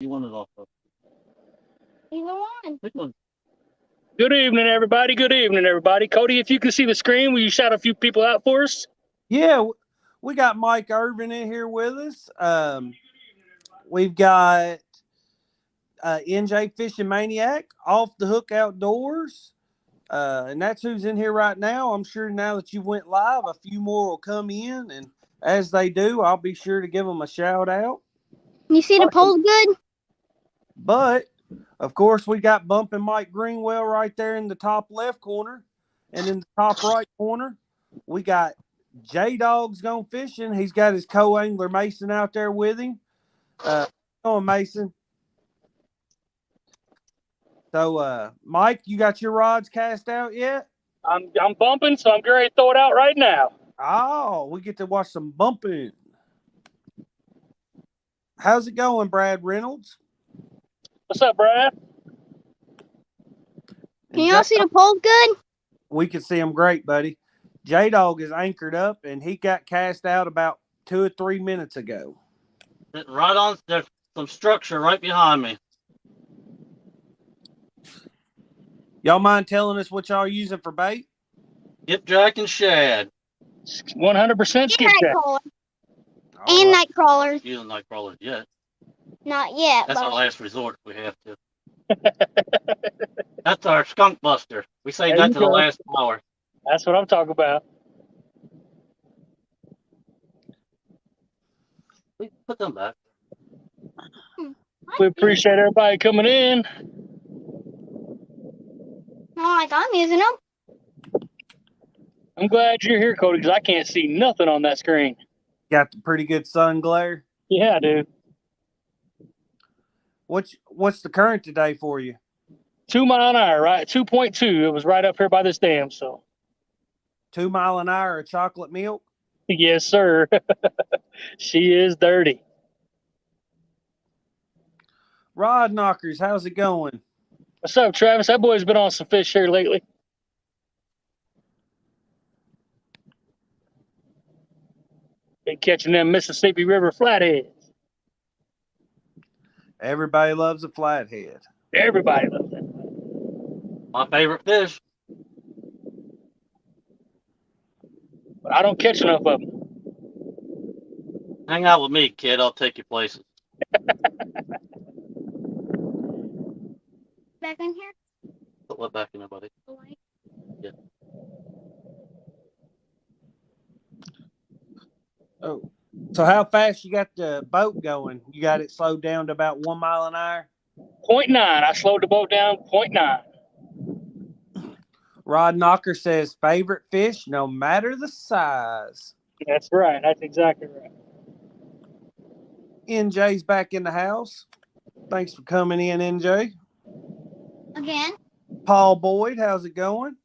You want it off of? Either one. Which one? Good evening, everybody. Good evening, everybody. Cody, if you can see the screen, will you shout a few people out for us? Yeah, we got Mike Irvin in here with us. We've got NJ Fishing Maniac, Off the Hook Outdoors. And that's who's in here right now. I'm sure now that you went live, a few more will come in. And as they do, I'll be sure to give them a shout out. You see the pole good? But, of course, we got Bumpin' Mike Greenwell right there in the top left corner. And in the top right corner, we got Jaydog's gone fishing. He's got his co-angler Mason out there with him. Come on, Mason. So, Mike, you got your rods cast out yet? I'm bumping, so I'm ready to throw it out right now. Oh, we get to watch some bumping. How's it going, Brad Reynolds? What's up, Brad? Can y'all see the pole good? We can see him great, buddy. Jaydog is anchored up, and he got cast out about 2 or 3 minutes ago. Sitting right on. There's some structure right behind me. Y'all mind telling us what y'all are using for bait? Skipjack and shad. 100% skipjack. And night crawlers. Using night crawlers yet. Not yet. That's but our last resort. We have to. That's our skunk buster. We saved There that you to the go. last hour. That's what I'm talking about. We put them back. We appreciate everybody coming in. Not like I'm using them. I'm glad you're here, Cody, because I can't see nothing on that screen. Got the pretty good sun glare. Yeah, I do. What's the current today for you? 2 mile an hour, right? 2.2. It was right up here by this dam, so. 2 mile an hour of chocolate milk. Yes, sir. She is dirty. Rod Knockers, how's it going? What's up, Travis? That boy's been on some fish here lately. Been catching them Mississippi River flatheads. Everybody loves a flathead. Everybody loves that. My favorite fish. But I don't catch enough of them. Hang out with me, kid. I'll take you places. Back in here? Put what back in there, buddy? The light. Yeah. Oh, so how fast you got the boat going? You got it slowed down to about 1 mile an hour? 0.9. I slowed the boat down 0.9. Rod Knocker says favorite fish, no matter the size. That's right. That's exactly right. NJ's back in the house. Thanks for coming in, NJ. Again? Paul Boyd, how's it going?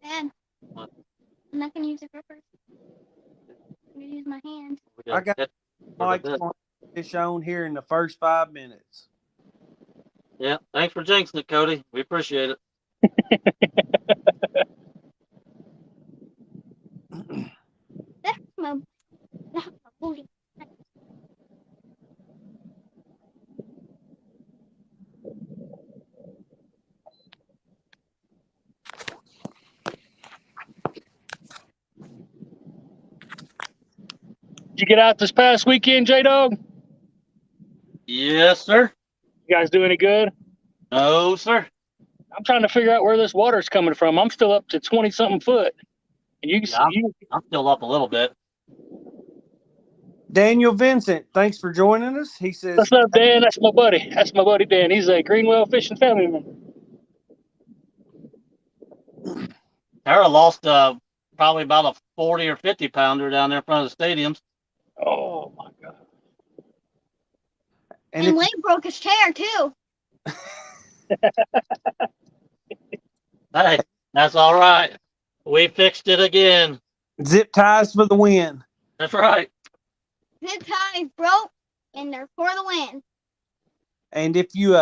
Dad. What? I'm not going to use it for first. I'm going to use my hands. I got Mike's fish on here in the first 5 minutes. Yeah, thanks for jinxing it, Cody. We appreciate it. That's my booty. Did you get out this past weekend, Jaydog? Yes, sir. You guys doing any good? No, sir. I'm trying to figure out where this water's coming from. I'm still up to 20-something foot. And you can see, I'm still up a little bit. Daniel Vincent, thanks for joining us. He says, what's up, Dan? That's my buddy. That's my buddy, Dan. He's a Greenwell Fishing family member. Tara lost probably about a 40 or 50 pounder down there in front of the stadiums. Oh, my God. And Lake broke his chair, too. Hey, that's all right. We fixed it again. Zip ties for the win. That's right. Zip ties broke, and they're for the win. And if you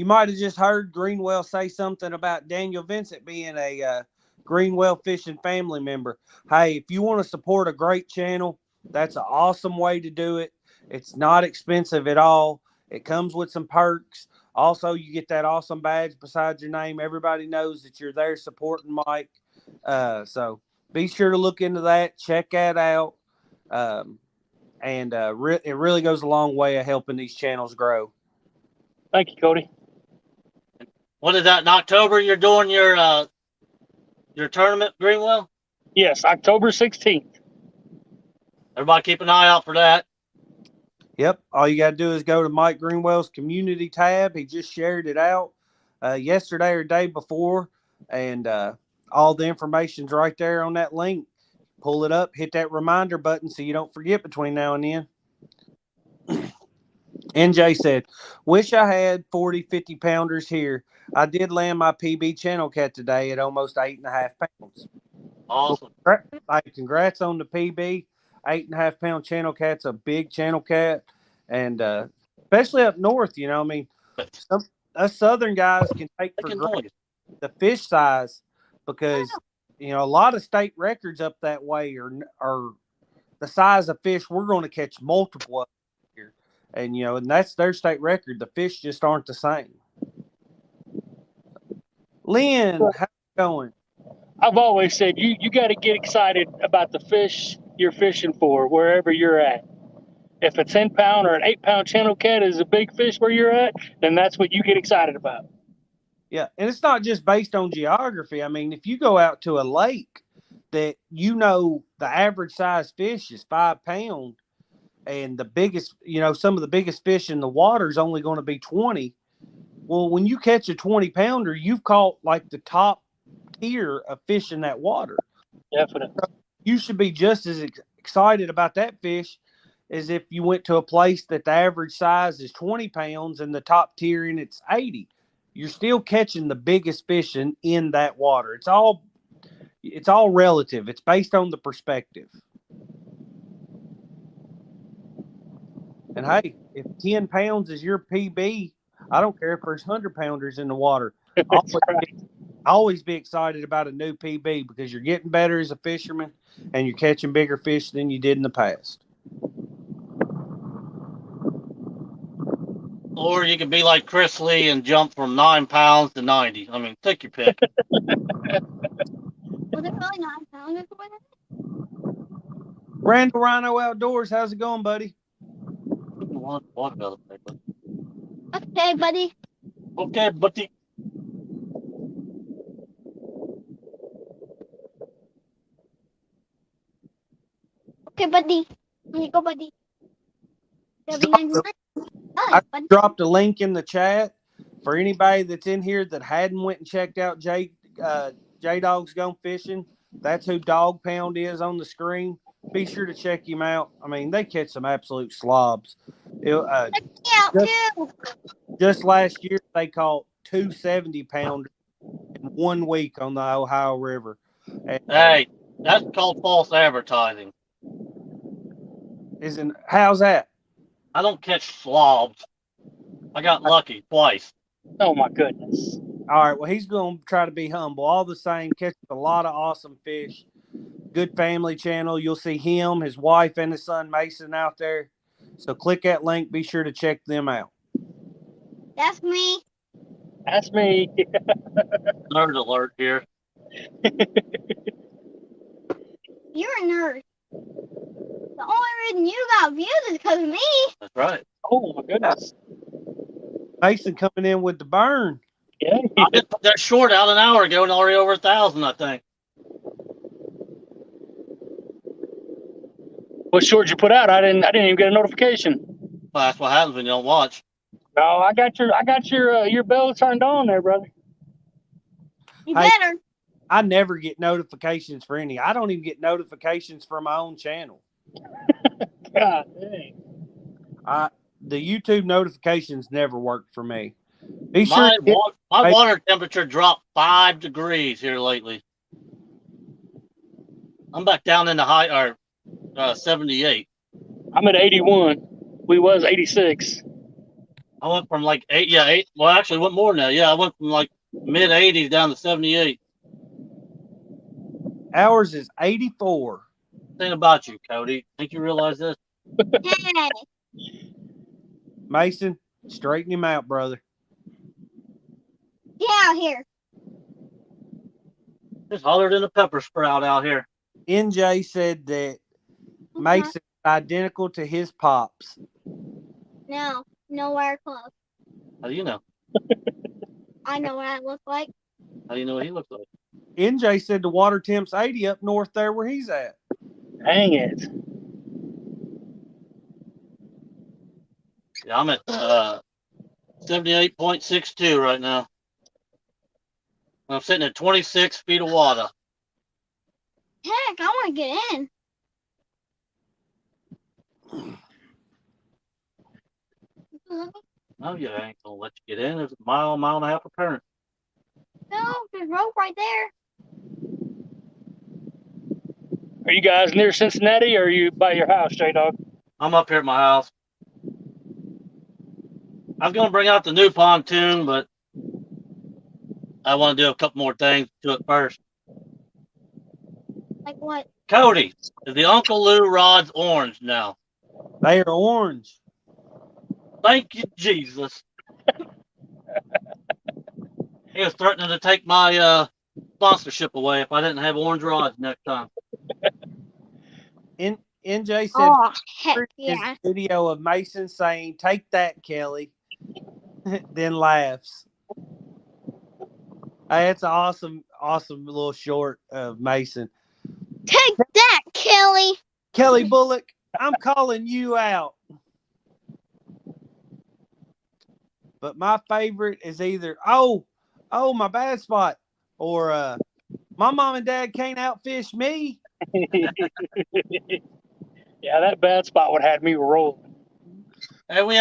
might have just heard Greenwell say something about Daniel Vincent being a Greenwell Fishing family member. Hey, if you want to support a great channel, that's an awesome way to do it. It's not expensive at all. It comes with some perks. Also, you get that awesome badge beside your name. Everybody knows that you're there supporting Mike. So be sure to look into that. Check that out. It really goes a long way of helping these channels grow. Thank you, Cody. What is that? In October, you're doing your tournament, Greenwell? Yes, October 16th. Everybody keep an eye out for that. Yep. All you got to do is go to Mike Greenwell's community tab. He just shared it out yesterday or day before. And all the information's right there on that link. Pull it up, hit that reminder button so you don't forget between now and then. NJ said, wish I had 40, 50 pounders here. I did land my PB channel cat today at almost 8.5 pounds. Awesome. Congrats on the PB. 8.5 pound channel cat's a big channel cat. And especially up north, you know, I mean, us southern guys can take for granted the fish size because, you know, a lot of state records up that way are the size of fish we're going to catch multiple of here. And, you know, and that's their state record. The fish just aren't the same. Lynn, how's it going? I've always said you got to get excited about the fish you're fishing for wherever you're at. If a 10-pound or an 8-pound channel cat is a big fish where you're at, then that's what you get excited about. Yeah, and it's not just based on geography. I mean, if you go out to a lake that you know the average size fish is 5 pounds, and the biggest, you know, some of the biggest fish in the water is only going to be 20. Well, when you catch a 20-pounder, you've caught like the top tier of fish in that water. Definitely. You should be just as excited about that fish as if you went to a place that the average size is 20 pounds and the top tier and it's 80. You're still catching the biggest fish in that water. It's all relative. It's based on the perspective. And hey, if 10 pounds is your PB, I don't care if there's 100-pounders in the water. Always be excited about a new PB because you're getting better as a fisherman and you're catching bigger fish than you did in the past. Or you could be like Chris Lee and jump from 9 pounds to 90. I mean, take your pick. Was it really 9 pounds? Randall Rhino Outdoors, how's it going, buddy? Okay, buddy. Okay, buddy. Okay, buddy. Here you go, buddy. I dropped a link in the chat for anybody that's in here that hadn't went and checked out Jaydog's Gone Fishing. That's who Dog Pound is on the screen. Be sure to check him out. I mean, they catch some absolute slobs. Just last year, they caught 2 70-pounders in 1 week on the Ohio River. And, hey, that's called false advertising. How's that? I don't catch slobs. I got lucky twice. Oh, my goodness. All right, well, he's going to try to be humble. All the same, catches a lot of awesome fish. Good family channel. You'll see him, his wife, and his son Mason out there. So click that link. Be sure to check them out. That's me. That's me. Nerd alert here. You're a nerd. The only reason you got views is because of me. That's right. Oh, my goodness. Mason coming in with the burn. Yeah. I just put that short out an hour ago and already over 1,000, I think. What short did you put out? I didn't even get a notification. Well, that's what happens when you don't watch. No, I got your bell turned on there, brother. You better. I never get notifications for any. I don't even get notifications for my own channel. God dang. The YouTube notifications never worked for me. My water temperature dropped 5 degrees here lately. I'm back down in the high 78. I'm at 81. We was 86. I went from like 8. Well, actually, went more than that. Yeah, I went from like mid 80s down to 78. Ours is 84. Thing about you, Cody. Think you realize this? Hey, Mason, straighten him out, brother. get out here. It's hotter than a pepper sprout out here. NJ said that Mason is identical to his pops. No, nowhere close. How do you know? I know what I look like. How do you know what he looks like? NJ said the water temp's 80 up north there where he's at. Dang it. Yeah, I'm at 78.62 right now. I'm sitting at 26 feet of water. Heck, I want to get in. No, you ain't gonna let you get in. There's a mile and a half of current. No, there's rope right there. Are you guys near Cincinnati or are you by your house, Jaydog? I'm up here at my house. I was gonna bring out the new pontoon, but I want to do a couple more things to it first. Like what? Cody, is the Uncle Lou rods orange now? They are orange. Thank you, Jesus. He was threatening to take my sponsorship away if I didn't have orange rods next time. NJ said Oh, heck his yeah. video of Mason saying, "Take that, Kelly," then laughs. Hey, it's an awesome little short of Mason. Take that, Kelly. Kelly Bullock, I'm calling you out. But my favorite is either my bad spot, or my mom and dad can't outfish me. Yeah, that bad spot would have had me rolling. Hey, we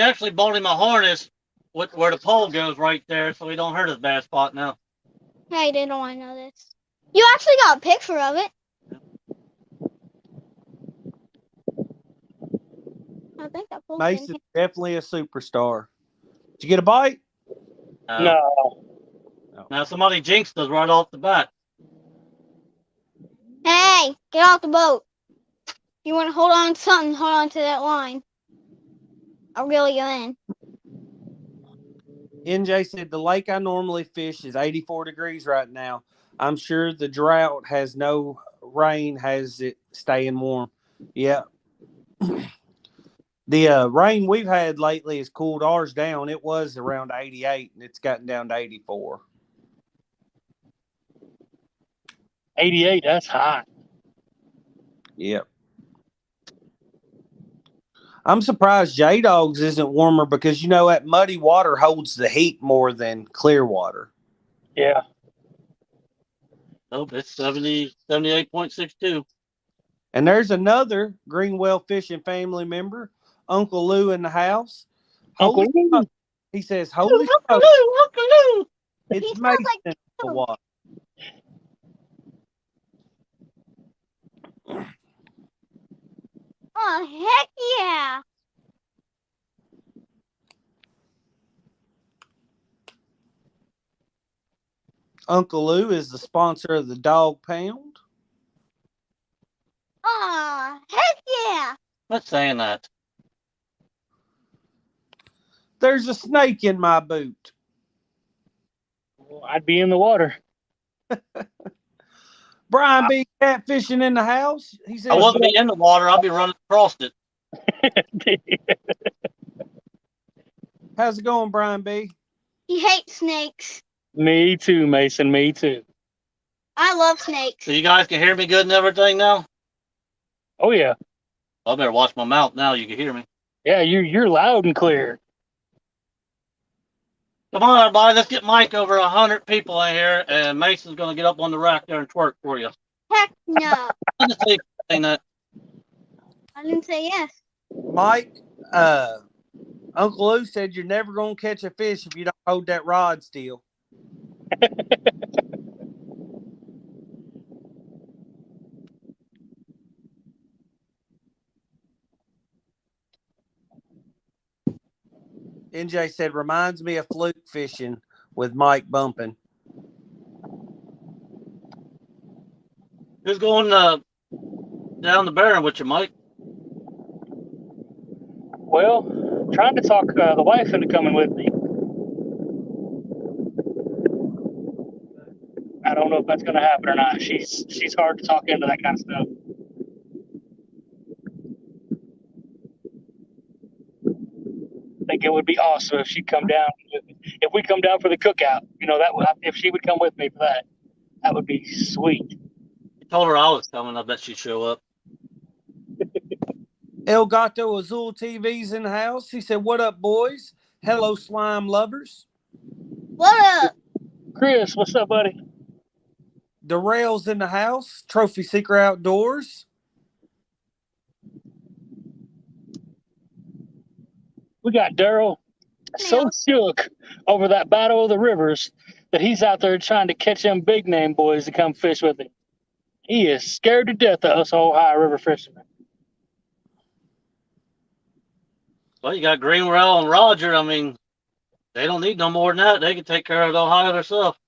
actually bought him a harness with where the pole goes right there, so he don't hurt his bad spot now. Hey, they don't want to know this. You actually got a picture of it. I think that pole. Mason's definitely a superstar. Did you get a bite? No. Now somebody jinxed us right off the bat. Hey, get off the boat. You want to hold on to something, hold on to that line. I'll reel you in. NJ said the lake I normally fish is 84 degrees right now. I'm sure the drought has no rain, has it staying warm. Yeah. The rain we've had lately has cooled ours down. It was around 88 and it's gotten down to 84. 88, that's hot. Yep. I'm surprised Jaydog's isn't warmer because, that muddy water holds the heat more than clear water. Yeah. Nope, it's 78.62. And there's another Greenwell Fishing family member, Uncle Lou, in the house. Uncle Lou. He says, "Holy Uncle smokes, Lou, Uncle Lou. it's He smells Mason like in the water." Oh, heck yeah. Uncle Lou is the sponsor of the Dog Pound. Oh, heck yeah. Quit saying that. There's a snake in my boot. Well, I'd be in the water. Brian B. catfishing in the house. He says, I wouldn't be in the water. I'll be running across it. "How's it going, Brian B?" He hates snakes. Me too, Mason. Me too. I love snakes. So you guys can hear me good and everything now? Oh yeah. I better watch my mouth now. You can hear me. Yeah, you're loud and clear. Come on, everybody. Let's get Mike over 100 people in here, and Mason's going to get up on the rack there and twerk for you. Heck no. I just say that. I didn't say yes. Mike, Uncle Lou said you're never going to catch a fish if you don't hold that rod still. NJ said, "Reminds me of fluke fishing with Mike bumping." Who's going down the Barren with you, Mike? Well, trying to talk the wife into coming with me. I don't know if that's going to happen or not. She's hard to talk into that kind of stuff. I think it would be awesome if she'd come down. If we come down for the cookout, if she would come with me for that, that would be sweet. You told her I was coming. I bet she'd show up. El Gato Azul TV's in the house. He said, "What up, boys? Hello, slime lovers." What up? Chris, what's up, buddy? Darrell's in the house. Trophy Seeker Outdoors. We got Daryl so shook over that battle of the rivers that he's out there trying to catch them big name boys to come fish with him. He is scared to death of us Ohioriver fishermen. Well, you got Greenwell and Roger. I mean, they don't need no more than that. They can take care of the Ohio themselves.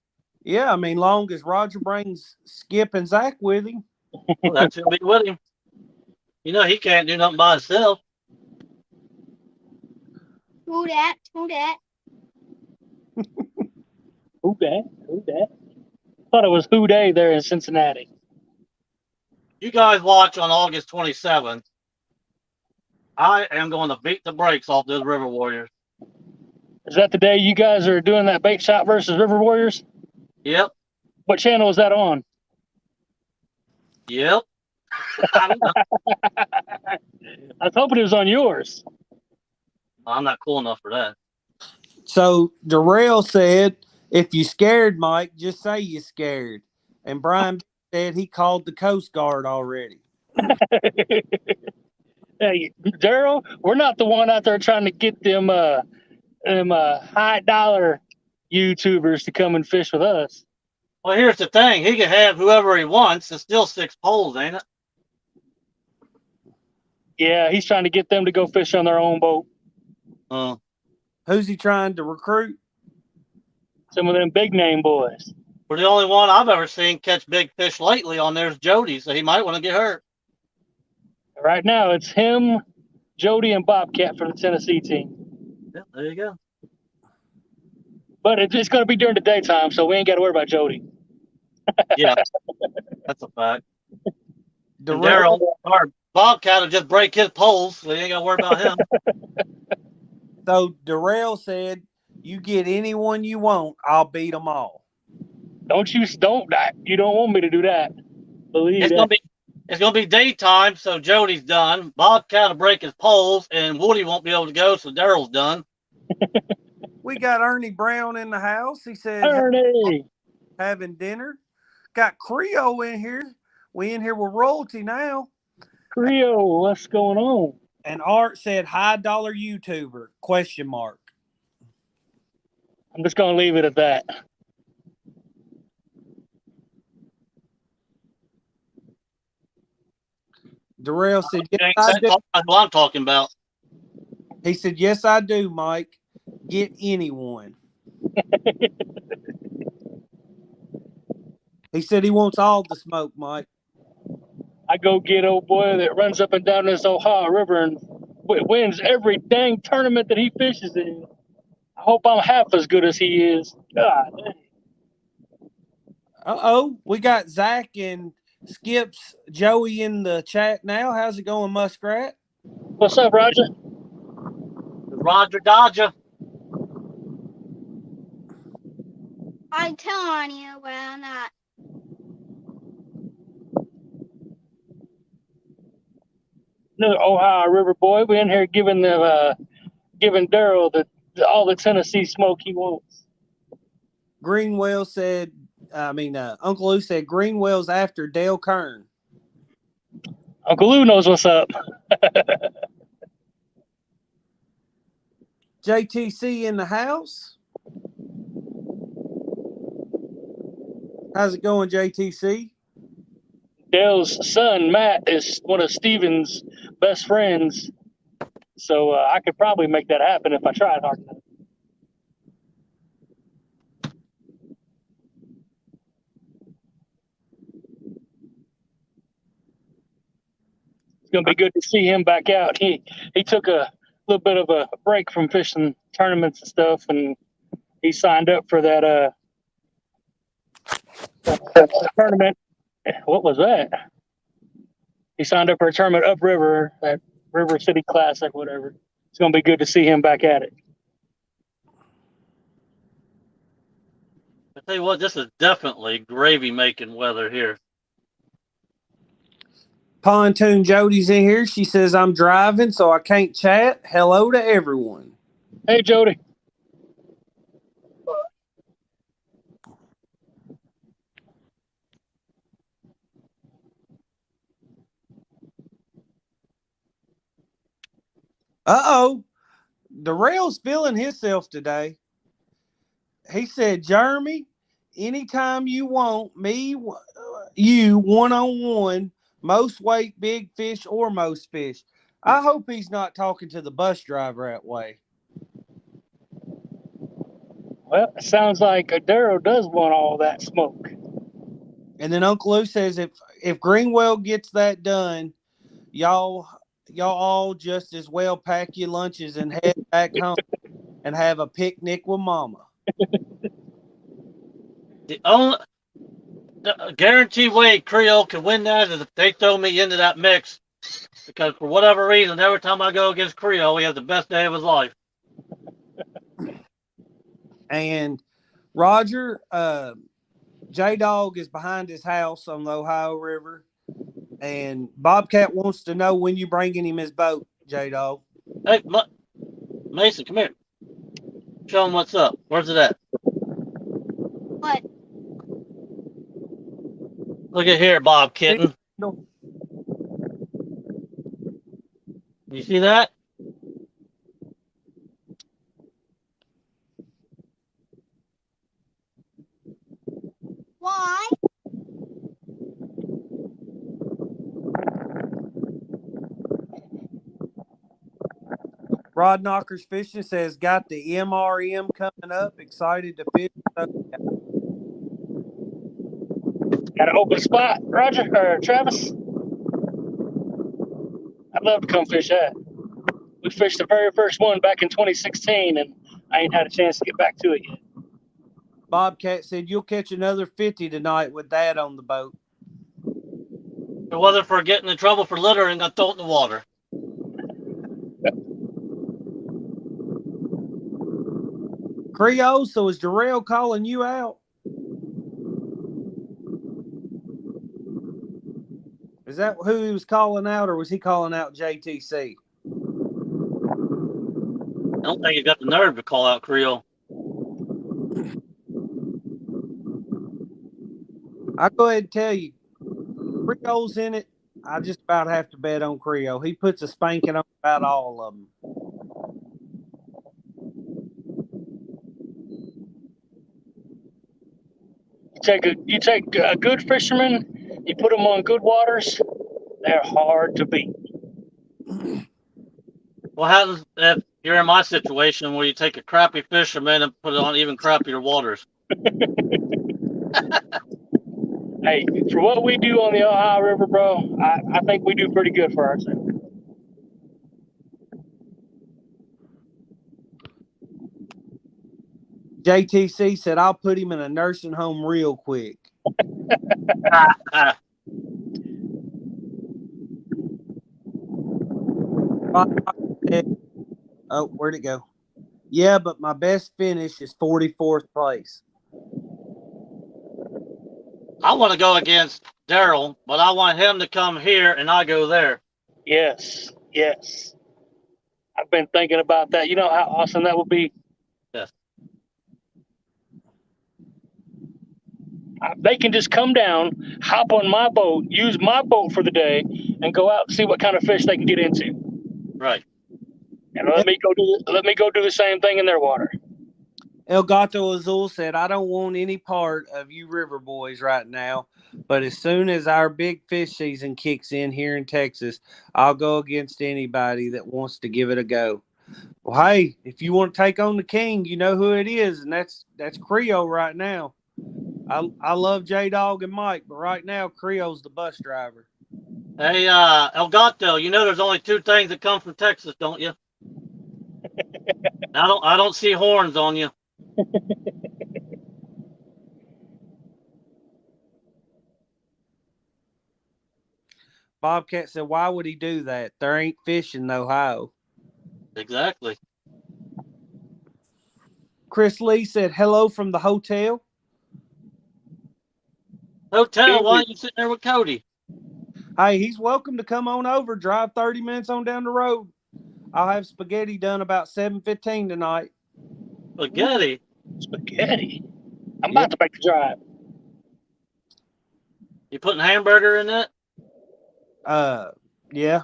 Yeah, I mean, long as Roger brings Skip and Zach with him. Well, that's who'll be with him. You know, he can't do nothing by himself. Who that? Who that? Who that? Who that? Thought it was Who Day there in Cincinnati. You guys watch on August 27th. I am going to beat the brakes off those River Warriors. Is that the day you guys are doing that bait shop versus River Warriors? Yep. What channel is that on? Yep. I don't know. I was hoping it was on yours. I'm not cool enough for that. So Darrell said, "If you scared, Mike, just say you scared." And Brian said he called the Coast Guard already. Hey, Daryl, we're not the one out there trying to get them high dollar YouTubers to come and fish with us. Well, here's the thing. He can have whoever he wants. It's still 6 poles, ain't it? Yeah, he's trying to get them to go fish on their own boat. Who's he trying to recruit? Some of them big name boys. We're the only one I've ever seen catch big fish lately on there's Jody, so he might want to get hurt. Right now, it's him, Jody, and Bobcat for the Tennessee team. Yeah, there you go. But it's going to be during the daytime, so we ain't got to worry about Jody. Yeah, that's a fact. Darrell, Our Bobcat will just break his poles, so you ain't got to worry about him. so Darrell said, "You get anyone you want, I'll beat them all." You don't want me to do that. Believe that. It's gonna be daytime, so Jody's done. Bobcat will break his poles, and Woody won't be able to go, so Daryl's done. We got Ernie Brown in the house. He said, Ernie, having dinner. Got Creole in here. We in here with royalty now. Creole, what's going on? And Art said, "High dollar YouTuber?" ? I'm just going to leave it at that. Darrell said, "Yes, I do." That's what I'm talking about. He said, "Yes, I do, Mike. Get anyone." He said he wants all the smoke, Mike. I go get old boy that runs up and down this Ohio River and wins every dang tournament that he fishes in. I hope I'm half as good as he is. God. Uh-oh. We got Zach and Skip's Joey in the chat now. How's it going, Muskrat? What's up, Roger? Roger Dodger. I tell on you, but I'm not. Another Ohio River boy. We in here giving Daryl all the Tennessee smoke he wants. Greenwell said, Uncle Lou said Greenwell's after Dale Kern. Uncle Lou knows what's up. JTC in the house. How's it going, JTC? Dale's son, Matt, is one of Steven's best friends. So I could probably make that happen if I tried hard enough. gonna be good to see him back out. He took a little bit of a break from fishing tournaments and stuff, and he signed up for that tournament. What was that? He signed up for a tournament upriver, that River City Classic, whatever. It's gonna be good to see him back at it. I tell you what, this is definitely gravy making weather here. Pontoon Jody's in here. She says, I'm driving, so I can't chat. Hello to everyone. Hey, Jody. Uh-oh. Darrell's feeling himself today. He said, Jeremy, anytime you want me, you one-on-one, most weight, big fish, or most fish. I hope he's not talking to the bus driver that way. Well, it sounds like Daryl does want all that smoke. And then Uncle Lou says, if Greenwell gets that done, y'all all just as well pack your lunches and head back home and have a picnic with Mama. The only guaranteed way Creole can win that is if they throw me into that mix. Because for whatever reason, every time I go against Creole, he has the best day of his life. And Roger, Jaydog is behind his house on the Ohio River. And Bobcat wants to know when you bringing him his boat, Jaydog. Hey, Mason, come here. Show him what's up. Where's it at? What? Look at here, Bob Kitten. You see that? Why? Rod Knockers Fishing says, got the MRM coming up. Excited to fish. Got an open spot, Roger or Travis? I'd love to come fish that. We fished the very first one back in 2016, and I ain't had a chance to get back to it yet. Bobcat said, you'll catch another 50 tonight with that on the boat. It wasn't for getting in trouble for littering, I throw it in the water. Creole, so is Darrell calling you out? Is that who he was calling out, or was he calling out JTC? I don't think he got the nerve to call out Creole. I'll go ahead and tell you, Creole's in it. I just about have to bet on Creole. He puts a spanking on about all of them. You take a good fisherman, you put them on good waters, they're hard to beat. What happens if you're in my situation where you take a crappy fisherman and put it on even crappier waters? Hey, for what we do on the Ohio River, bro, I think we do pretty good for ourselves. JTC said, I'll put him in a nursing home real quick. Oh, where'd it go? Yeah, but my best finish is 44th place. I want to go against Daryl, but I want him to come here and I go there. Yes. I've been thinking about that. You know how awesome that would be? Yes. They can just come down, hop on my boat, use my boat for the day, and go out and see what kind of fish they can get into. Right. And let me go do the same thing in their water. El Gato Azul said, I don't want any part of you river boys right now, but as soon as our big fish season kicks in here in Texas, I'll go against anybody that wants to give it a go. Well, hey, if you want to take on the king, you know who it is, and that's Creole right now. I love Jaydog and Mike, but right now Creole's the bus driver. Hey, El Gato, you know there's only two things that come from Texas, don't you? I don't see horns on you. Bobcat said, "Why would he do that? There ain't fish in Ohio." Exactly. Chris Lee said, "Hello from the hotel." Hotel, why are you sitting there with Cody? Hey, he's welcome to come on over. Drive 30 minutes on down the road. I'll have spaghetti done about 7:15 tonight. Spaghetti. Spaghetti. I'm Yep. about to make the drive. You putting hamburger in that? Yeah.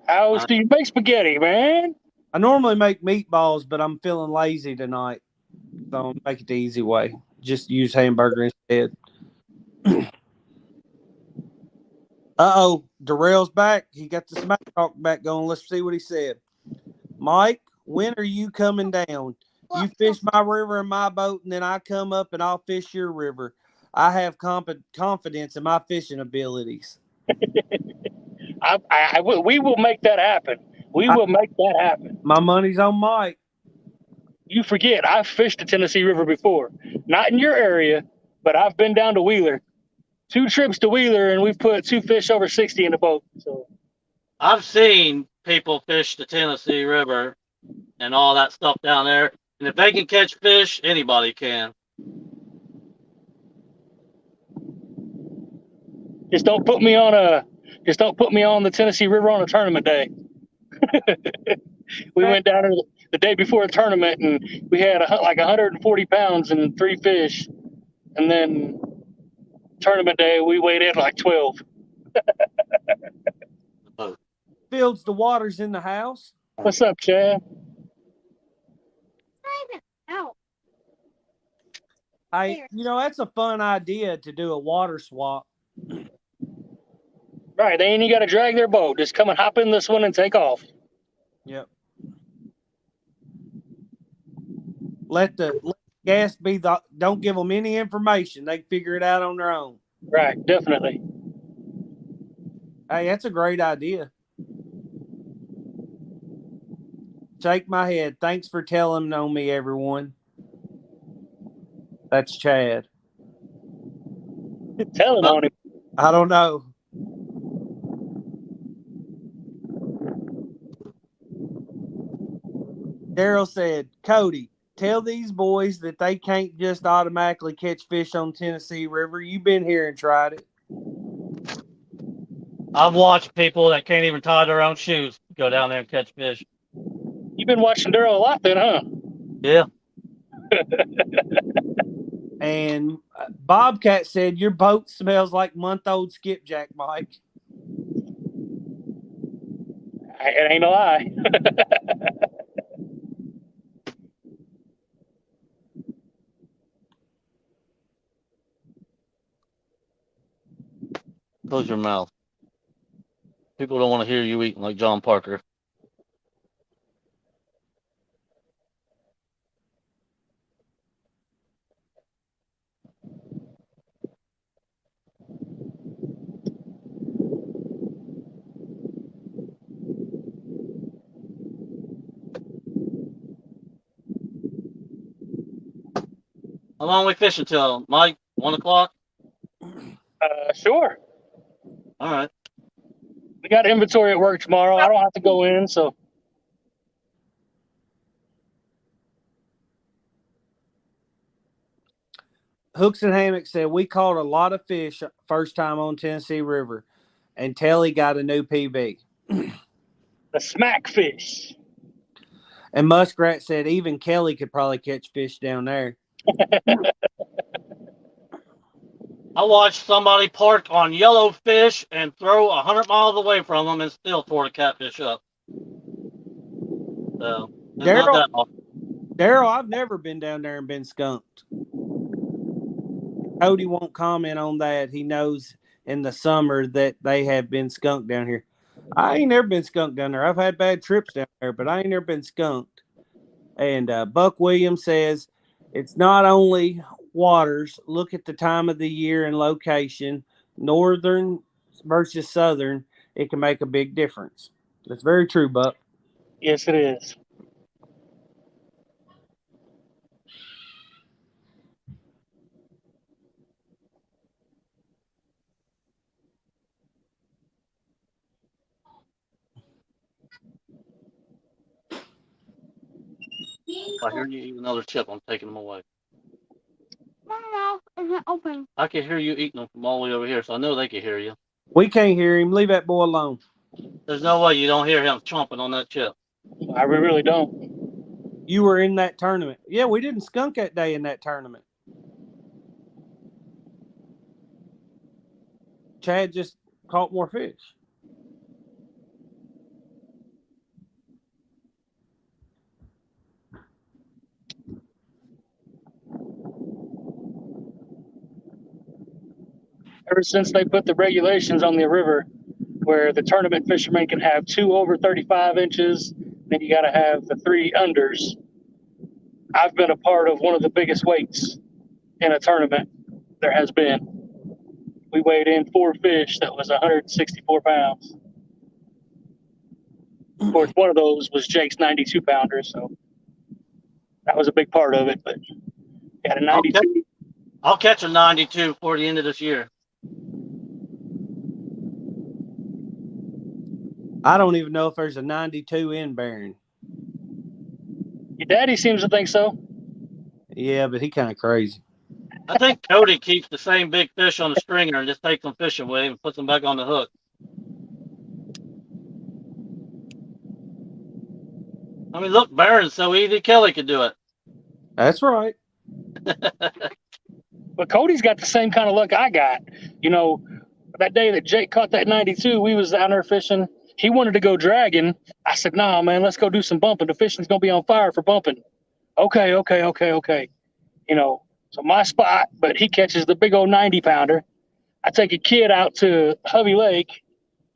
How else do you make spaghetti, man? I normally make meatballs, but I'm feeling lazy tonight. So I'll make it the easy way. Just use hamburger instead. Uh-oh. Darrell's back. He got the smack talk back going. Let's see what he said. Mike, when are you coming down? You fish my river in my boat, and then I come up and I'll fish your river. I have confidence in my fishing abilities. We will make that happen. We will make that happen. My money's on Mike. You forget, I've fished the Tennessee River before. Not in your area, but I've been down to Wheeler. 2 trips to Wheeler, and we've put 2 fish over 60 in the boat. So I've seen people fish the Tennessee River and all that stuff down there. And if they can catch fish, anybody can. just don't put me on the Tennessee River on a tournament day. We went down there the day before the tournament, and we had like 140 pounds and 3 fish. And then tournament day, we weighed in like 12. Fields, the water's in the house. What's up, Chad? Out. Hey, that's a fun idea to do a water swap. Right, they ain't even got to drag their boat. Just come and hop in this one and take off. Yep. Let the guests be don't give them any information. They can figure it out on their own. Right, definitely. Hey, that's a great idea. Shake my head. Thanks for telling on me, everyone. That's Chad. Telling on him. I don't know. Daryl said, Cody, tell these boys that they can't just automatically catch fish on Tennessee River. You've been here and tried it. I've watched people that can't even tie their own shoes go down there and catch fish. You've been watching Daryl a lot then, huh? Yeah. And Bobcat said, your boat smells like month-old skipjack, Mike. It ain't a lie. Close your mouth. People don't want to hear you eating like John Parker. How long we fishing till, Mike? 1 o'clock? Sure. All right. We got inventory at work tomorrow. I don't have to go in, so. Hooks and Hammock said, we caught a lot of fish first time on Tennessee River, and Telly got a new PB. The smack fish. And Muskrat said, even Kelly could probably catch fish down there. I watched somebody park on yellow fish and throw 100 miles away from them and still tore the catfish up. So, it's not that often. Daryl, I've never been down there and been skunked. Cody won't comment on that. He knows in the summer that they have been skunked down here. I ain't never been skunked down there. I've had bad trips down there, but I ain't never been skunked. And Buck Williams says, it's not only waters. Look at the time of the year and location. Northern versus southern, it can make a big difference. That's very true, Buck. Yes, it is. If I hear you eat another chip, I'm taking them away. My mouth isn't open. I can hear you eating them from all the way over here, so I know they can hear you. We can't hear him. Leave that boy alone. There's no way you don't hear him chomping on that chip. I really don't. You were in that tournament. Yeah, we didn't skunk that day in that tournament. Chad just caught more fish. Ever since they put the regulations on the river where the tournament fishermen can have 2 over 35 inches, then you got to have the 3 unders. I've been a part of one of the biggest weights in a tournament there has been. We weighed in 4 fish that was 164 pounds. Of course, one of those was Jake's 92 pounder, so that was a big part of it. But got a 92. I'll catch a 92 before the end of this year. I don't even know if there's a 92 in Barron. Your daddy seems to think so. Yeah, but he kind of crazy. I think Cody keeps the same big fish on the stringer and just takes them fishing with him and puts them back on the hook. I mean, look, Barron's so easy, Kelly could do it. That's right. But Cody's got the same kind of luck I got. You know, that day that Jake caught that 92, we was down there fishing. He wanted to go dragging. I said, nah, man, let's go do some bumping. The fishing's going to be on fire for bumping. Okay. You know, so my spot, but he catches the big old 90 pounder. I take a kid out to Hovey Lake,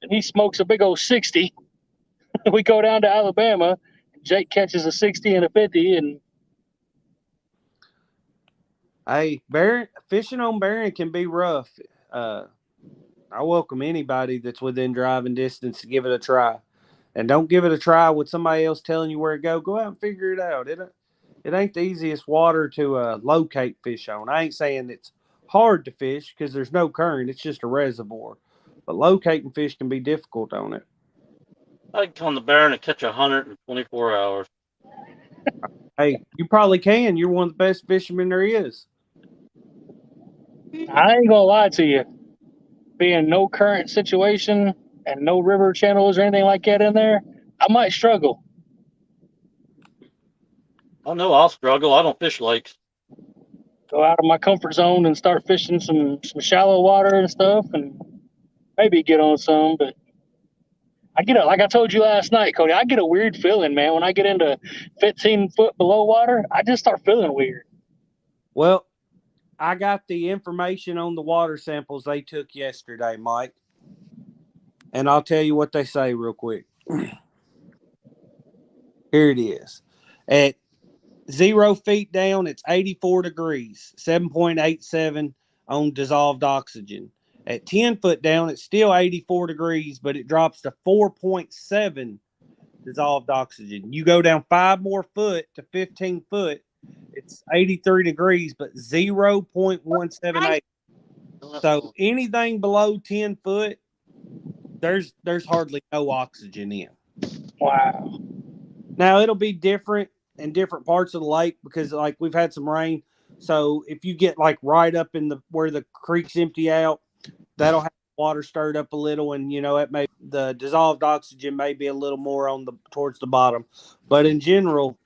and he smokes a big old 60. We go down to Alabama. Jake catches a 60 and a 50, and Hey, Barron, fishing on Barron can be rough. I welcome anybody that's within driving distance to give it a try. And don't give it a try with somebody else telling you where to go. Go out and figure it out. It ain't the easiest water to locate fish on. I ain't saying it's hard to fish because there's no current. It's just a reservoir. But locating fish can be difficult on it. I can come to Barron and catch 100 in 24 hours. Hey, you probably can. You're one of the best fishermen there is. I ain't gonna lie to you. Being no current situation and no river channels or anything like that in there, I might struggle. I know I'll struggle. I don't fish lakes. Go out of my comfort zone and start fishing some shallow water and stuff, and maybe get on some. But I get like I told you last night, Cody. I get a weird feeling, man. When I get into 15 foot below water, I just start feeling weird. Well, I got the information on the water samples they took yesterday, Mike. And I'll tell you what they say real quick. Here it is. At 0 feet down, it's 84 degrees, 7.87 on dissolved oxygen. At 10 foot down, it's still 84 degrees, but it drops to 4.7 dissolved oxygen. You go down 5 more foot to 15 foot, it's 83 degrees, but 0.178. So anything below 10 foot, there's hardly no oxygen in. Wow. Now it'll be different in different parts of the lake because like we've had some rain. So if you get like right up in the where the creeks empty out, that'll have water stirred up a little, and you know it may the dissolved oxygen may be a little more on the towards the bottom. But in general,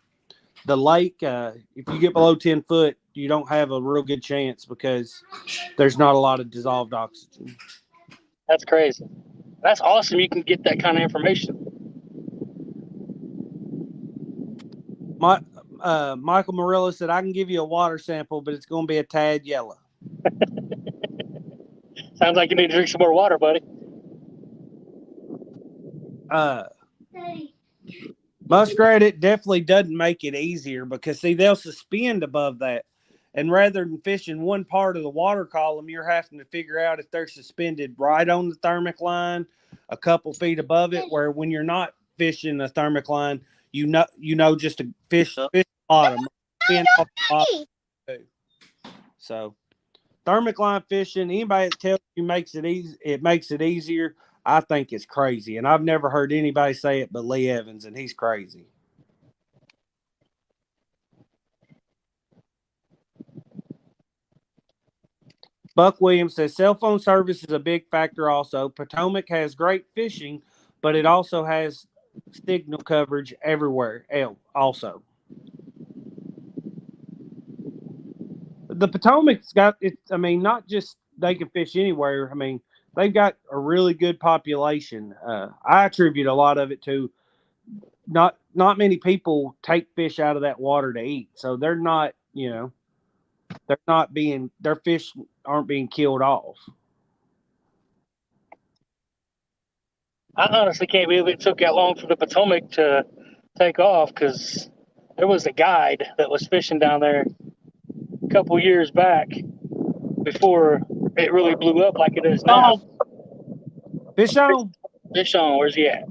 the lake, if you get below 10 foot, you don't have a real good chance because there's not a lot of dissolved oxygen. That's crazy. That's awesome. You can get that kind of information. Michael Murillo said, I can give you a water sample, but it's going to be a tad yellow. Sounds like you need to drink some more water, buddy. Muskrat, it definitely doesn't make it easier because, see, they'll suspend above that. And rather than fishing one part of the water column, you're having to figure out if they're suspended right on the thermic line, a couple feet above it, where when you're not fishing a thermic line, you know just a fish bottom, in off the bottom. So thermic line fishing, anybody that tells you makes it easy, it makes it easier, I think it's crazy. And I've never heard anybody say it but Lee Evans, and he's crazy. Buck Williams says cell phone service is a big factor also. Potomac has great fishing, but it also has signal coverage everywhere also. The Potomac's got it. I mean, not just they can fish anywhere. I mean, they've got a really good population. I attribute a lot of it to not many people take fish out of that water to eat, so they're not, their fish aren't being killed off. I honestly can't believe it took that long for the Potomac to take off, because there was a guide that was fishing down there a couple years back before it really blew up like it is now. Fish on. Fish on, where's he at?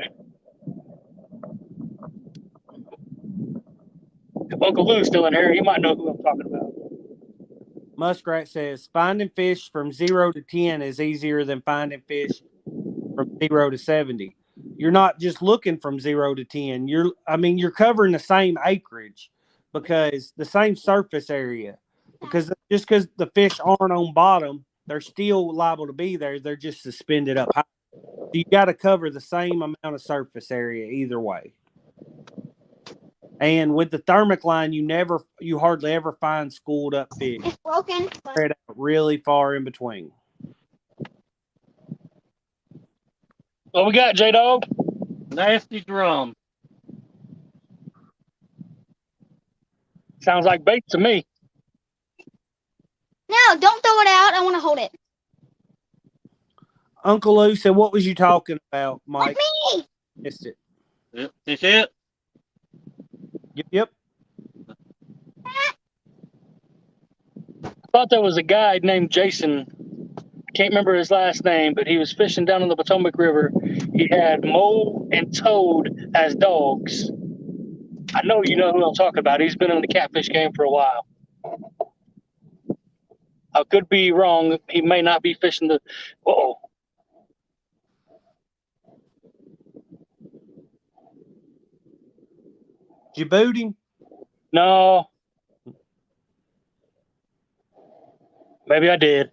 If Uncle Lou's still in here, he might know who I'm talking about. Muskrat says finding fish from 0 to 10 is easier than finding fish from 0 to 70. You're not just looking from 0 to 10. You're covering the same acreage, because the same surface area, because just because the fish aren't on bottom, they're still liable to be there. They're just suspended up high. So you got to cover the same amount of surface area either way. And with the thermic line, you hardly ever find schooled up fish. It's broken. Spread out really far in between. What we got, Jaydog? Nasty drum. Sounds like bait to me. No, don't throw it out. I want to hold it. Uncle Lou said, "What was you talking about, Mike?" With me. Missed it. Yep. You see it? Yep. I thought there was a guy named Jason. I can't remember his last name, but he was fishing down in the Potomac River. He had mole and toad as dogs. I know you know who I'm talking about. He's been in the catfish game for a while. I could be wrong. He may not be fishing the. Uh-oh. Did you boot him? No. Maybe I did.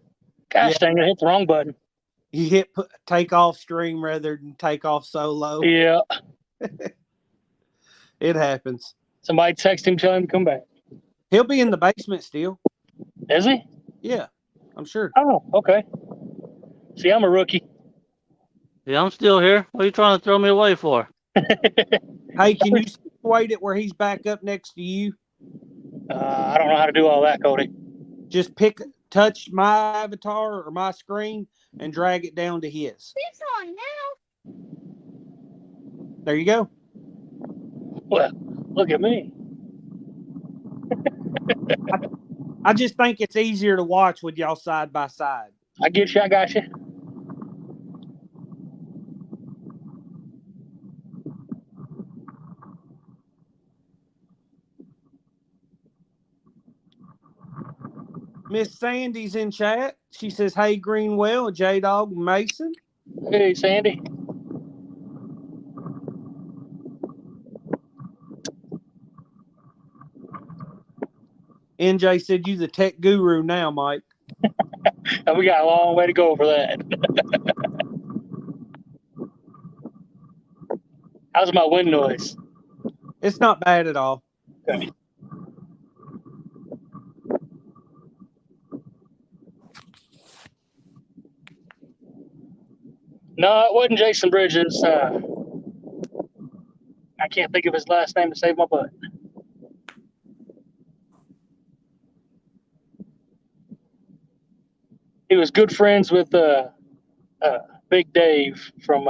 Gosh dang, I hit the wrong button. You hit take off stream rather than take off solo. Yeah. It happens. Somebody text him, tell him to come back. He'll be in the basement still. Is he? Yeah, I'm sure. Oh, okay. See, I'm a rookie. Yeah, I'm still here. What are you trying to throw me away for? Hey, can you situate it where he's back up next to you? I don't know how to do all that, Cody. Just touch my avatar or my screen and drag it down to his. It's on now. There you go. Well, look at me. I just think it's easier to watch with y'all side by side. I get you. I got you. Miss Sandy's in chat. She says, "Hey, Greenwell, Jaydog, Mason." Hey, Sandy. NJ said, "You the tech guru now, Mike." We got a long way to go for that. How's my wind noise? It's not bad at all. Okay. No, it wasn't Jason Bridges. I can't think of his last name to save my butt. He was good friends with Big Dave from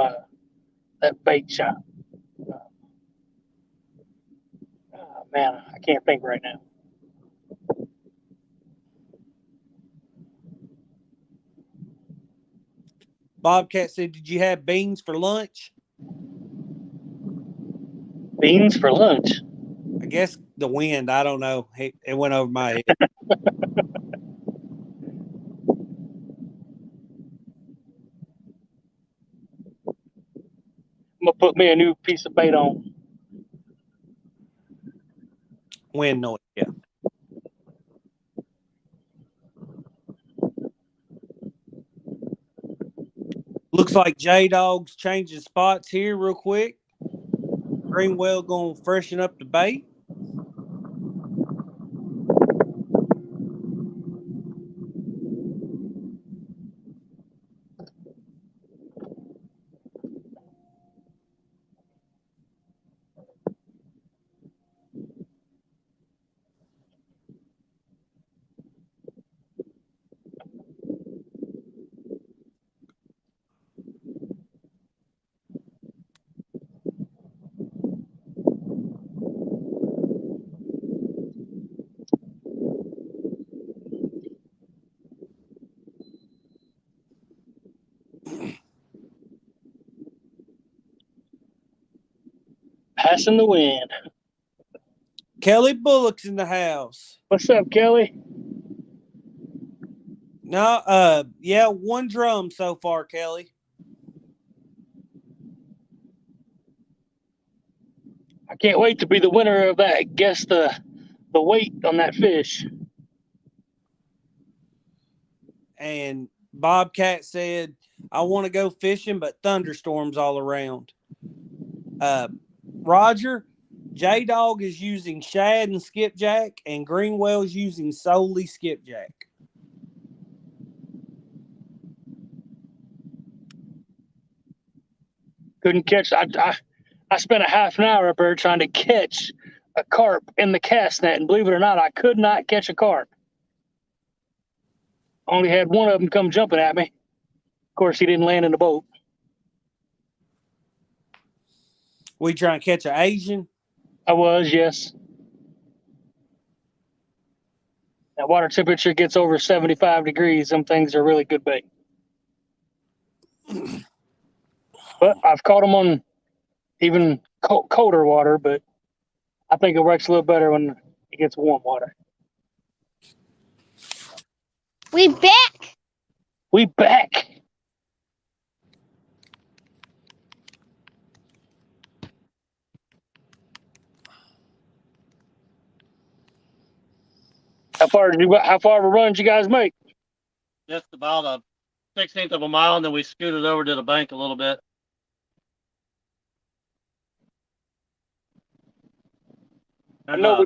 that bait shop. Oh, man, I can't think right now. Bobcat said, "Did you have beans for lunch?" Beans for lunch. I guess the wind. I don't know. It went over my head. I'm gonna put me a new piece of bait on. Wind noise. Yeah. Looks like Jaydog's changing spots here real quick. Greenwell gonna freshen up the bait. Passing the wind. Kelly Bullock's in the house. What's up, Kelly? No, yeah, one drum so far, Kelly. I can't wait to be the winner of that. Guess the weight on that fish. And Bobcat said, "I want to go fishing, but thunderstorms all around." Roger, Jaydog is using shad and skipjack, and Greenwell's using solely skipjack. Couldn't catch. I spent a half an hour up there trying to catch a carp in the cast net, and believe it or not, I could not catch a carp. Only had one of them come jumping at me. Of course, he didn't land in the boat. We trying to catch an Asian? I was, yes. That water temperature gets over 75 degrees. Some things are really good bait. But I've caught them on even colder water, but I think it works a little better when it gets warm water. We back. We back. How far of a run did you guys make? Just about a 16th of a mile, and then we scooted over to the bank a little bit. I know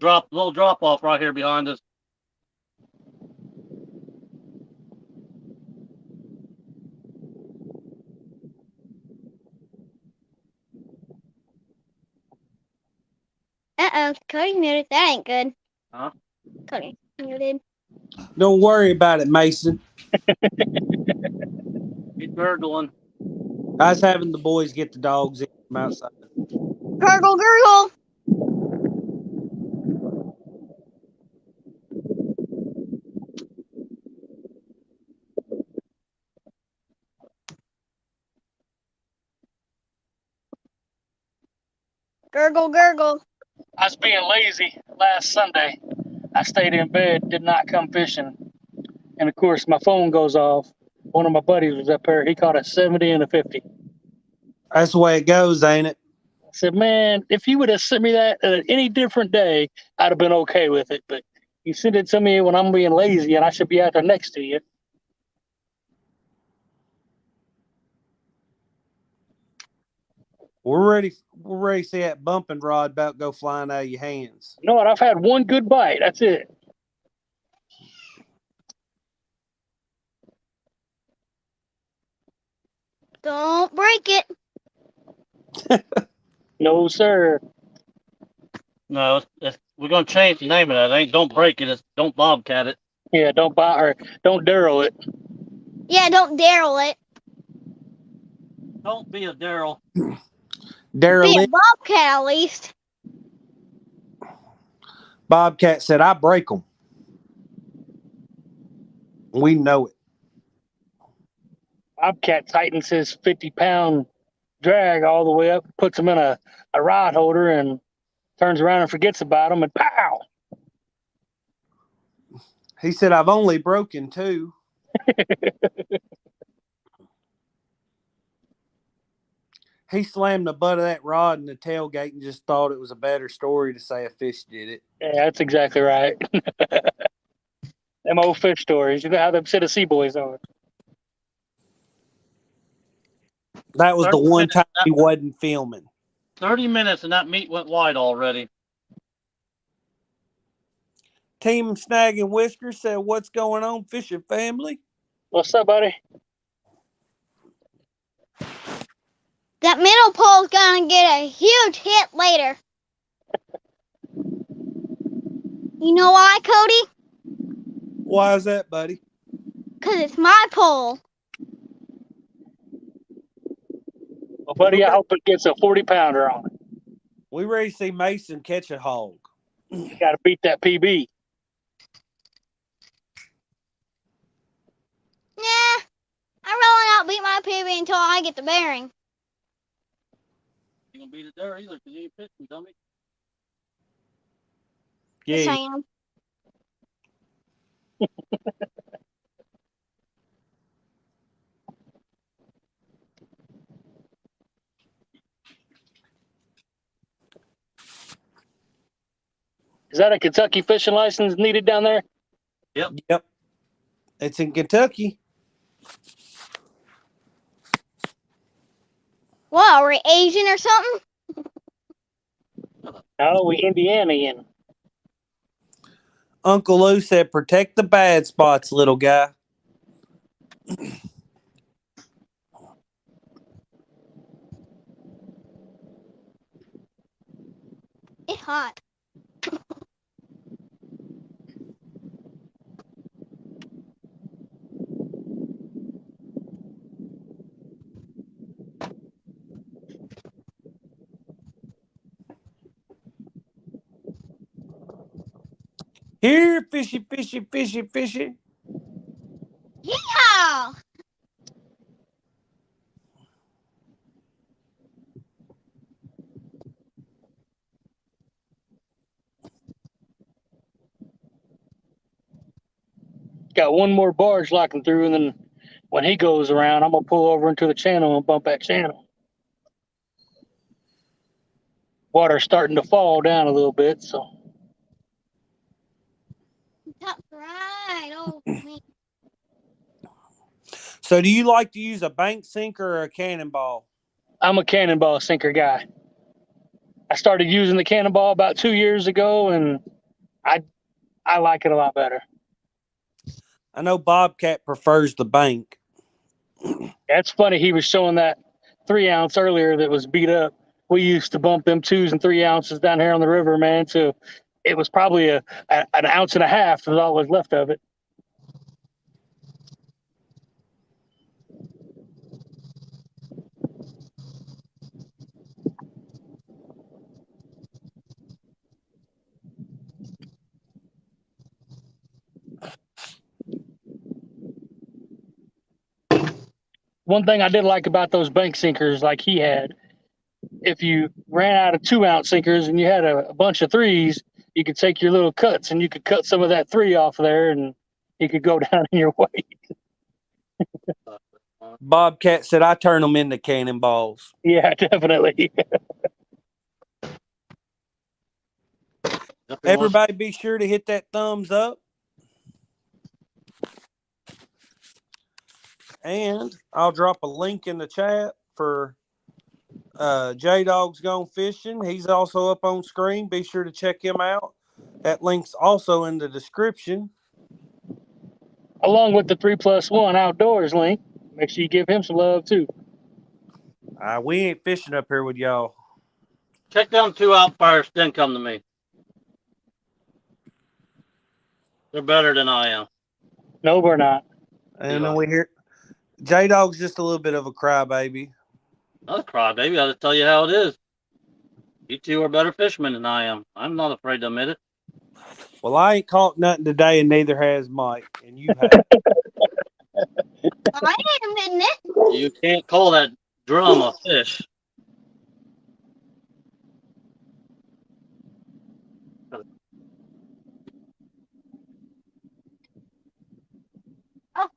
Little drop off right here behind us. Cody muted. That ain't good. Huh? Cody muted. Don't worry about it, Mason. He's gurgling. I was having the boys get the dogs in from outside. Gurgle, gurgle. Gurgle, gurgle. I was being lazy last Sunday. I stayed in bed, did not come fishing. And of course, my phone goes off. One of my buddies was up there. He caught a 70 and a 50. That's the way it goes, ain't it? I said, man, if you would have sent me that any different day, I'd have been okay with it. But you sent it to me when I'm being lazy and I should be out there next to you. We're ready to see that bumping rod about go flying out of your hands. You know what? I've had one good bite. That's it. Don't break it. No, sir. No, we're gonna change the name of that. It ain't don't break it. It's don't bobcat it. Yeah, don't buy or don't Daryl it. Yeah, don't Daryl it. Don't be a Daryl. Be Daryl, a bobcat at least. Bobcat said, "I break them." We know it. Bobcat tightens his 50-pound drag all the way up, puts him in a rod holder, and turns around and forgets about him, and pow! He said, I've only broken 2. He slammed the butt of that rod in the tailgate and just thought it was a better story to say a fish did it. Yeah, that's exactly right. Them old fish stories. You know how them Tennessee boys are. That was the 30 one minutes, time he wasn't filming. 30 minutes and that meat went wide already. Team Snag and Whisker said, what's going on, fishing family? What's up, buddy? That middle pole's gonna get a huge hit later. You know why, Cody? Why is that, buddy? Because it's my pole. Well, buddy, I hope it gets a 40-pounder on it. We ready to see Mason catch a hog. Got to beat that PB. Nah, I really not beat my PB until I get the bearing. You gonna beat it there either because you ain't fishing, dummy. Yes, I Yeah. am. Is that a Kentucky fishing license needed down there? Yep. It's in Kentucky. What, are we Asian or something? No, we Indianian. Uncle Lou said, protect the bad spots, little guy. It's hot. Here, fishy, fishy, fishy, fishy. Yeah. Got one more barge locking through, and then when he goes around, I'm going to pull over into the channel and bump that channel. Water's starting to fall down a little bit, so. That's right. Oh, man. So do you like to use a bank sinker or a cannonball? I'm a cannonball sinker guy. I started using the cannonball about 2 years ago, and I like it a lot better. I know Bobcat prefers the bank. That's funny. He was showing that 3-ounce earlier that was beat up. We used to bump them 2s and 3 ounces down here on the river, man. So it was probably an ounce and a half was all was left of it. One thing I did like about those bank sinkers like he had, if you ran out of 2-ounce sinkers and you had a bunch of 3s, you could take your little cuts and you could cut some of that 3 off there and you could go down in your weight. Bobcat said, I turn them into cannonballs. Yeah, definitely. Everybody be sure to hit that thumbs up. And I'll drop a link in the chat for Jaydog's Gone Fishing. He's also up on screen. Be sure to check him out. That link's also in the description. Along with the 3+1 outdoors link. Make sure you give him some love too. We ain't fishing up here with y'all. Check them 2 out first, then come to me. They're better than I am. No, we're not. And then we hear Jaydog's just a little bit of a crybaby. Not a crybaby. I'll just tell you how it is. You 2 are better fishermen than I am. I'm not afraid to admit it. Well, I ain't caught nothing today, and neither has Mike, and you have. I am, isn't it? You can't call that drum a fish.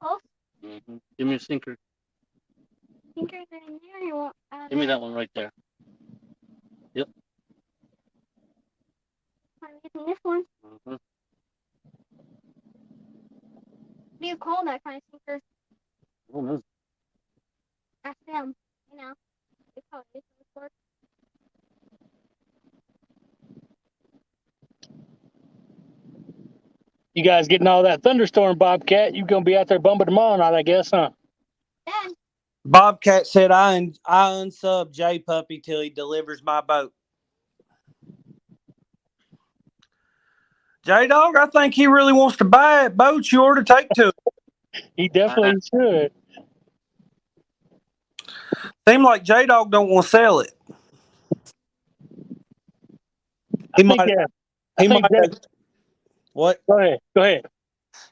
Oh, Give me a sinker. fingers are in there. You want Give me that one right there. I'm using this one. Mhm. What do you call that kind of sinker? Oh, no. Ask them. You know. They call it this one. You guys getting all that thunderstorm, Bobcat? You gonna be out there bumping tomorrow night, I guess, huh? Then Bobcat said I unsub J Puppy till he delivers my boat. Jaydog, I think he really wants to buy a boat you ought to take to him. He definitely should. Seems like Jaydog don't want to sell it. He might. I think have. What? Go ahead.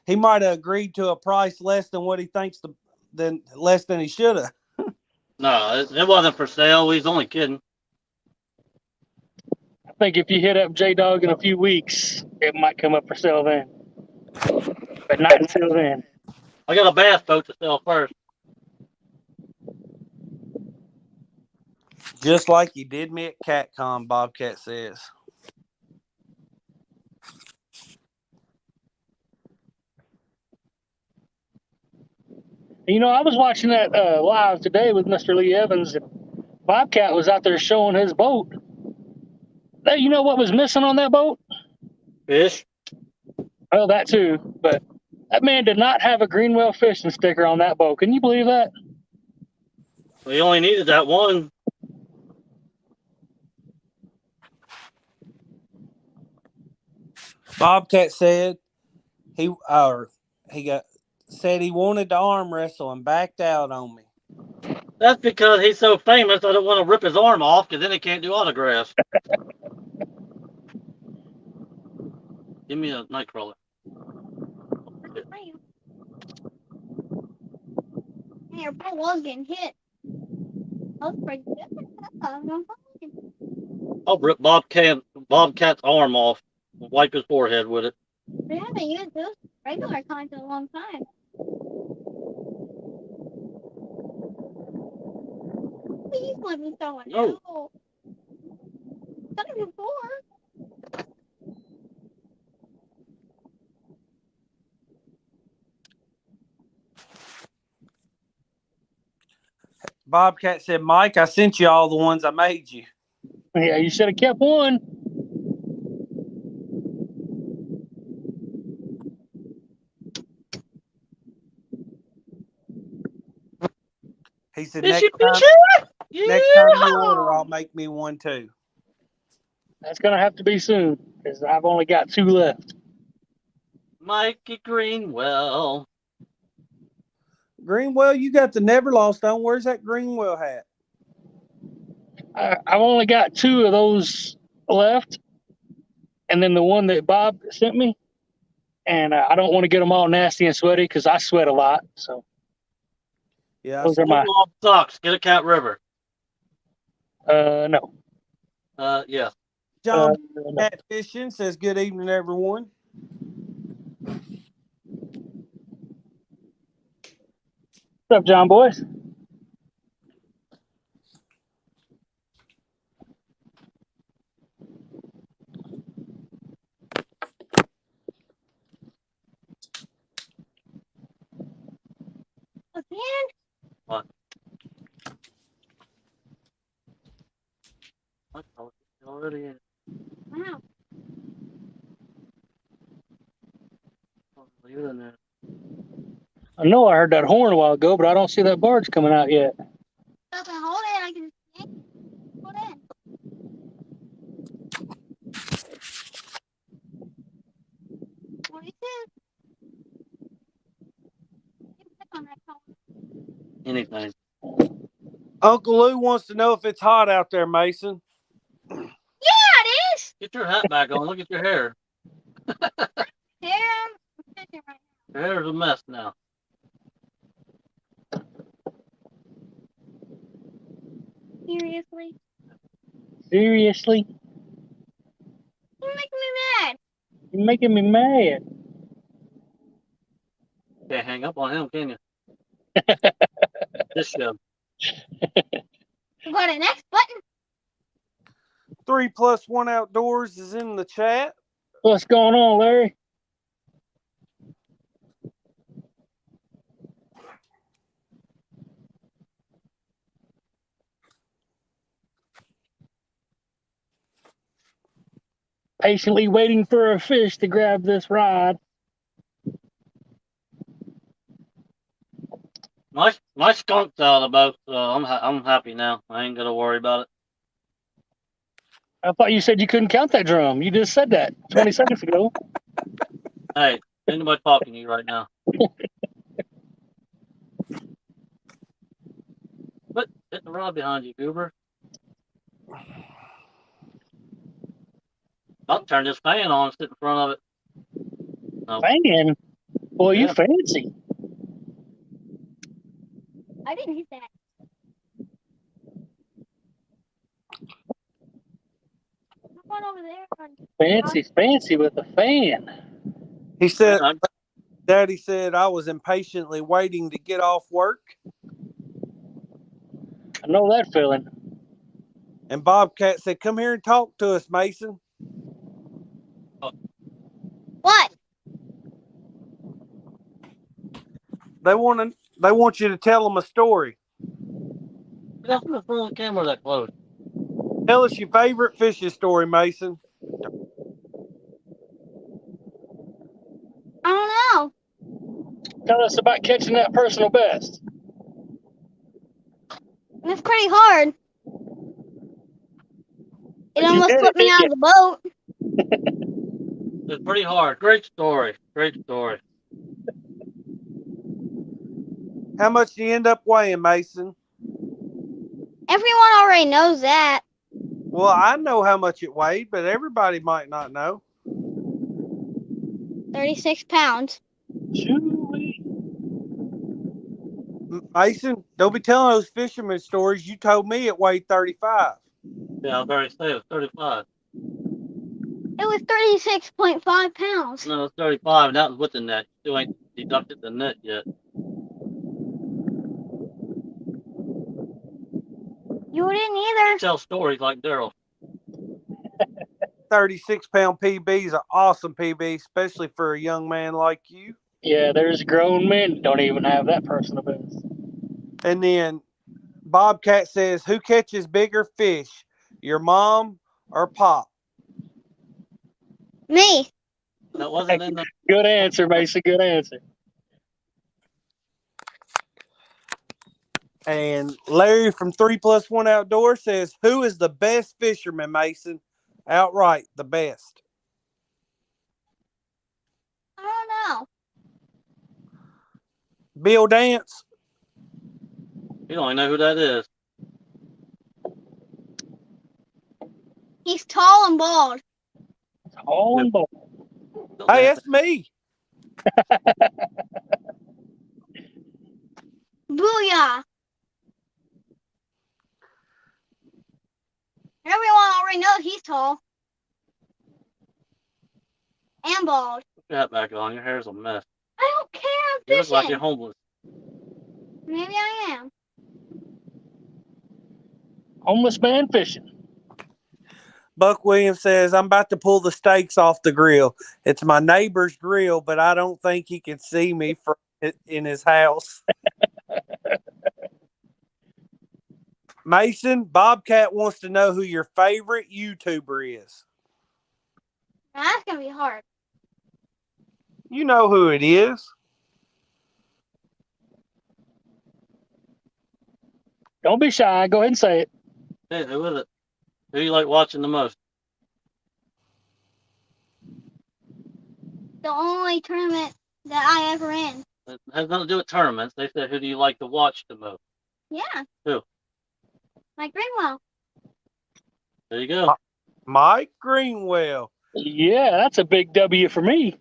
He might have agreed to a price less than what he thinks less than he should have. No, it wasn't for sale. He's only kidding. I think if you hit up Jaydog in a few weeks, it might come up for sale then. But not until then. I got a bass boat to sell first. Just like he did me at CatCon, Bobcat says. You know, I was watching that live today with Mr. Lee Evans, and Bobcat was out there showing his boat. Hey, you know what was missing on that boat? Fish? Well, that too. But that man did not have a Greenwell fishing sticker on that boat. Can you believe that? We only needed that one. Bobcat said he said he wanted to arm wrestle and backed out on me. That's because he's so famous. I don't want to rip his arm off because then he can't do autographs. Give me a nightcrawler. hey, your boat was getting hit. That was pretty good. I'll rip Bobcat's arm off and wipe his forehead with it. We haven't used those regular kinds in a long time. Please let me throw it No. out. Done it before. Bobcat said, Mike, I sent you all the ones I made you. Yeah, you should have kept one. He said, Fishy, next time you order, I'll make me one too. That's going to have to be soon because I've only got 2 left. Mikey Greenwell. Greenwell, you got the Never Lost on. Where's that Greenwell hat? I've only got 2 of those left. And then the one that Bob sent me. And I don't want to get them all nasty and sweaty because I sweat a lot. So Yeah, those are my. Sucks. Get a Cat River. No. Yeah. John Catfishing says, good evening, everyone. What's up, John boys? Again? What? Already in. Wow. Leave it in there. I know I heard that horn a while ago, but I don't see that barge coming out yet. Open, hold it. I can hold it. What is it? Click on that phone. Anything. Uncle Lou wants to know if it's hot out there, Mason. Yeah, it is. Get your hat back on. Look at your hair. Yeah, I'm fishing right Your hair's a mess now. Seriously? Seriously? You're making me mad. You're making me mad. Can't hang up on him, can you? This show. You got a next button? 3+1 Outdoors is in the chat. What's going on, Larry? Patiently waiting for a fish to grab this rod. My skunk's out of the boat, so I'm happy now. I ain't gonna worry about it. I thought you said you couldn't count that drum. You just said that 20 seconds ago. Hey, ain't nobody talking to you right now. But hit the rod behind you, goober. I'll turn this fan on, sit in front of it. No. Man, boy, you Yeah. fancy. I didn't hit that. Come on over there. Fancy with the fan. He said, I- Daddy said I was impatiently waiting to get off work. I know that feeling. And Bobcat said, come here and talk to us, Mason. What? They want you to tell them a story. Get off the front of the camera that close. Tell us your favorite fishing story, Mason. I don't know. Tell us about catching that personal best. It's pretty hard. It But you almost did put it, me didn't out you? of the boat. It's pretty hard. Great story. Great story. How much do you end up weighing, Mason? Everyone already knows that. Well, I know how much it weighed, but everybody might not know. 36 pounds. Chewy. Mason, don't be telling those fisherman stories. You told me it weighed 35. Yeah, I've already said it was 35. It was 36.5 pounds. No, it's 35, and that was with the net. You still ain't deducted the net yet. You didn't either. Tell stories like Daryl. 36-pound PB is an awesome PB, especially for a young man like you. Yeah, there's grown men that don't even have that personal best. And then Bobcat says, who catches bigger fish, your mom or Pop? Me. That wasn't in the. Good answer, Mason. Good answer. And Larry from 3+1 Outdoors says, who is the best fisherman, Mason? Outright the best. I don't know. Bill Dance. You don't even know who that is. He's tall and bald. Tall and bold. Hey, that's me. Booyah. Everyone already knows he's tall. And bald. Put that back on. Your hair's a mess. I don't care. I'm You look fishing. like you're homeless. Maybe I am. Homeless man fishing. Buck Williams says, I'm about to pull the steaks off the grill. It's my neighbor's grill, but I don't think he can see me from in his house. Mason, Bobcat wants to know who your favorite YouTuber is. Now, that's going to be hard. You know who it is. Don't be shy. Go ahead and say it. Hey, who is it? Who you like watching the most? The only tournament that I ever in. It has nothing to do with tournaments. They said, who do you like to watch the most? Yeah. Who? Mike Greenwell. There you go. Mike Greenwell. Yeah, that's a big W for me.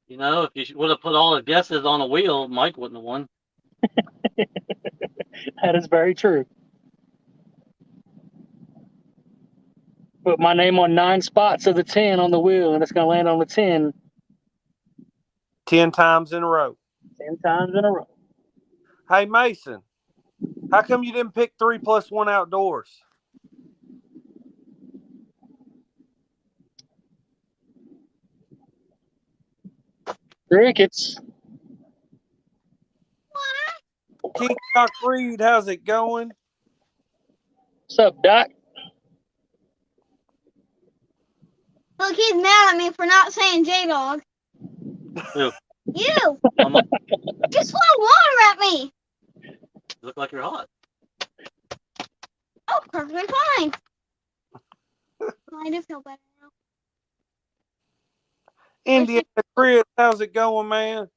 You know, if you would have put all the guesses on a wheel, Mike wouldn't have won. That is very true. Put my name on 9 spots of the 10 on the wheel, and it's going to land on the 10 10 times in a row. 10 times in a row. Hey, Mason, how come you didn't pick 3 + 1 outdoors? Crickets. King Doc Reed, how's it going? What's up, Doc? Look, he's mad at me for not saying Jaydog. Who? You! Mama, Just flung water at me! you look like you're hot. Oh, perfectly fine. I do feel better now. Indiana Chris, how's it going, man?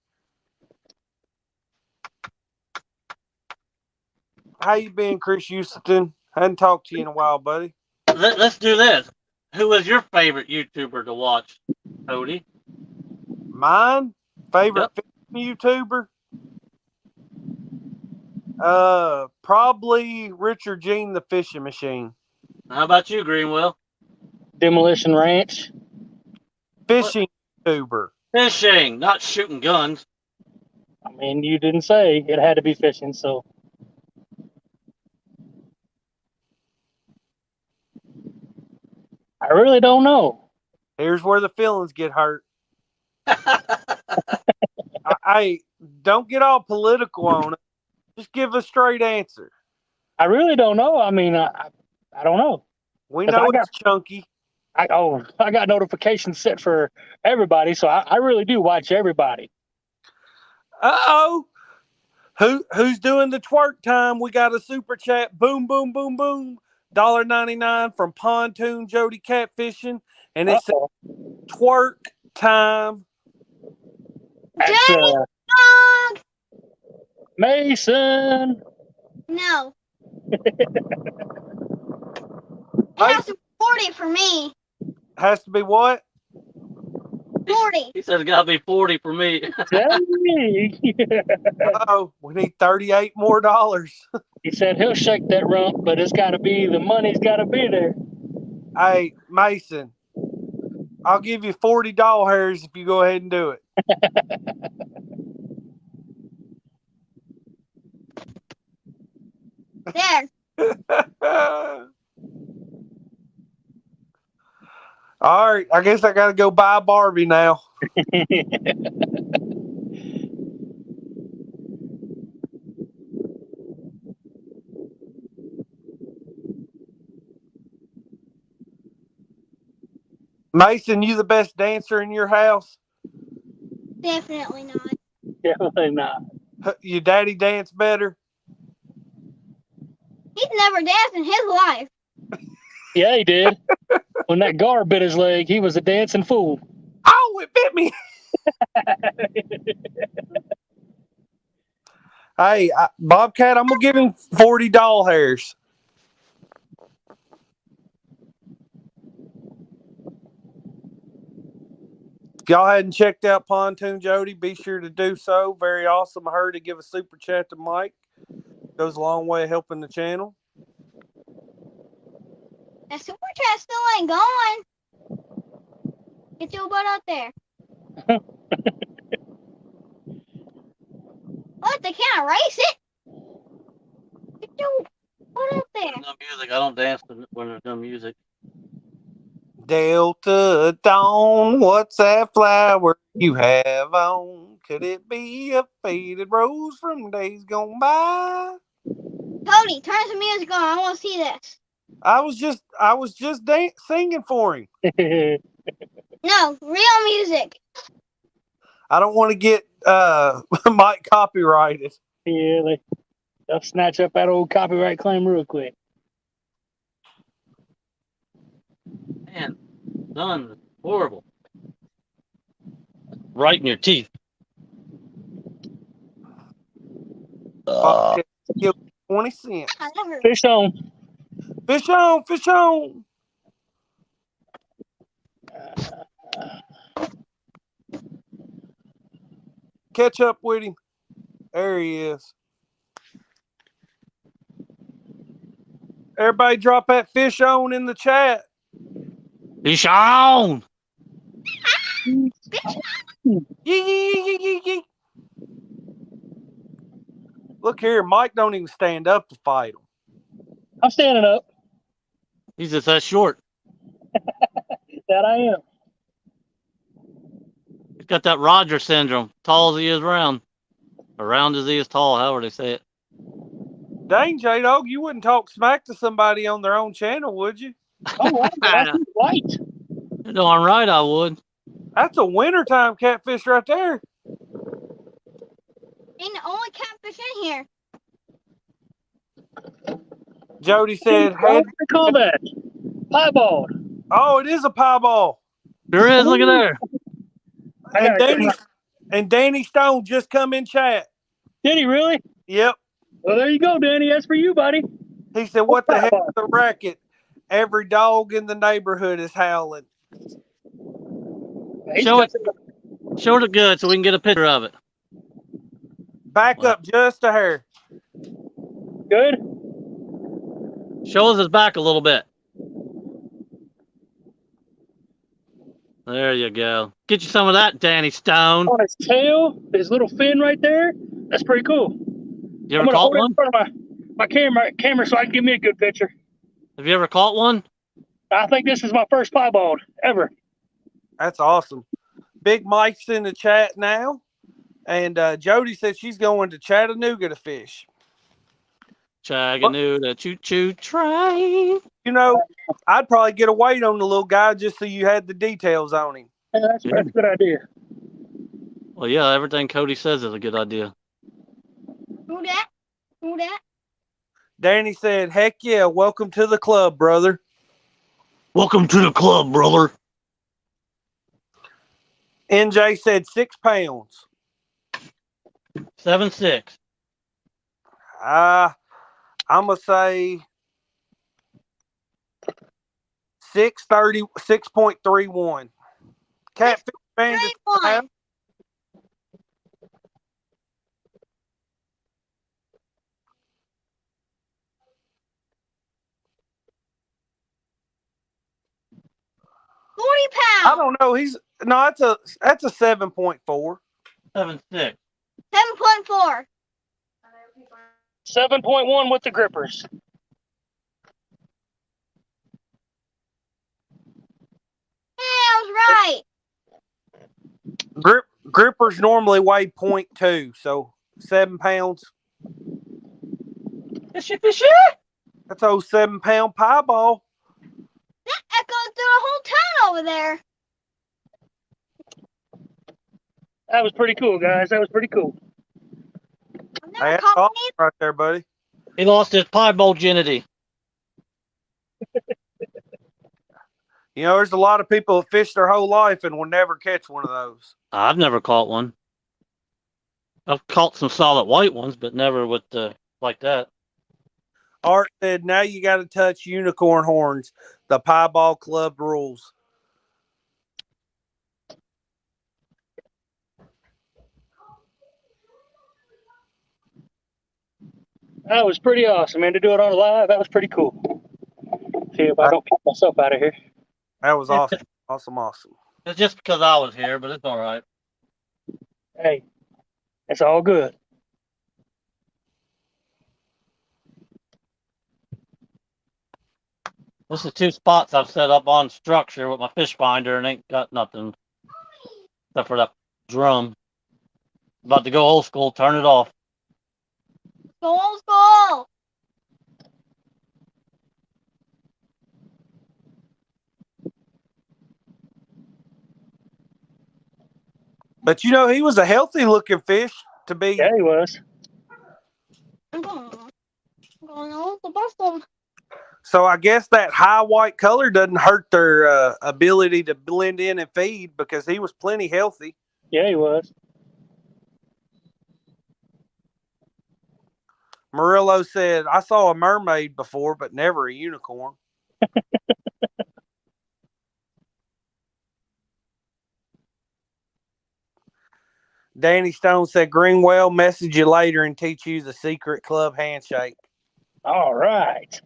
How you been, Chris Houston? Hadn't talked to you in a while, buddy. Let's do this. Who is your favorite YouTuber to watch, Cody? Mine? Favorite Yep. fishing YouTuber? Probably Richard Jean the Fishing Machine. How about you, Greenwell? Demolition Ranch. Fishing YouTuber. Fishing, not shooting guns. I mean, you didn't say it had to be fishing, so. I really don't know. Here's where the feelings get hurt. I don't get all political on it. Just give a straight answer. I really don't know. I mean, I don't know. We 'Cause know I got- it's chunky. I got notifications set for everybody, so I really do watch everybody. Uh-oh. Who's doing the twerk time? We got a super chat. Boom, boom, boom, boom. $1.99 from Pontoon Jody Catfishing. And it says Uh-oh. twerk time. That's Jaydog! Mason. No. It has to be 40 for me. Has to be what? 40. He said it's got to be 40 for me. Tell me. Uh-oh. We need $38 more. He said he'll shake that rump, but it's got to be, the money's got to be there. Hey, Mason, I'll give you 40 doll hairs if you go ahead and do it. There. All right, I guess I got to go buy a Barbie now. Mason, you the best dancer in your house? Definitely not. Definitely not. Your daddy dance better? He's never danced in his life. Yeah, he did. When that gar bit his leg, he was a dancing fool. Oh, it bit me. Hey, Bobcat, I'm going to give him 40 doll hairs. If y'all hadn't checked out Pontoon Jody, be sure to do so. Very awesome of her to give a super chat to Mike. Goes a long way of helping the channel. That super chat still ain't going. Get your butt out there. What? They can't erase it? Get your butt out there. No music. I don't dance when there's no music. Delta Dawn, what's that flower you have on? Could it be a faded rose from days gone by? Cody, turn some music on. I want to see this. I was just singing for him. No, real music. I don't want to get Mike copyrighted. Yeah, they'll snatch up that old copyright claim real quick. Man, sun is horrible. Right in your teeth. Bobcat, 20 cents. I never. Fish on. Fish on, fish on. Catch up with him. There he is. Everybody drop that fish on in the chat. Fish on. Yee, yee, yee, yee, yee. Look here, Mike don't even stand up to fight him. I'm standing up. He's just that short. That I am. He's got that Roger syndrome. Tall as he is round. Or round as he is tall, however they say it. Dang, Jaydog, you wouldn't talk smack to somebody on their own channel, would you? Oh, right. He's white. You're darn right I would. That's a wintertime catfish right there. Ain't the only catfish in here. Jody said, What head. do they call that? Piebald. Oh, it is a piebald. Sure is. Look at there. And Danny Stone just come in chat. Did he really? Yep. Well, there you go, Danny. That's for you, buddy. He said, what the heck is the racket? Every dog in the neighborhood is howling. Show it good so we can get a picture of it. Back up just a hair. Good. Show us his back a little bit. There you go. Get you some of that, Danny Stone. On his tail, his little fin right there. That's pretty cool. You ever caught one? In front of my camera so I can give me a good picture. Have you ever caught one? I think this is my first piebald ever. That's awesome. Big Mike's in the chat now. And Jody said she's going to Chattanooga to fish. Chattanooga choo-choo train. You know, I'd probably get a weight on the little guy just so you had the details on him. Yeah, that's a good idea. Well, yeah, everything Cody says is a good idea. Who that? Who that? Danny said, heck yeah, welcome to the club, brother. Welcome to the club, brother. NJ said 6 pounds. 7.6. I'm going to say 630, 6.31. Catfish bandits. 31. I don't know. That's a 7.4. 7.6. 7.4. 7.1 with the grippers. Hey, I was right. Grippers normally weigh 0.2, so 7 pounds. Fishy, fishy. That's a 7-pound piebald. That echoes through the whole town over there. That was pretty cool, guys. That was pretty cool. I've never That's caught awesome one right there, buddy. He lost his piebald virginity. You know, there's a lot of people that fish their whole life and will never catch one of those. I've never caught one. I've caught some solid white ones, but never with like that. Art said, now you got to touch unicorn horns. The Piebald Club rules. That was pretty awesome, man. To do it on live, that was pretty cool. See if I don't kick myself out of here. That was awesome. Awesome. It's just because I was here, but it's all right. Hey, it's all good. This is 2 spots I've set up on structure with my fish finder and ain't got nothing except for that drum. About to go old school, turn it off. Go old school. But you know, he was a healthy looking fish to be. Yeah, he was. I'm going old the bustle. So I guess that high white color doesn't hurt their ability to blend in and feed because he was plenty healthy. Yeah, he was. Murillo said, I saw a mermaid before, but never a unicorn. Danny Stone said, Greenwell, message you later and teach you the secret club handshake. All right.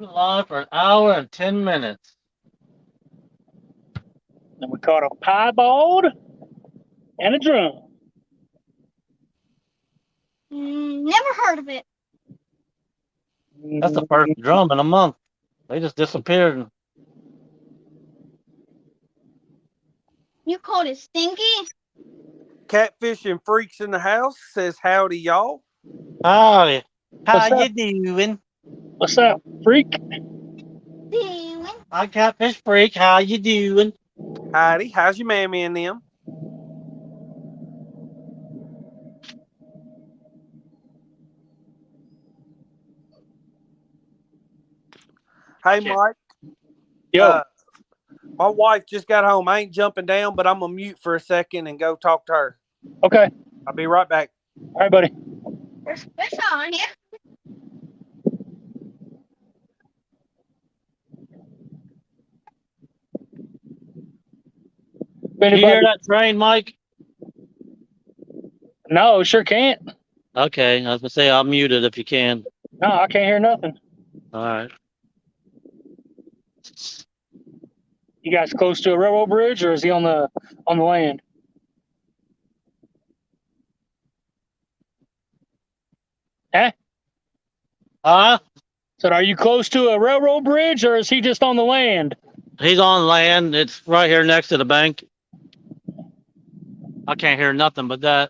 Live for an hour and 10 minutes. And we caught a piebald and a drum. Never heard of it. That's the first drum in a month. They just disappeared. You called it stinky? Catfishing Freaks in the house says howdy, y'all. Howdy. How What's you up? doing? What's up, freak? Doing. Hi, Catfish Freak. How you doing? Howdy. How's your mammy and them? Hey, Okay. Mike. Yo, My wife just got home. I ain't jumping down, but I'm going to mute for a second and go talk to her. okay. I'll be right back. All right, buddy. There's fish on here. Did you hear that train, Mike? No, sure can't. Okay, I was gonna say I'll mute it if you can. No, I can't hear nothing. All right. You guys close to a railroad bridge, or is he on the land? Huh? Huh? So, are you close to a railroad bridge, or is he just on the land? He's on land. It's right here next to the bank. I can't hear nothing but that.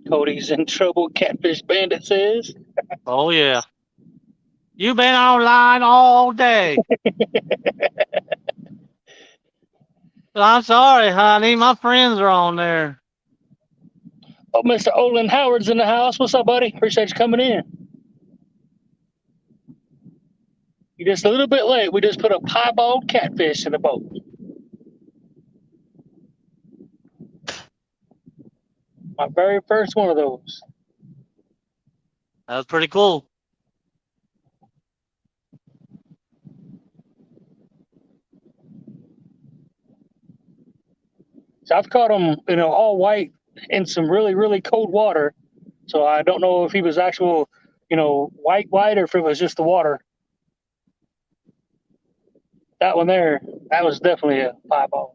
Cody's in trouble. Catfish Bandit says. Oh yeah. You been online all day. I'm sorry, honey. My friends are on there. Oh, Mr. Olin Howard's in the house. What's up, buddy? Appreciate you coming in. You're just a little bit late. We just put a piebald catfish in the boat. My very first one of those. That was pretty cool. So I've caught him, all white in some really, really cold water. So I don't know if he was actual, white, or if it was just the water. That one there, that was definitely a piebald.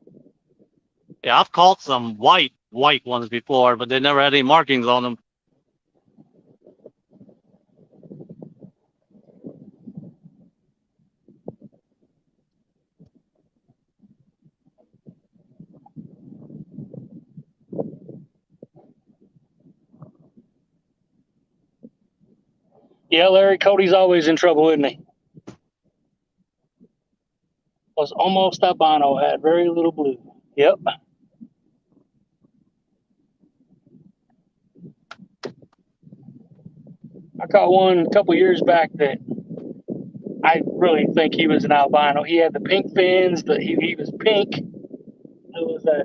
Yeah, I've caught some white ones before, but they never had any markings on them. Yeah, Larry, Cody's always in trouble, isn't he? Was almost albino, had very little blue. Yep. I caught one a couple years back that I really think he was an albino. He had the pink fins, he was pink. There was a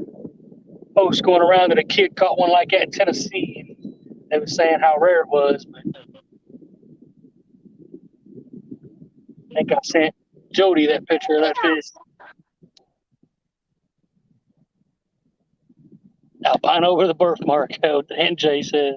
post going around that a kid caught one like that in Tennessee. And they were saying how rare it was, but I think I sent Jody that picture of that fish. Albino over the birthmark, and Jay says.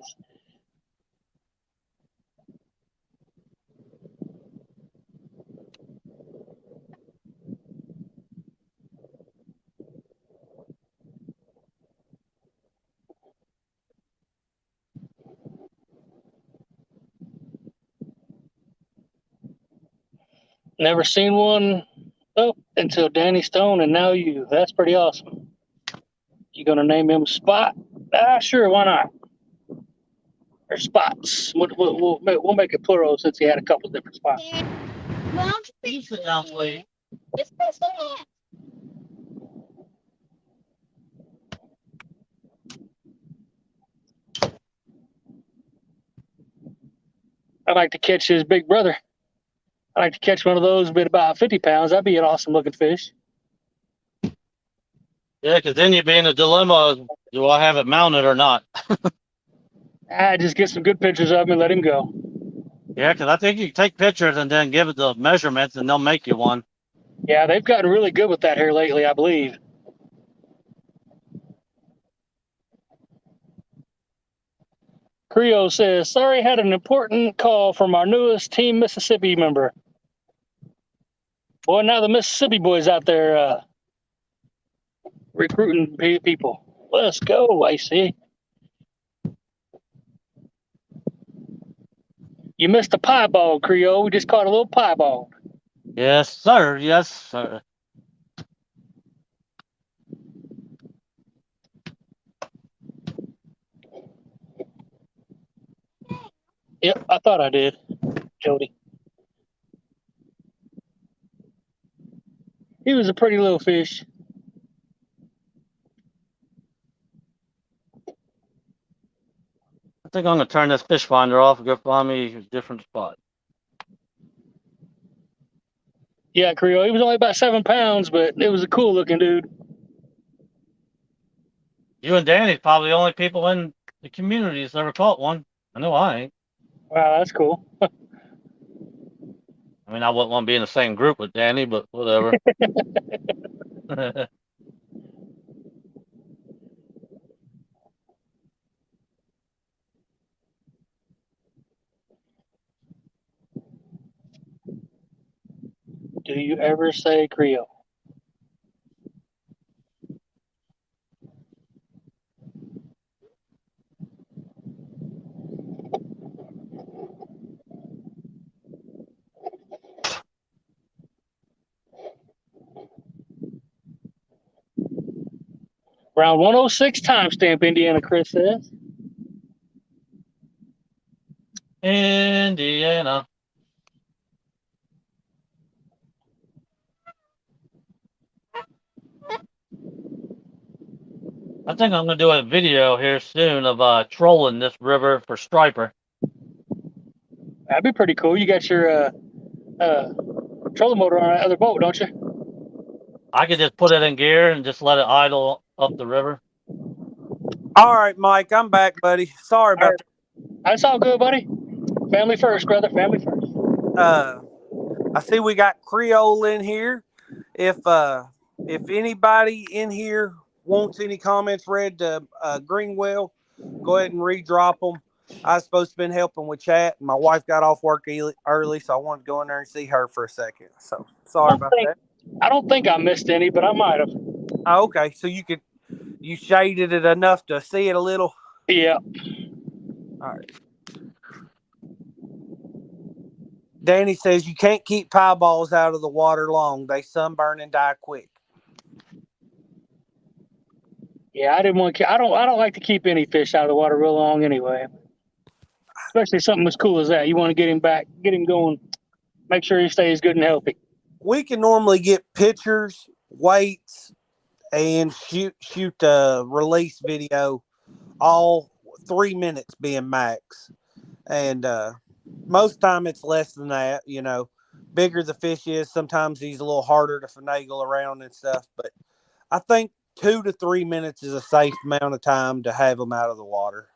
Never seen one until Danny Stone, and now you. That's pretty awesome. You gonna name him Spot? Sure, why not? Or Spots. We'll make it plural since he had a couple different spots. Well, don't You sit down, please. It's fish in there. I'd like to catch his big brother. I'd like to catch one of those at about 50 pounds. That'd be an awesome looking fish. Yeah, because then you'd be in a dilemma: do I have it mounted or not? Just get some good pictures of him and let him go. Yeah, because I think you can take pictures and then give it the measurements, and they'll make you one. Yeah, they've gotten really good with that here lately, I believe. Creole says, sorry, had an important call from our newest Team Mississippi member. Boy, now the Mississippi boys out there recruiting people. Let's go, I see. You missed a piebald, Creole. We just caught a little piebald. Yes, sir. Yes, sir. Yep, I thought I did, Jody. He was a pretty little fish. I think I'm gonna turn this fish finder off and go find me a different spot. Yeah, Creole. He was only about 7 pounds, but it was a cool looking dude. You and Danny's probably the only people in the community that's ever caught one. I know I ain't. Wow, that's cool. I mean, I wouldn't want to be in the same group with Danny, but whatever. Do you ever say Creole? Round 106 timestamp, Indiana, Chris says. Indiana. I think I'm gonna do a video here soon of trolling this river for striper. That'd be pretty cool. You got your trolling motor on that other boat, don't you? I could just put it in gear and just let it idle up the river. All right, Mike, I'm back, buddy. Sorry about That's all good, buddy. Family first, brother. Family first. that. I see we got Creole in here. If anybody in here wants any comments read to Greenwell, go ahead and redrop them. I was supposed to have been helping with chat. My wife got off work early, so I wanted to go in there and see her for a second. So sorry about that. I don't think I missed any, but I might have. Oh, okay, so you shaded it enough to see it a little. Yeah. All right. Danny says you can't keep piebalds out of the water long. They sunburn and die quick. Yeah, I didn't want to. I don't like to keep any fish out of the water real long anyway. Especially something as cool as that. You want to get him back, get him going, make sure he stays good and healthy. We can normally get pictures, weights, and shoot a release video, all 3 minutes being max. And most time it's less than that. You know, bigger the fish is, sometimes he's a little harder to finagle around and stuff. But I think 2 to 3 minutes is a safe amount of time to have them out of the water.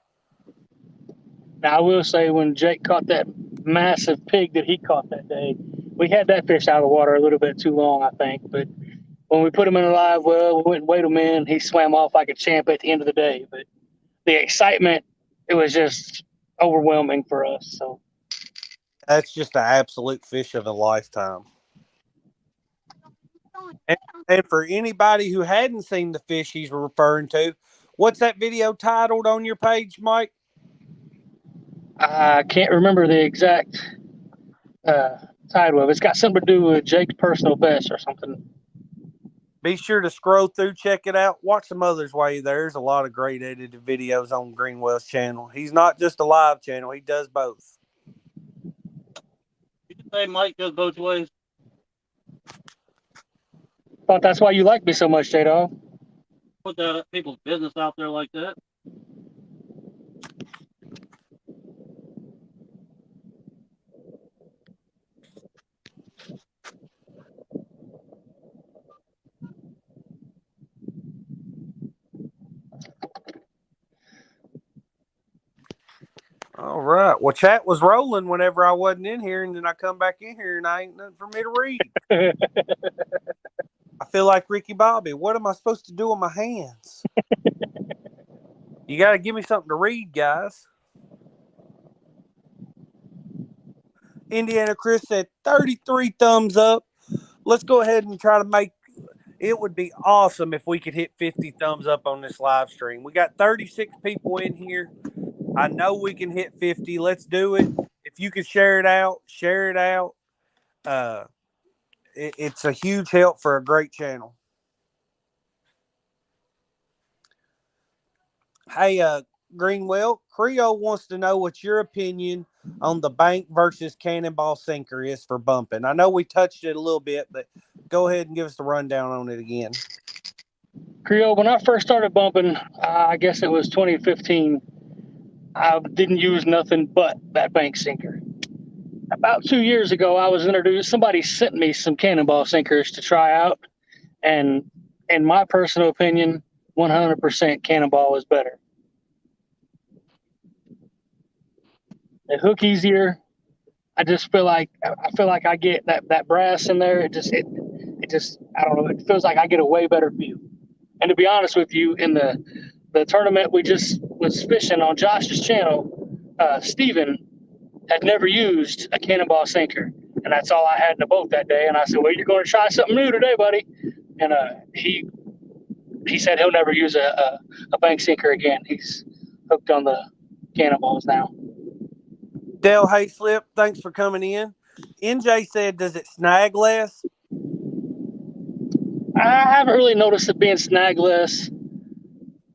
Now, I will say when Jake caught that massive pig that he caught that day, we had that fish out of the water a little bit too long, I think. But when we put him in a live well, we went and weighed him in. He swam off like a champ at the end of the day. But the excitement, it was just overwhelming for us. So That's just an absolute fish of a lifetime. And for anybody who hadn't seen the fish he's referring to, what's that video titled on your page, Mike? I can't remember the exact title of it. It's got something to do with Jake's personal best or something. Be sure to scroll through, check it out. Watch some others while you're there. There's a lot of great edited videos on Greenwell's channel. He's not just a live channel. He does both. You can say Mike goes both ways. Thought that's why you like me so much, Jaydog. Put that people's business out there like that. All right. Well, chat was rolling whenever I wasn't in here, and then I come back in here and I ain't nothing for me to read. I feel like Ricky Bobby. What am I supposed to do with my hands? You got to give me something to read, guys. Indiana Chris said 33 thumbs up. Let's go ahead and try to make it. Would be awesome if we could hit 50 thumbs up on this live stream. We got 36 people in here. I know we can hit 50. Let's do it. If you could share it out, share it out. It's a huge help for a great channel. Hey, Greenwell, Creole wants to know what your opinion on the bank versus cannonball sinker is for bumping. I know we touched it a little bit, but go ahead and give us the rundown on it again. Creole, when I first started bumping, I guess it was 2015, I didn't use nothing but that bank sinker. About 2 years ago, I was introduced, somebody sent me some cannonball sinkers to try out. And in my personal opinion, 100% cannonball is better. They hook easier. I feel like I get that brass in there. It just I don't know. It feels like I get a way better view. And to be honest with you, in the tournament we just was fishing on Josh's channel, Steven had never used a cannonball sinker, and that's all I had in the boat that day. And I said, "Well, you're going to try something new today, buddy." And he said he'll never use a bank sinker again. He's hooked on the cannonballs now. Dale Hayslip, thanks for coming in. NJ said, does it snag less? I haven't really noticed it being snag less,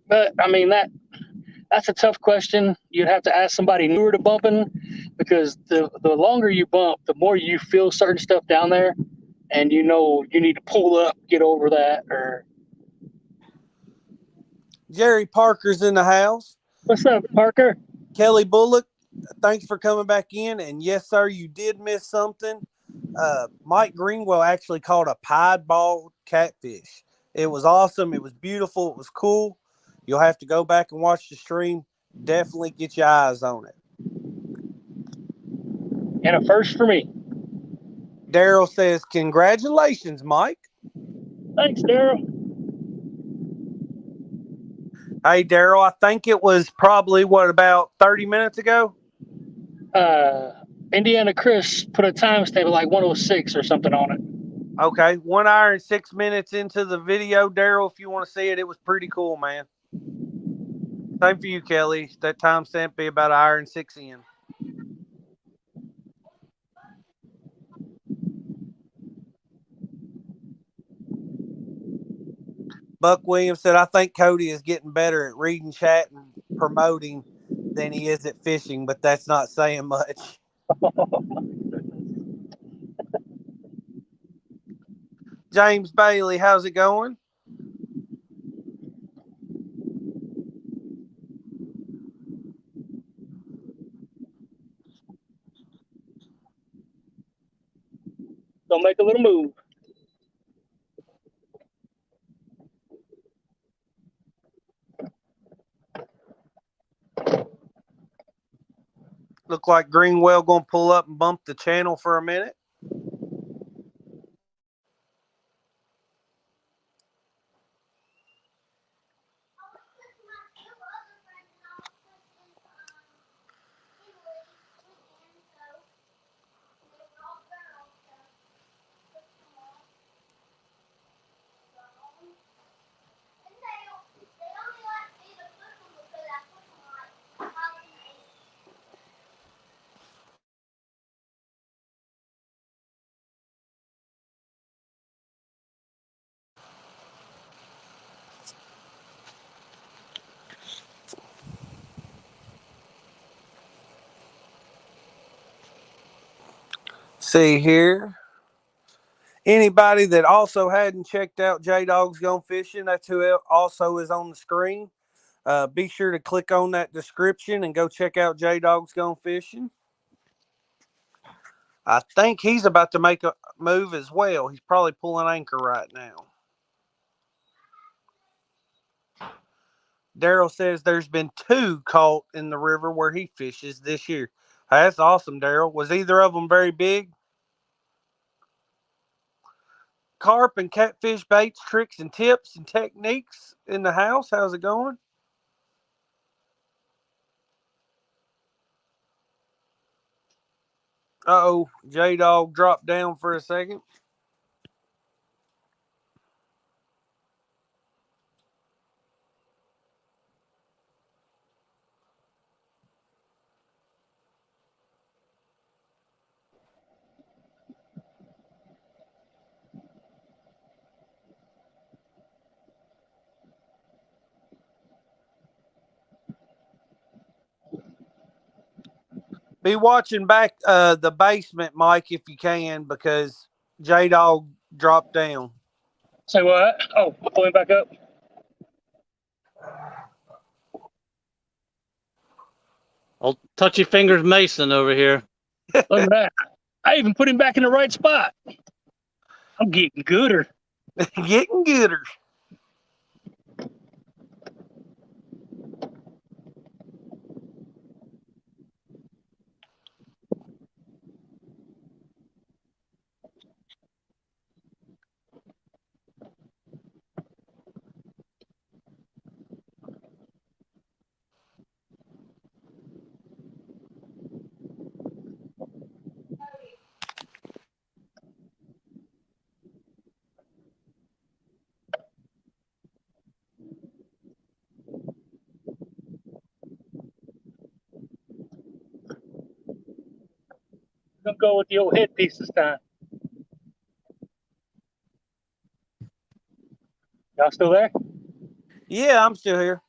but I mean that's a tough question. You'd have to ask somebody newer to bumping, because the longer you bump, the more you feel certain stuff down there, and you know you need to pull up, get over that. Or Jerry Parker's in the house. What's up, Parker? Kelly Bullock, thanks for coming back in. And yes, sir, you did miss something. Mike Greenwell actually caught a piebald catfish. It was awesome. It was beautiful. It was cool. You'll have to go back and watch the stream. Definitely get your eyes on it. And a first for me. Daryl says, congratulations, Mike. Thanks, Daryl. Hey, Daryl, I think it was probably, about 30 minutes ago? Indiana Chris put a timestamp of like 106 or something on it. Okay, 1 hour and 6 minutes into the video, Daryl, if you want to see it, it was pretty cool, man. Same for you, Kelly. That timestamp be about 1 hour and 6 in. Buck Williams said, I think Cody is getting better at reading chat and promoting than he is at fishing, but that's not saying much. James Bailey, how's it going? Don't make a little move. Look like Greenwell going to pull up and bump the channel for a minute. See here. Anybody that also hadn't checked out Jaydog's Gone Fishing, that's who also is on the screen. Be sure to click on that description and go check out Jaydog's Gone Fishing. I think he's about to make a move as well. He's probably pulling anchor right now. Daryl says there's been 2 caught in the river where he fishes this year. That's awesome, Daryl. Was either of them very big? Carp and catfish baits, tricks and tips and techniques in the house. How's it going? Uh-oh, Jaydog dropped down for a second. Be watching back the basement, Mike, if you can, because Jaydog dropped down. Say what? Oh, pulling back up. Old touchy fingers Mason over here. Look at that. I even put him back in the right spot. I'm getting gooder. Getting gooder. I'm gonna go with the old headpiece this time. Y'all still there? Yeah, I'm still here.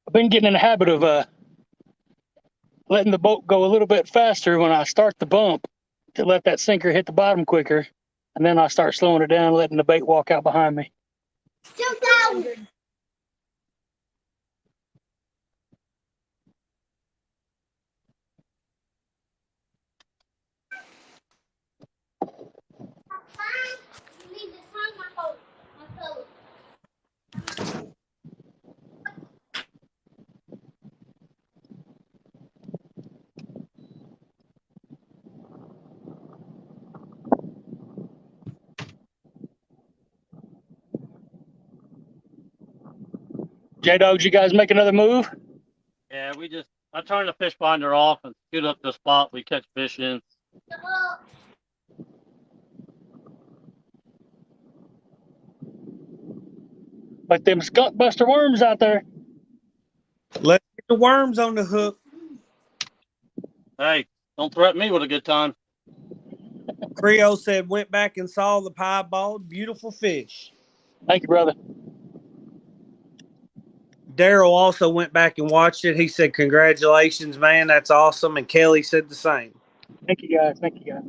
I've been getting in the habit of letting the boat go a little bit faster when I start the bump to let that sinker hit the bottom quicker, and then I start slowing it down, letting the bait walk out behind me. Jaydog, you guys make another move? Yeah, I turn the fish finder off and scoot up to the spot we catch fish in. Like them skunk buster worms out there. Let's get the worms on the hook. Hey, don't threaten me with a good time. Creole said went back and saw the piebald. Beautiful fish. Thank you, brother. Daryl also went back and watched it. He said, congratulations, man. That's awesome. And Kelly said the same. Thank you, guys. Thank you, guys.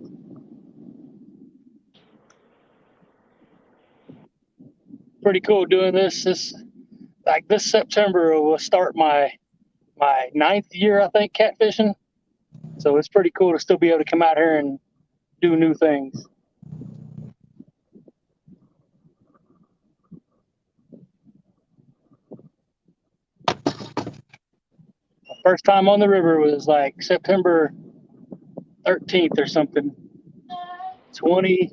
Pretty cool doing this. This September will start my 9th year, I think, catfishing. So it's pretty cool to still be able to come out here and do new things. First time on the river was like September 13th or something. 20.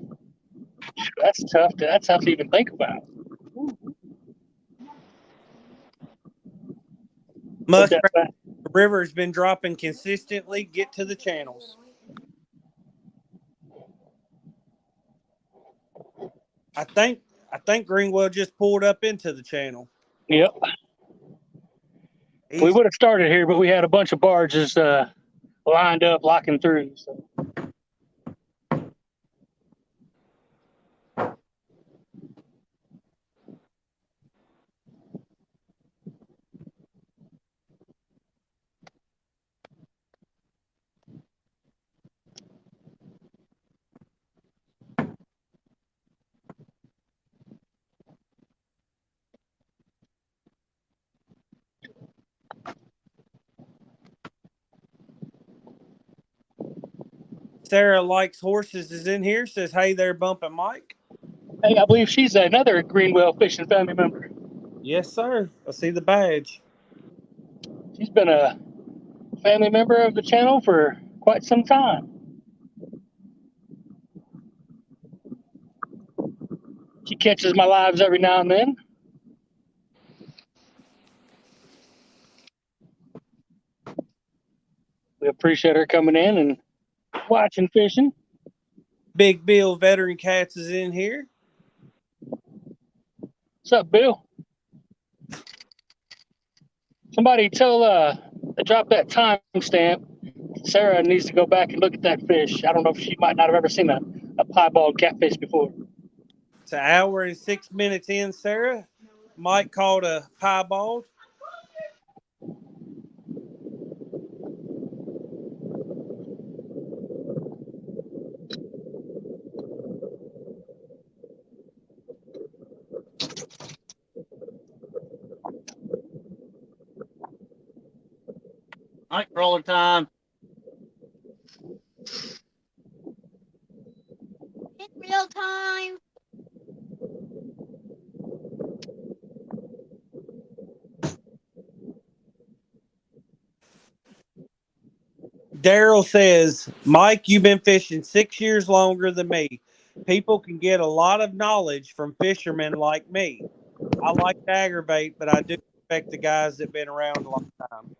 That's tough. That's tough to even think about. Muskrat, the river has been dropping consistently. Get to the channels. I think Greenwell just pulled up into the channel. Yep. We would have started here, but we had a bunch of barges lined up, locking through. So. Sarah Likes Horses is in here. Says, hey there, Bumpin' Mike. Hey, I believe she's another Greenwell Fishing family member. Yes, sir. I see the badge. She's been a family member of the channel for quite some time. She catches my lives every now and then. We appreciate her coming in and watching fishing. Big Bill Veteran Cats is in here. What's up, Bill? Somebody drop that timestamp. Sarah needs to go back and look at that fish. I don't know if she might not have ever seen a piebald catfish before. It's an hour and 6 minutes in, Sarah. Mike caught a piebald. Mike roller time. In real time. Daryl says, Mike, you've been fishing 6 years longer than me. People can get a lot of knowledge from fishermen like me. I like to aggravate, but I do respect the guys that have been around a long time.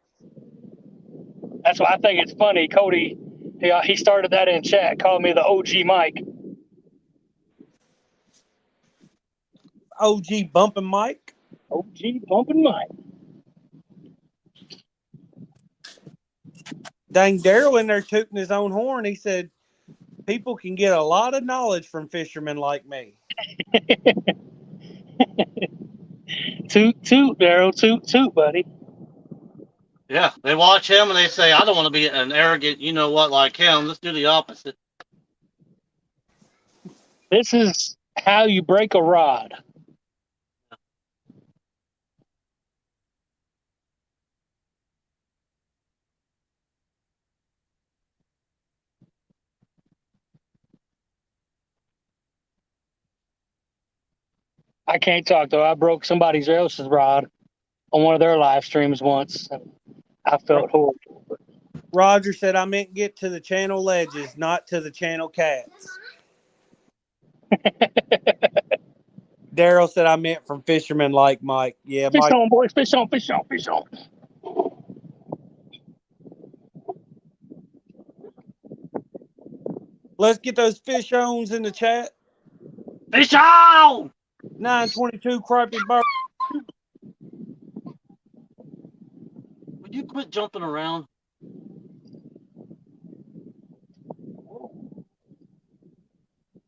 That's why I think it's funny. Cody, he started that in chat, calling me the OG Mike. OG Bumping Mike. OG Bumping Mike. Dang, Daryl in there tooting his own horn. He said, people can get a lot of knowledge from fishermen like me. Toot, toot, Daryl. Toot, toot, buddy. Yeah, they watch him and they say, I don't want to be an arrogant, you know what, like him. Let's do the opposite. This is how you break a rod. I can't talk though. I broke somebody else's rod on one of their live streams once. And I felt horrible. Roger said, I meant get to the channel ledges, not to the channel cats. Daryl said, I meant from fishermen like Mike. Yeah, Fish Mike. on, boys. Fish on, fish on, fish on. Let's get those fish owns in the chat. Fish on! 922 crappie bird. Would you quit jumping around?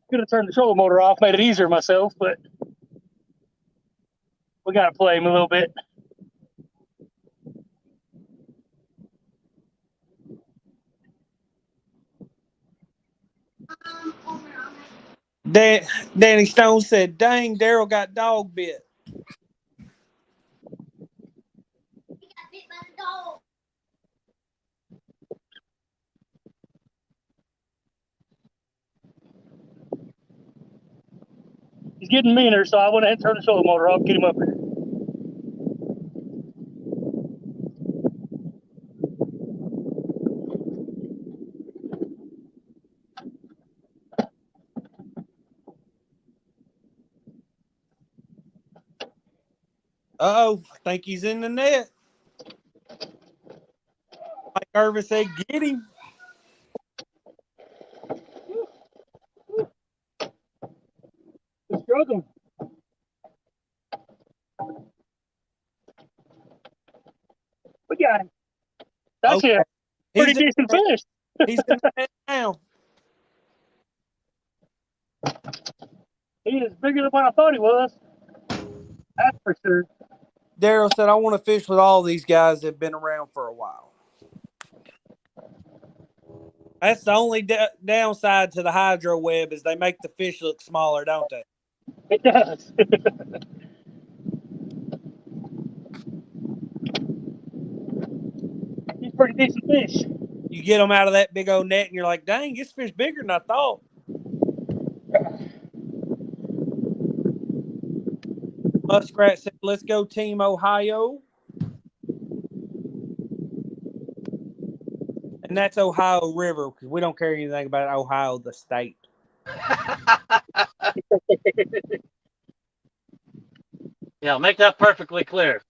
Could have turned the trolling motor off, made it easier myself, but we got to play him a little bit. Danny Stone said, dang, Daryl got dog bit. He's getting meaner, so I went ahead and turned the trolling motor off, get him up here. Uh-oh, I think he's in the net. Mike Irvin said, get him. He's struggling. We got him. That's Okay. a pretty He's in decent the net. fish. He's in the net now. He is bigger than what I thought he was. That's for sure. Daryl said, I want to fish with all these guys that have been around for a while. That's the only downside to the hydro web is they make the fish look smaller, don't they? It does. He's pretty decent fish. You get them out of that big old net and you're like, dang, this fish bigger than I thought. Muskrat said, let's go Team Ohio. And that's Ohio River because we don't care anything about Ohio, the state. Yeah, make that perfectly clear.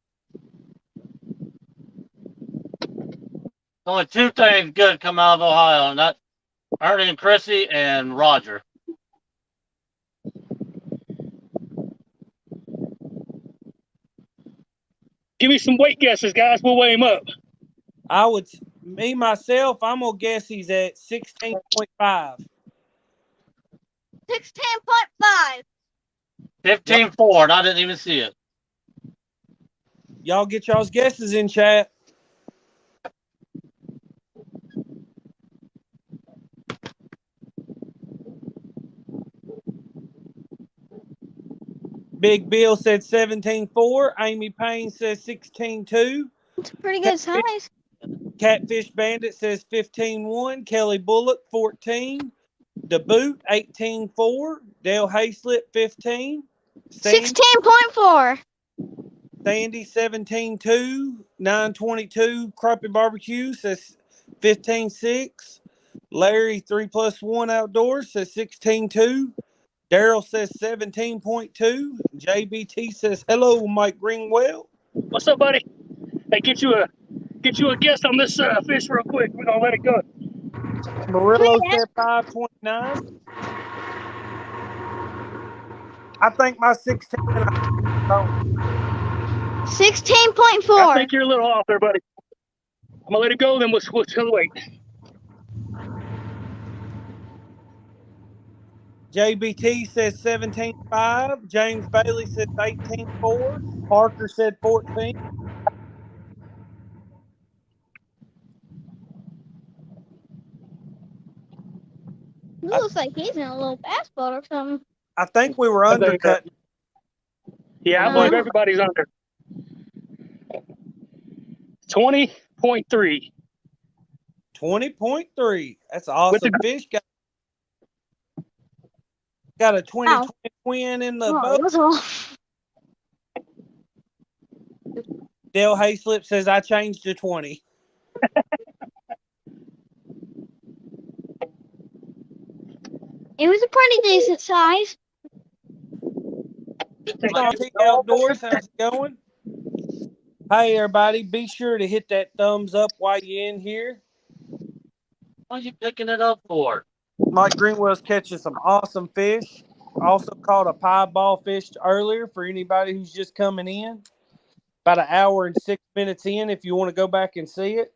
Only two things good come out of Ohio, and that's Ernie and Chrissy and Roger. Give me some weight guesses, guys. We'll weigh him up. Myself, I'm going to guess he's at 16.5. 16.5. 15.4, and I didn't even see it. Y'all get y'all's guesses in chat. Big Bill said 17.4. Amy Payne says 16.2. It's a pretty good size. Catfish Bandit says 15.1. Kelly Bullock 14. DeBoot 18.4. Dale Hayslip 15. 16.4. Sandy 17.2. 922. Crappie Barbecue says 15.6. Larry 3+1 Outdoors says 16.2. Daryl says 17.2. JBT says hello, Mike Greenwell. What's up, buddy? Hey, get you a guess on this fish real quick. We're gonna let it go. Murillo said 5.29. I think my 16 and a half. 16.4. I think you're a little off there, buddy. I'm gonna let it go, then we'll wait. JBT says 17.5. James Bailey says 18.4. Parker said 14. It looks like he's in a little bass boat or something. I think we were undercutting. Yeah, I believe everybody's under. 20.3. 20.3. That's an awesome fish. Got a 2020 twin in the boat. It was off. Dale Hayslip says I changed to 20. It was a pretty decent size. Outdoors, how's it going? Hey, everybody, be sure to hit that thumbs up while you're in here. What are you picking it up for? Mike Greenwell's catching some awesome fish. Also caught a piebald fish earlier for anybody who's just coming in. About an hour and 6 minutes in if you want to go back and see it.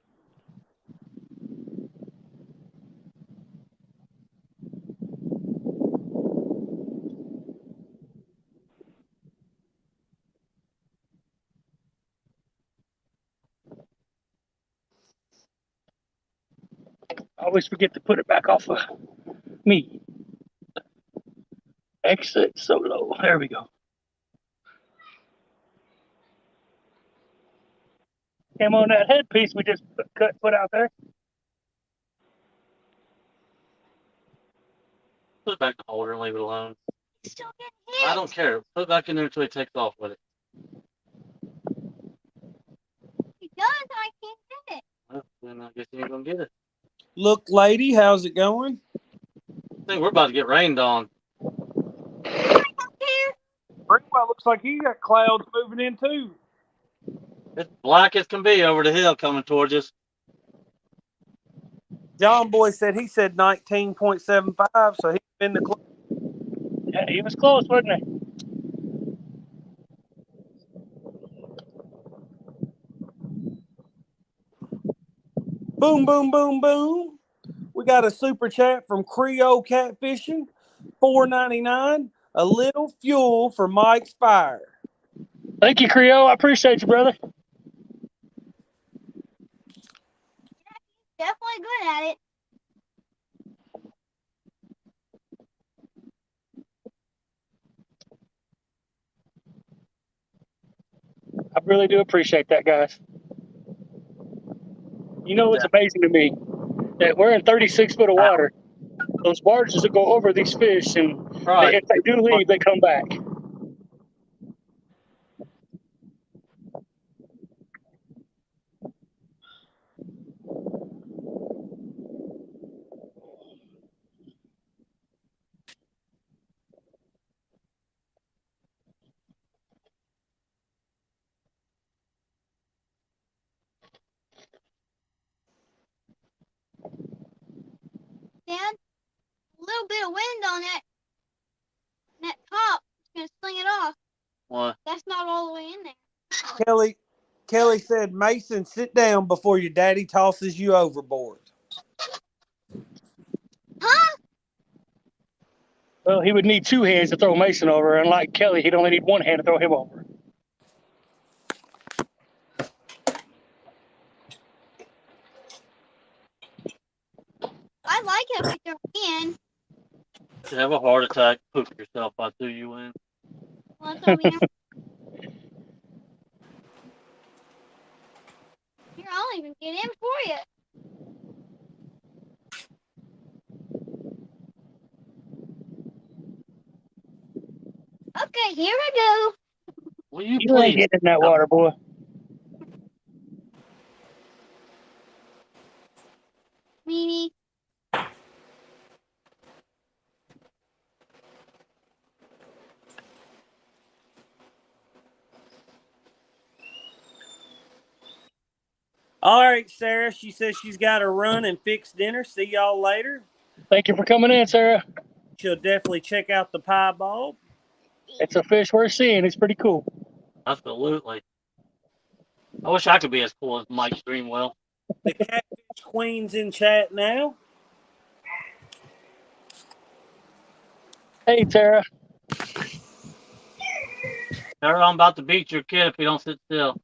I always forget to put it back off of me. Exit so low. There we go. Came on that headpiece we just put out there. Put it back in the holder and leave it alone. Still getting hit. I don't care. Put it back in there until he takes off with it. He does. I can't get it. Well, then I guess you ain't gonna get it. Look, lady, how's it going? I think we're about to get rained on. Greenwell looks like he got clouds moving in too. It's black as can be over the hill coming towards us. John Boy said he said 19.75, so he's been the close. Yeah, he was close, wasn't he? Boom, boom, boom, boom. We got a super chat from Creole Catfishing, $4.99. A little fuel for Mike's fire. Thank you, Creole. I appreciate you, brother. Definitely good at it. I really do appreciate that, guys. You know, it's amazing to me that we're in 36 foot of water. Those barges that go over these fish, and if they do leave, they come back. Dad. A little bit of wind on that top. It's gonna sling it off. What? That's not all the way in there. Kelly said, Mason, sit down before your daddy tosses you overboard. Huh? Well, he would need 2 hands to throw Mason over. Unlike Kelly, he'd only need 1 hand to throw him over. I like it if you throw me in. You have a heart attack, poop yourself, I threw you in. Well, throw me in. Here, I'll even get in for you. Okay, here I go. Will you You ain't please? getting in that water, boy. Meanie. All right, Sarah. She says she's got to run and fix dinner. See y'all later. Thank you for coming in, Sarah. She'll definitely check out the piebald. It's a fish worth seeing. It's pretty cool. Absolutely. I wish I could be as cool as Mike Greenwell. The catfish queen's in chat now. Hey, Tara. Sarah, I'm about to beat your kid if you don't sit still.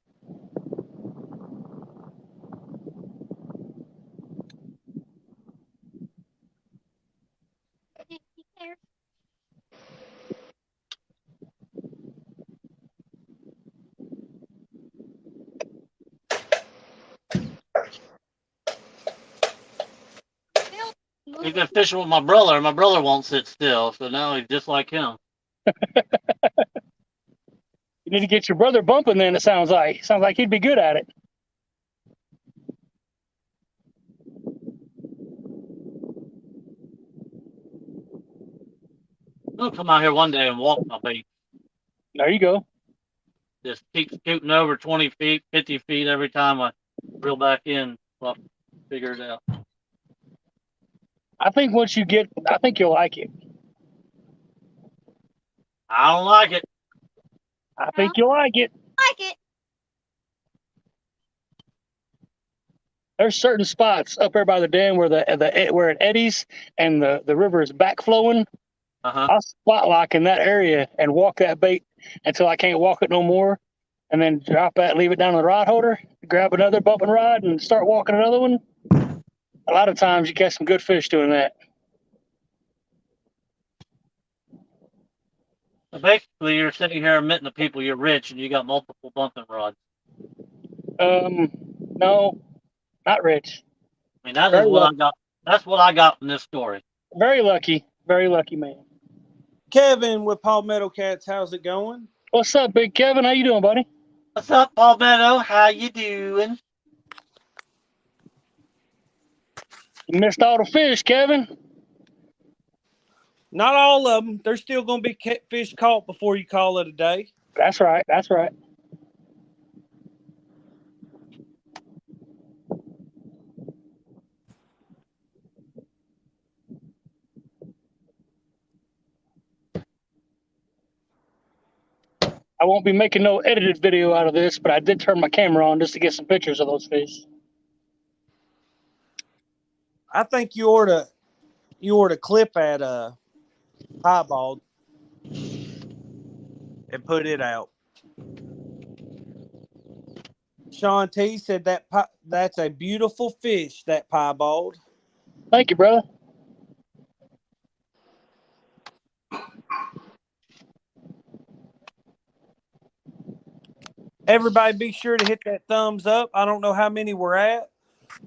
He's been fishing with my brother. My brother won't sit still, so now he's just like him. You need to get your brother bumping then, it sounds like. Sounds like he'd be good at it. He'll come out here one day and walk my bait. There you go. Just keep scooting over 20 feet, 50 feet every time I reel back in. So I'll figure it out. I think once you get, I think you'll like it. I don't like it. I think you'll like it. Like it. There's certain spots up there by the dam where where it eddies and the river is back flowing. I'll spot lock in that area and walk that bait until I can't walk it no more, and then drop that, leave it down on the rod holder, grab another bumping rod, and start walking another one. A lot of times you catch some good fish doing that. So basically, you're sitting here admitting to people you're rich and you got multiple bumping rods. No, not rich. I mean, that is what I got. That's what I got from this story. Very lucky man. Kevin with Palmetto Cats, how's it going? What's up, Big Kevin? How you doing, buddy? What's up, Palmetto? How you doing? You missed all the fish, Kevin. Not all of them. There's still going to be catfish caught before you call it a day. That's right. That's right. I won't be making no edited video out of this, but I did turn my camera on just to get some pictures of those fish. I think you ought to clip at a piebald and put it out. Sean T said that's a beautiful fish, that piebald. Thank you, brother. Everybody be sure to hit that thumbs up. I don't know how many we're at,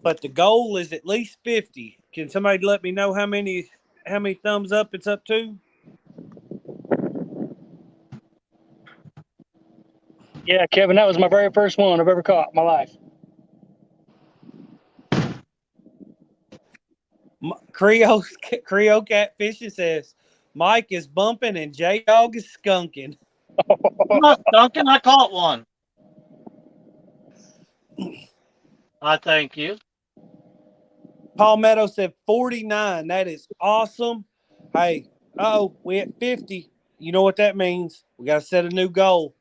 but the goal is at least 50. Can somebody let me know how many thumbs up it's up to? Yeah, Kevin, that was my very first one I've ever caught in my life. Creole Catfishing says Mike is bumping and Jaydog is skunking. I'm not skunking. I caught one. I thank you. Palmetto said 49. That is awesome. Hey, we at 50. You know what that means. We got to set a new goal.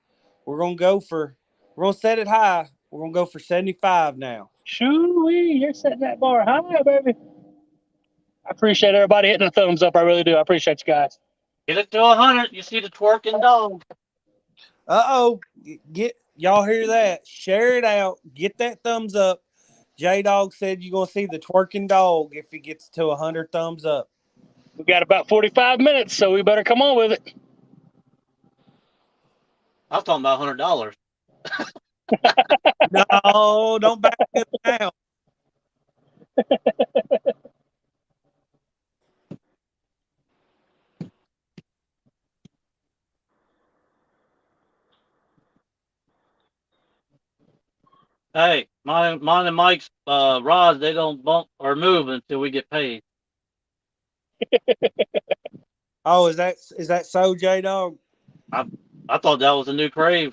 We're going to set it high. We're going to go for 75 now. Shoo-wee, you're setting that bar high, baby. I appreciate everybody hitting a thumbs up. I really do. I appreciate you guys. Get it to 100. You see the twerking dog. Get y'all hear that? Share it out. Get that thumbs up. Jaydog said you're going to see the twerking dog if it gets to 100 thumbs up. We got about 45 minutes, so we better come on with it. I was talking about $100. No, don't back it down. Hey, mine and Mike's rods, they don't bump or move until we get paid. Oh, is that so, Jaydog? I thought that was a new crave.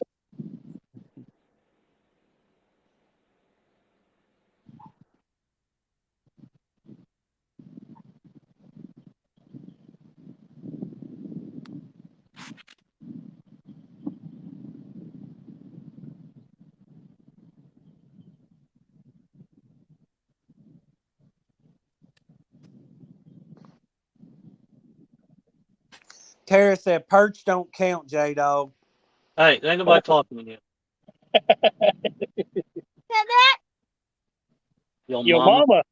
Tara said perch don't count, Jaydog. Hey, ain't nobody talking to you. Said that? Your Yo, mama. mama.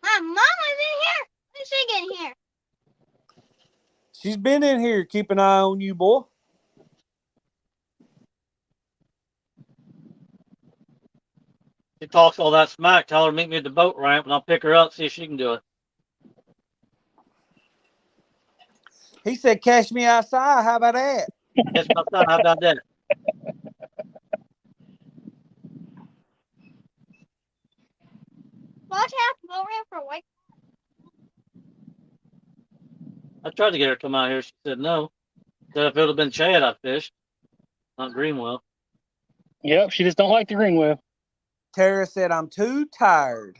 My mama's in here. When did she get in here? She's been in here. Keep an eye on you, boy. She talks all that smack. Tell her to meet me at the boat ramp, and I'll pick her up, see if she can do it. He said, "Catch me outside." How about that? Yes, my son. How about that? Watch out, go around for a white. I tried to get her to come out here. She said no. Said if it would have been Chad, I'd fish, not Greenwell. Yep, she just don't like the green wheel. Tara said, "I'm too tired."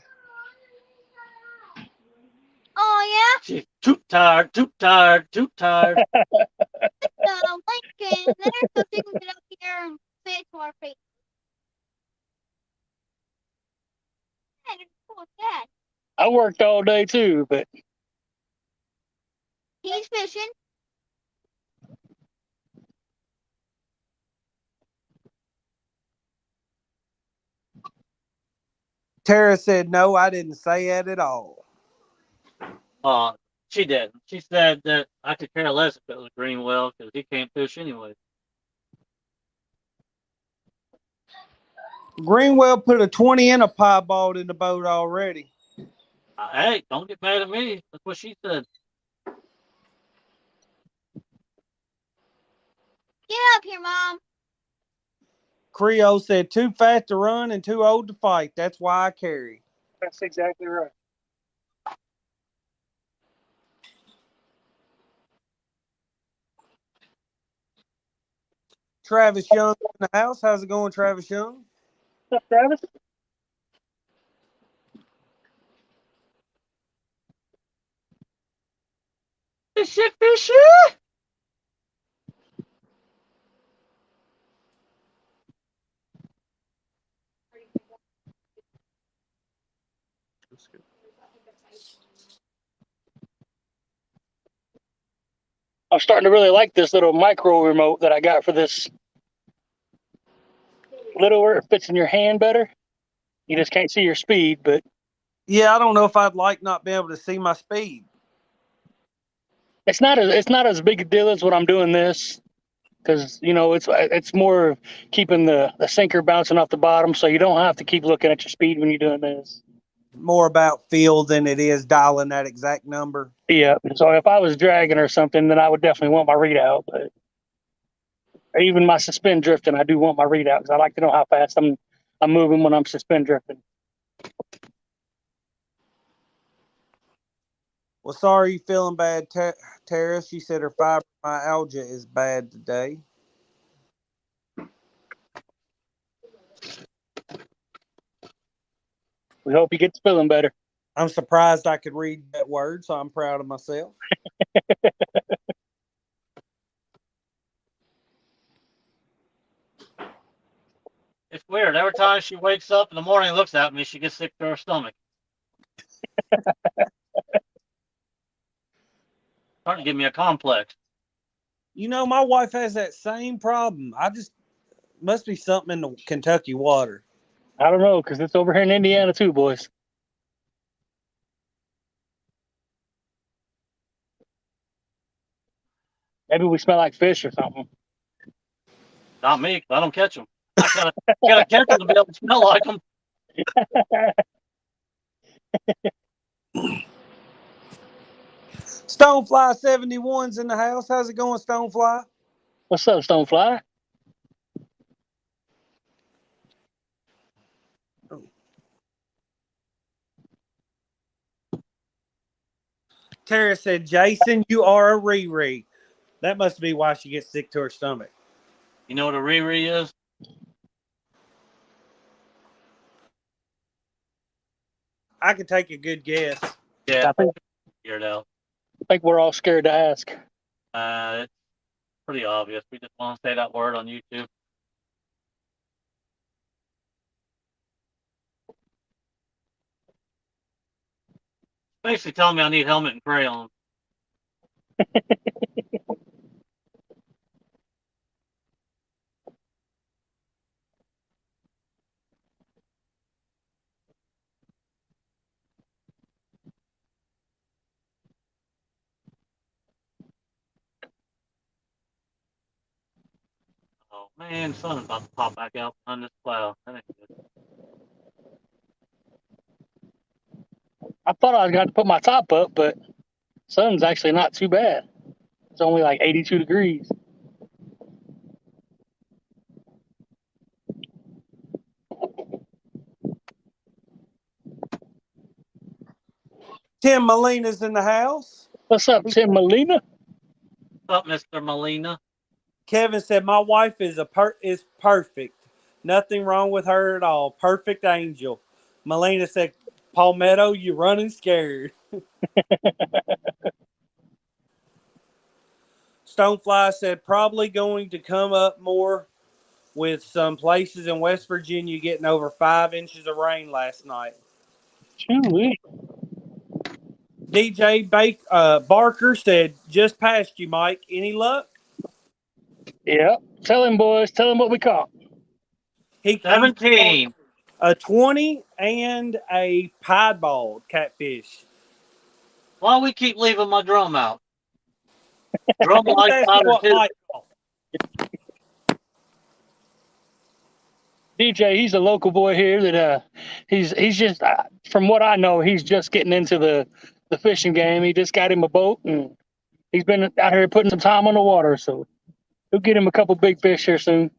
Oh She's too tired, too tired, too tired. yeah. Lincoln there so she can get up here and say it to our face. Hey, it's cool dad. I worked all day too, but He's fishing. Tara said, "No, I didn't say that at all." She didn't. She said that I could care less if it was Greenwell because he can't fish anyway. Greenwell put a 20 and a piebald in the boat already. Hey, don't get mad at me. That's what she said. Get up here, Mom. Creole said, "Too fat to run and too old to fight. That's why I carry." that's exactly right. Travis Young in the house. How's it going, Travis Young? What's up, Travis? Fishy. I'm starting to really like this little micro remote that I got for this. Littler, it fits in your hand better. You just can't see your speed, but Yeah, I don't know if I'd like not being able to see my speed. it's not as big a deal as what I'm doing this, because it's more keeping the sinker bouncing off the bottom, so you don't have to keep looking at your speed when you're doing this. More about feel than it is dialing that exact number. Yeah. So if I was dragging or something, then I would definitely want my readout. But or even my suspend drifting, I do want my readout because I like to know how fast I'm moving when I'm suspend drifting. Well, sorry you feeling bad, Tara. She said her fibromyalgia is bad today. We hope he gets feeling better. I'm surprised I could read that word, so I'm proud of myself. It's weird. Every time she wakes up in the morning and looks at me, she gets sick to her stomach. Starting to give me a complex. You know, my wife has that same problem. I just must be something in the Kentucky water. I don't know, because it's over here in Indiana too, boys. Maybe we smell like fish or something. Not me, 'cause I don't catch them. I gotta catch them to be able to smell like them. Stonefly 71's in the house. How's it going, Stonefly? What's up, Stonefly? Tara said, Jason, you are a Riri. That must be why she gets sick to her stomach. You know what a Riri is? I could take a good guess. Yeah, I think, figure it out. I think we're all scared to ask. It's pretty obvious. We just want to say that word on YouTube. Basically telling me I need helmet and crayon. Oh man, sun's about to pop back out on this cloud. That ain't good. I thought I was going to put my top up, but sun's actually not too bad. It's only like 82 degrees. Tim Molina's in the house. What's up, Tim Molina? What's up, Mr. Molina? Kevin said, my wife is perfect. Nothing wrong with her at all. Perfect angel. Molina said, Palmetto, you're running scared. Stonefly said, probably going to come up more with some places in West Virginia getting over 5 inches of rain last night. Chewy. DJ Barker said, just past you, Mike. Any luck? Yep. Tell him, boys. Tell him what we caught. He 17. A 20 and a piebald catfish. Why we keep leaving my drum out? Drum Who's lights asking out what too. Mike caught? DJ, he's a local boy here that he's just from what I know, he's just getting into the fishing game. He just got him a boat and he's been out here putting some time on the water, so he'll get him a couple big fish here soon.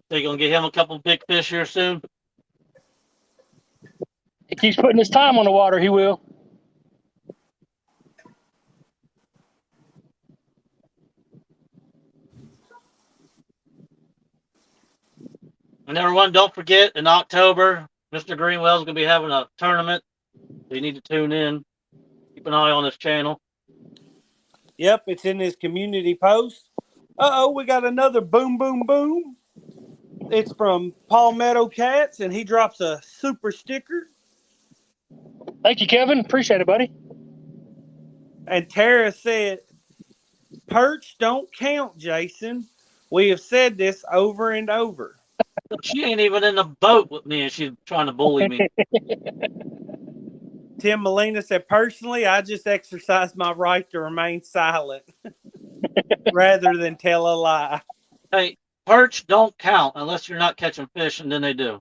So you gonna get him a couple big fish here soon? He keeps putting his time on the water, he will. And everyone, don't forget, in October, Mr. Greenwell's going to be having a tournament. So you need to tune in. Keep an eye on this channel. Yep, it's in his community post. Uh-oh, we got another boom, boom, boom. It's from Palmetto Cats, and he drops a super sticker. Thank you, Kevin. Appreciate it, buddy. And Tara said, perch don't count, Jason. We have said this over and over. She ain't even in the boat with me, and she's trying to bully me. Tim Molina said, personally, I just exercise my right to remain silent rather than tell a lie. Hey, perch don't count unless you're not catching fish, and then they do.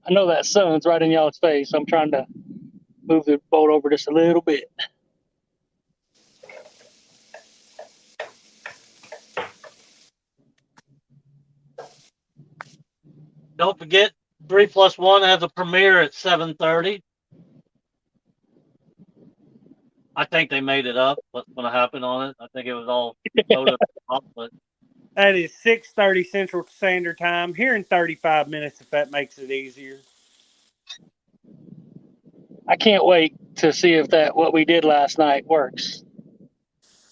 I know that sun's right in y'all's face. I'm trying to move the boat over just a little bit. Don't forget, 3+1 has a premiere at 7:30. I think they made it up. What's going to happen on it? I think it was all photo op, but That is 6:30 Central Standard Time. Here in 35 minutes, if that makes it easier. I can't wait to see if that what we did last night works.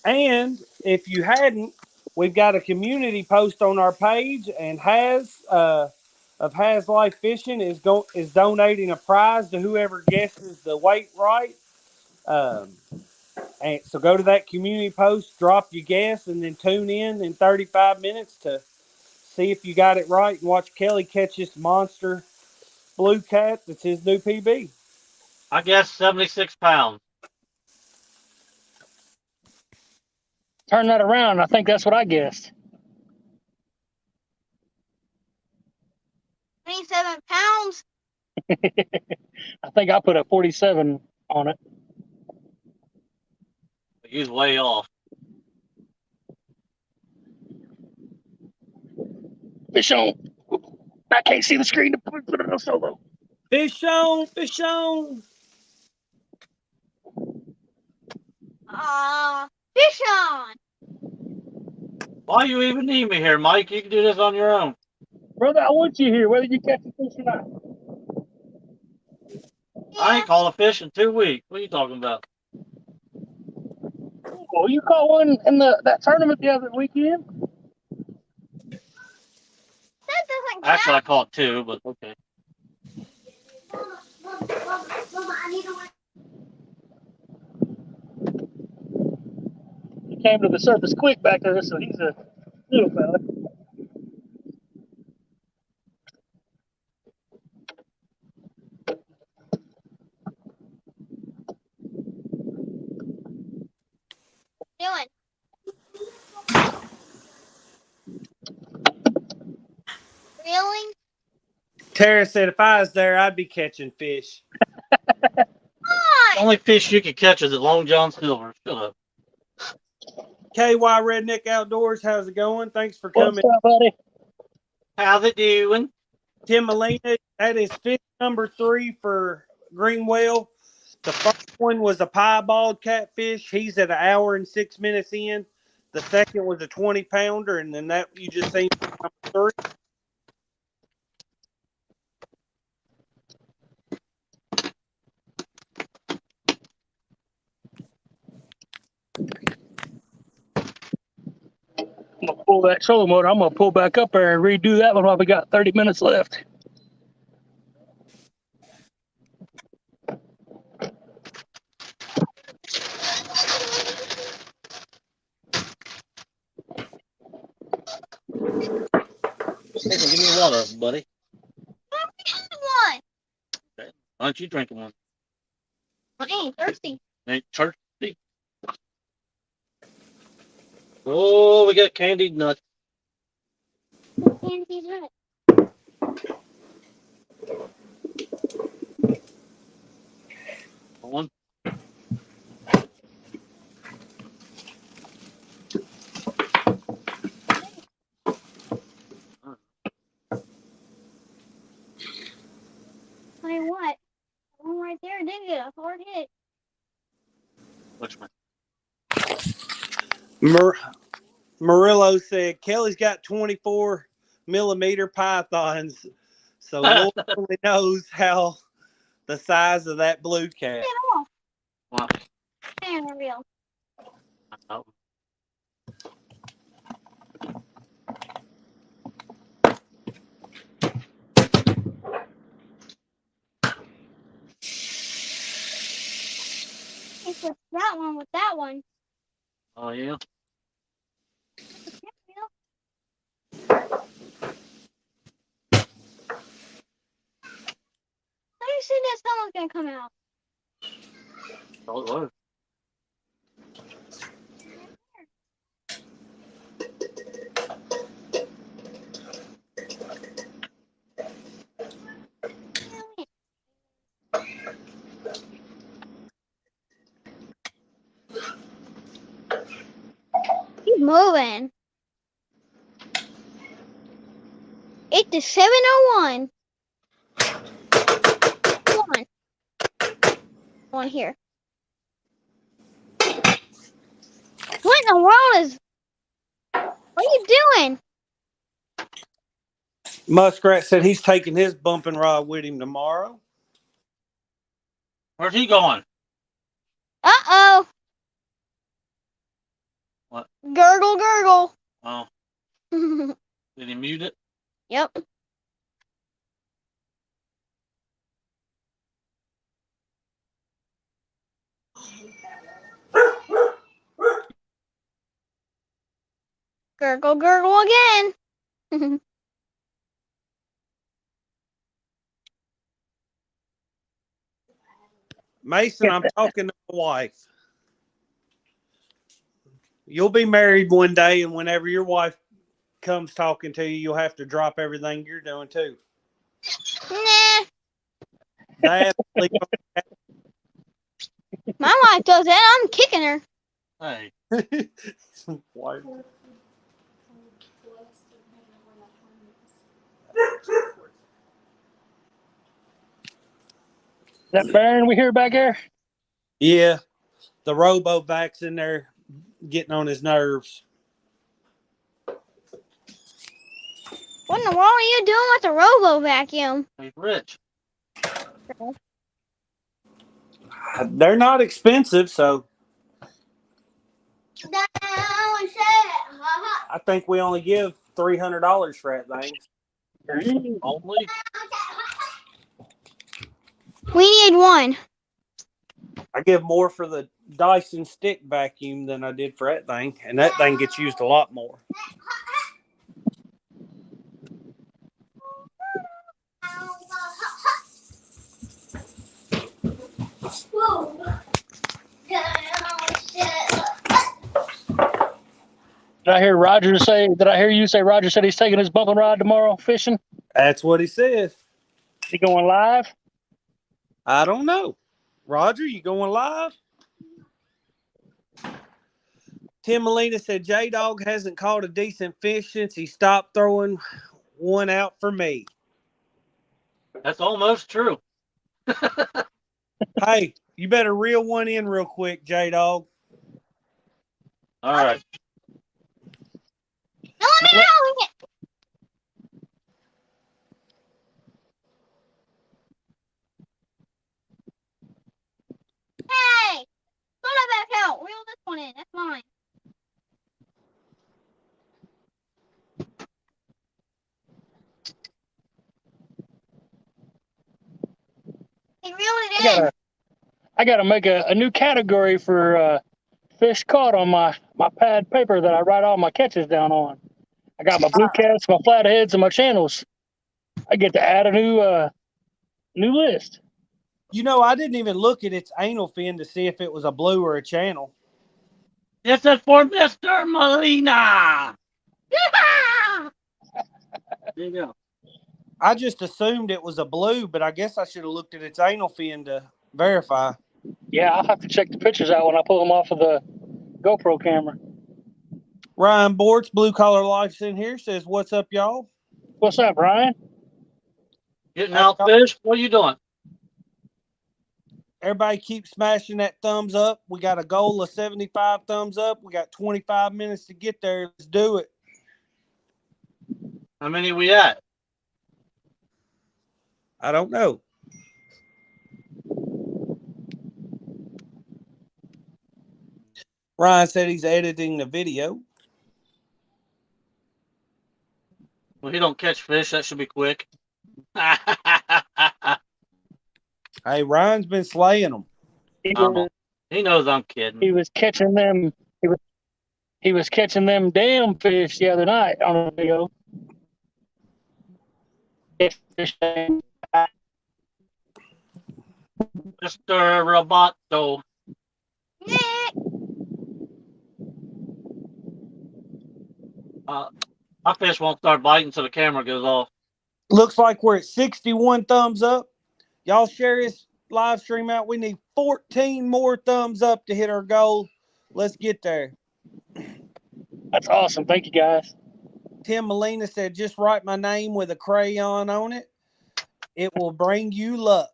And if you hadn't, we've got a community post on our page, and Has Life Fishing is donating a prize to whoever guesses the weight right. Um, and so go to that community post, drop your guess, and then tune in 35 minutes to see if you got it right and watch Kelly catch this monster blue cat that's his new PB. I guess 76 pounds. Turn that around. I think that's what I guessed. 27 pounds. I think I put a 47 on it. He's way off. Fish on. I can't see the screen to put it on solo. Fish on, fish on. Fish on. Why you even need me here, Mike? You can do this on your own. Brother, I want you here, whether you catch a fish or not. I ain't caught a fish in 2 weeks. What are you talking about? Oh, you caught one in that tournament the other weekend? That doesn't count. Actually, I caught 2, but okay. He came to the surface quick back there, so he's a little fella. Doing. Reeling. Tara said if I was there, I'd be catching fish. The only fish you can catch is at Long John Silver. Shut up. KY Redneck Outdoors, how's it going? Thanks for What's coming. up, buddy? How's it doing? Tim Molina, that is fish number 3 for Greenwell. The first one was a piebald catfish. He's at 1 hour and 6 minutes in. The second was a 20-pounder, and then that you just seen number 3. I'm going to pull that trolling motor. I'm going to pull back up there and redo that one while we got 30 minutes left. Hey, give me water, buddy. One. Okay. Why don't you drink one? I ain't thirsty. Ain't thirsty. Oh, we got candied nuts. Candy's right. One. Tell you what, one right there did get a hard hit. Which one? Murillo said Kelly's got 24-millimeter pythons, so Lord only knows how the size of that blue cat. Get off. Wow. And a reel. Oh. It's just that one with that one. Oh, yeah. How do you see that someone's gonna come out? Oh, it was. He's moving. 8 to 701. One here. What in the world is? What are you doing? Muskrat said he's taking his bumping rod with him tomorrow. Where's he going? Uh-oh. What? Gurgle, gurgle. Oh, did he mute it? Yep. Gurgle, gurgle again. Mason, I'm talking to my wife. You'll be married one day, and whenever your wife comes talking to you, you'll have to drop everything you're doing too. Nah. That's My wife does that. I'm kicking her. Hey, Wife. That Baron we hear back there? Yeah, the robo-vax in there getting on his nerves. What in the world are you doing with the robo vacuum? he's rich. They're not expensive, so I think we only give $300 for that thing. Only? We need one. I give more for the Dyson stick vacuum than I did for that thing, and that thing gets used a lot more. Did I hear Roger say? Did I hear you say Roger said he's taking his bumping rod tomorrow fishing? That's what he says. He going live? I don't know. Roger, you going live? Tim Molina said Jaydog hasn't caught a decent fish since he stopped throwing one out for me. That's almost true. Hey, you better reel one in real quick, Jaydog. All right. Now let me know. Hey, throw that back out. Reel this one in. That's mine. He reeled it in. I gotta make a new category for fish caught on my pad paper that I write all my catches down on. I got my bluecats, my flatheads, and my channels. I get to add a new list. You know, I didn't even look at its anal fin to see if it was a blue or a channel. This is for Mr. Molina. There you go. I just assumed it was a blue, but I guess I should have looked at its anal fin to verify. Yeah, I'll have to check the pictures out when I pull them off of the GoPro camera. Ryan Bortz, Blue Collar Life's in here, says, "What's up, y'all?" What's up, Ryan? Getting out fish? What are you doing? Everybody keep smashing that thumbs up. We got a goal of 75 thumbs up. We got 25 minutes to get there. Let's do it. How many we at? I don't know. Ryan said he's editing the video. Well, he don't catch fish. That should be quick. Hey, Ryan's been slaying them. He knows I'm kidding. He was catching them. He was catching them damn fish the other night on a video. Mr. Roboto. My fish won't start biting until the camera goes off. Looks like we're at 61 thumbs up. Y'all share this live stream out. We need 14 more thumbs up to hit our goal. Let's get there. That's awesome. Thank you, guys. Tim Molina said, just write my name with a crayon on it. It will bring you luck.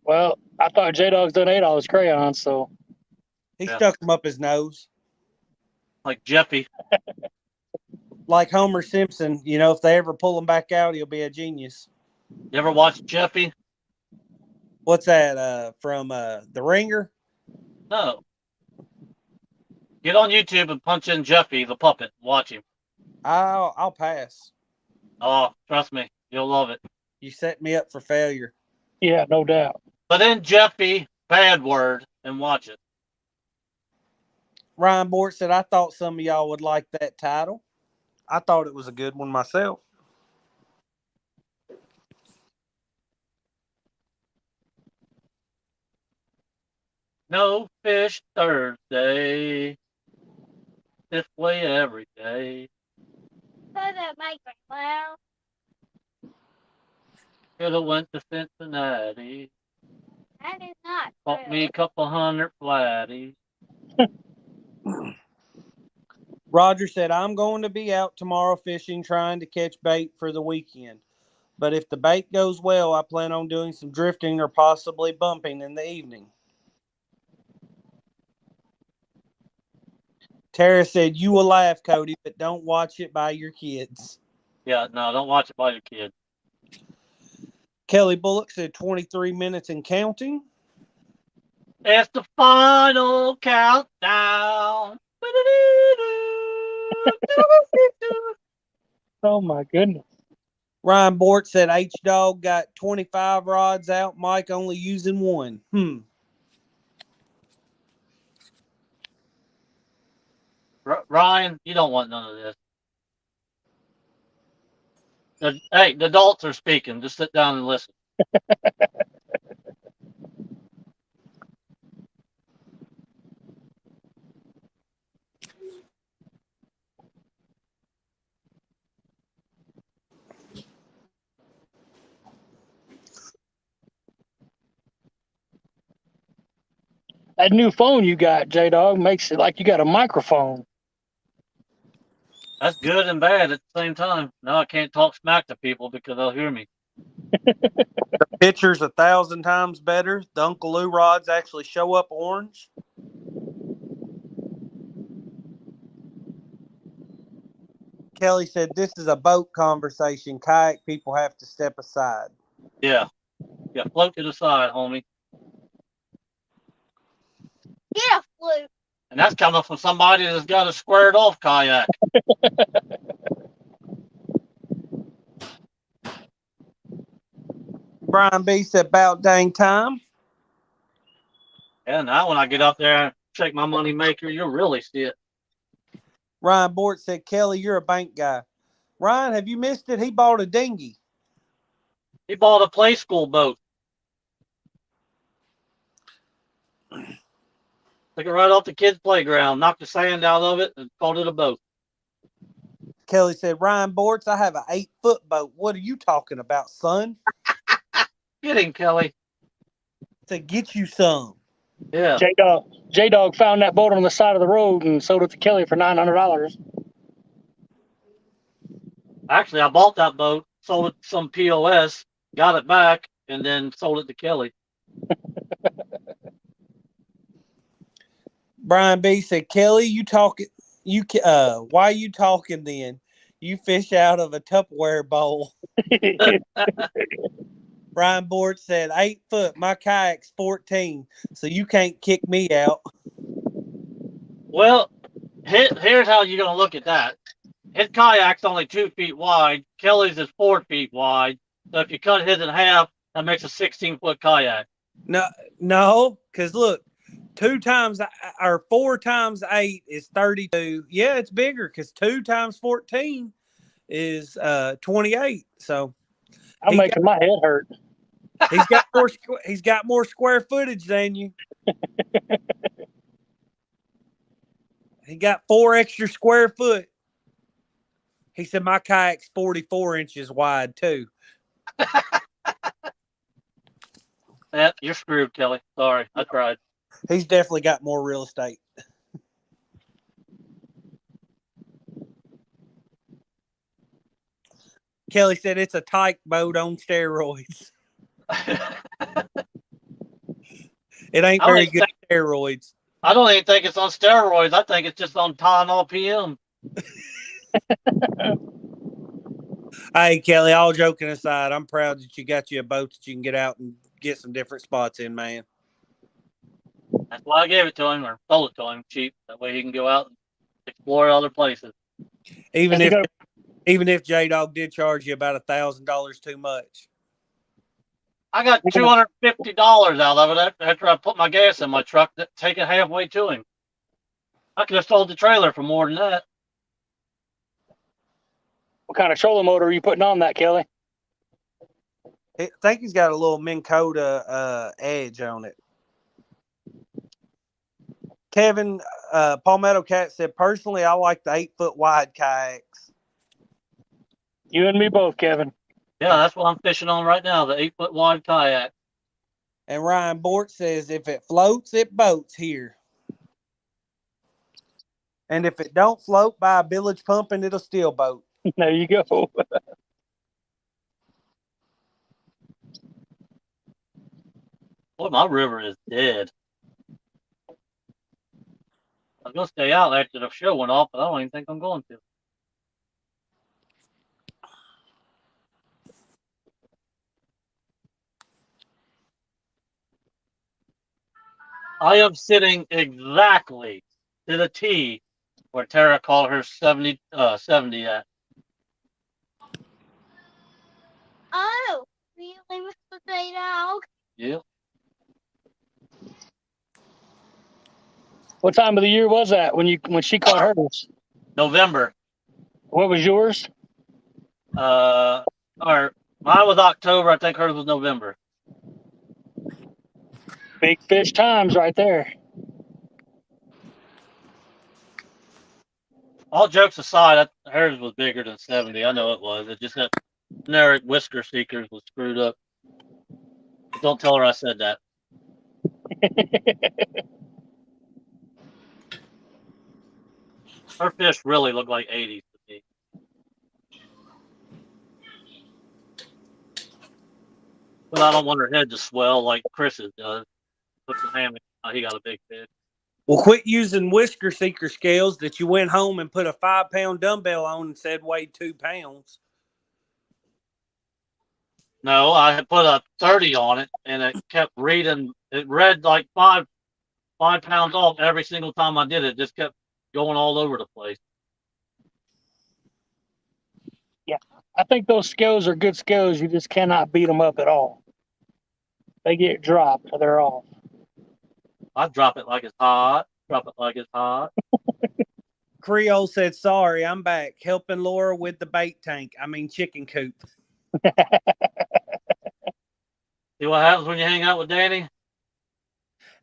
Well, I thought Jaydog's done ate all his crayons, so He stuck them up his nose. like Jeffy. Like Homer Simpson, you know, if they ever pull him back out, he'll be a genius. You ever watch Jeffy? What's that from The Ringer? No. Get on YouTube and punch in Jeffy the puppet. Watch him. I'll pass. Oh, trust me, you'll love it. You set me up for failure. Yeah, no doubt. But then Jeffy, bad word, and watch it. Ryan Bort said, I thought some of y'all would like that title. I thought it was a good one myself. No fish Thursday. This way every day. Put that microphone loud. Coulda went to Cincinnati. That is not Bought true. me a couple hundred flatties. Roger said, I'm going to be out tomorrow fishing, trying to catch bait for the weekend. But if the bait goes well, I plan on doing some drifting or possibly bumping in the evening. Tara said, you will laugh, Cody, but don't watch it by your kids. Yeah, no, don't watch it by your kid. Kelly Bullock said 23 minutes and counting. It's the final countdown. Oh my goodness. Ryan Bort said H-Dog got 25 rods out, Mike only using one. Ryan, you don't want none of this. Hey, the adults are speaking. Just sit down and listen. That new phone you got, Jaydog, makes it like you got a microphone. That's good and bad at the same time. Now I can't talk smack to people because they'll hear me. The picture's 1,000 times better. The Uncle Lou rods actually show up orange. Kelly said, this is a boat conversation. Kayak people have to step aside. Yeah. Yeah, float to the side, homie. Get a flute. And that's coming from somebody that's got a squared off kayak. Brian B said, about dang time. And now when I get up there and shake my money maker, you'll really see it. Ryan Bort said, Kelly, you're a bank guy. Ryan, have you missed it? He bought a dinghy. He bought a play school boat. Took it right off the kids' playground, knocked the sand out of it, and called it a boat. Kelly said, Ryan Bortz, I have an 8-foot boat. What are you talking about, son? Get him, Kelly. To get you some. Yeah. Jaydog found that boat on the side of the road and sold it to Kelly for $900. Actually, I bought that boat, sold it to some POS, got it back, and then sold it to Kelly. Brian B said, Kelly, why you talking then? You fish out of a Tupperware bowl. Brian Bort said, 8 foot, my kayak's 14, so you can't kick me out. Well, here's how you're going to look at that. His kayak's only 2 feet wide. Kelly's is 4 feet wide. So if you cut his in half, that makes a 16-foot kayak. No, because look, 4 times 8 is 32. Yeah, it's bigger because 2 times 14 is 28. So I'm making my head hurt. He's got more square footage than you. He got 4 extra square foot. He said my kayak's 44 inches wide too. Yeah, you're screwed, Kelly. Sorry, I tried. He's definitely got more real estate. Kelly said it's a tyke boat on steroids. It ain't very good steroids. I don't even think it's on steroids. I think it's just on Tylenol PM. Hey, Kelly, all joking aside, I'm proud that you got you a boat that you can get out and get some different spots in, man. That's why I gave it to him or sold it to him cheap. That way he can go out and explore other places. Even You if gotta- even if Jaydog did charge you about $1,000 too much. I got $250 out of it after I put my gas in my truck, take it halfway to him. I could have sold the trailer for more than that. What kind of trolling motor are you putting on that, Kelly? I think he's got a little Minn Kota edge on it. Kevin, Palmetto Cat said, personally, I like the 8-foot wide kayaks. You and me both, Kevin. Yeah, that's what I'm fishing on right now, the 8-foot wide kayak. And Ryan Bort says, if it floats, it boats here. And if it don't float by a village pumping, it'll still boat. There you go. Boy, my river is dead. I was going to stay out after the show went off, but I don't even think I'm going to. I am sitting exactly to the T where Tara called her 70 at. Oh, really, Mr. Jaydog? Yeah. What time of the year was that when she caught hers? November. What was yours? Or mine was October. I think hers was November. Big fish times right there. All jokes aside, hers was bigger than 70. I know it was. It just that generic whisker seekers was screwed up. But don't tell her I said that. Her fish really look like 80s to me. But I don't want her head to swell like Chris's does. Look at him. He got a big fish. Well, quit using whisker seeker scales that you went home and put a 5-pound dumbbell on and said weighed 2 pounds. No, I had put a 30 on it, and it kept reading. It read like 5 pounds off every single time I did it. It just kept going all over the place. Yeah, I think those scales are good scales. You just cannot beat them up at all. They get dropped, they're off. I drop it like it's hot. Drop it like it's hot. Creole said, sorry, I'm back. Helping Laura with the bait tank. I mean, chicken coop. See what happens when you hang out with Danny?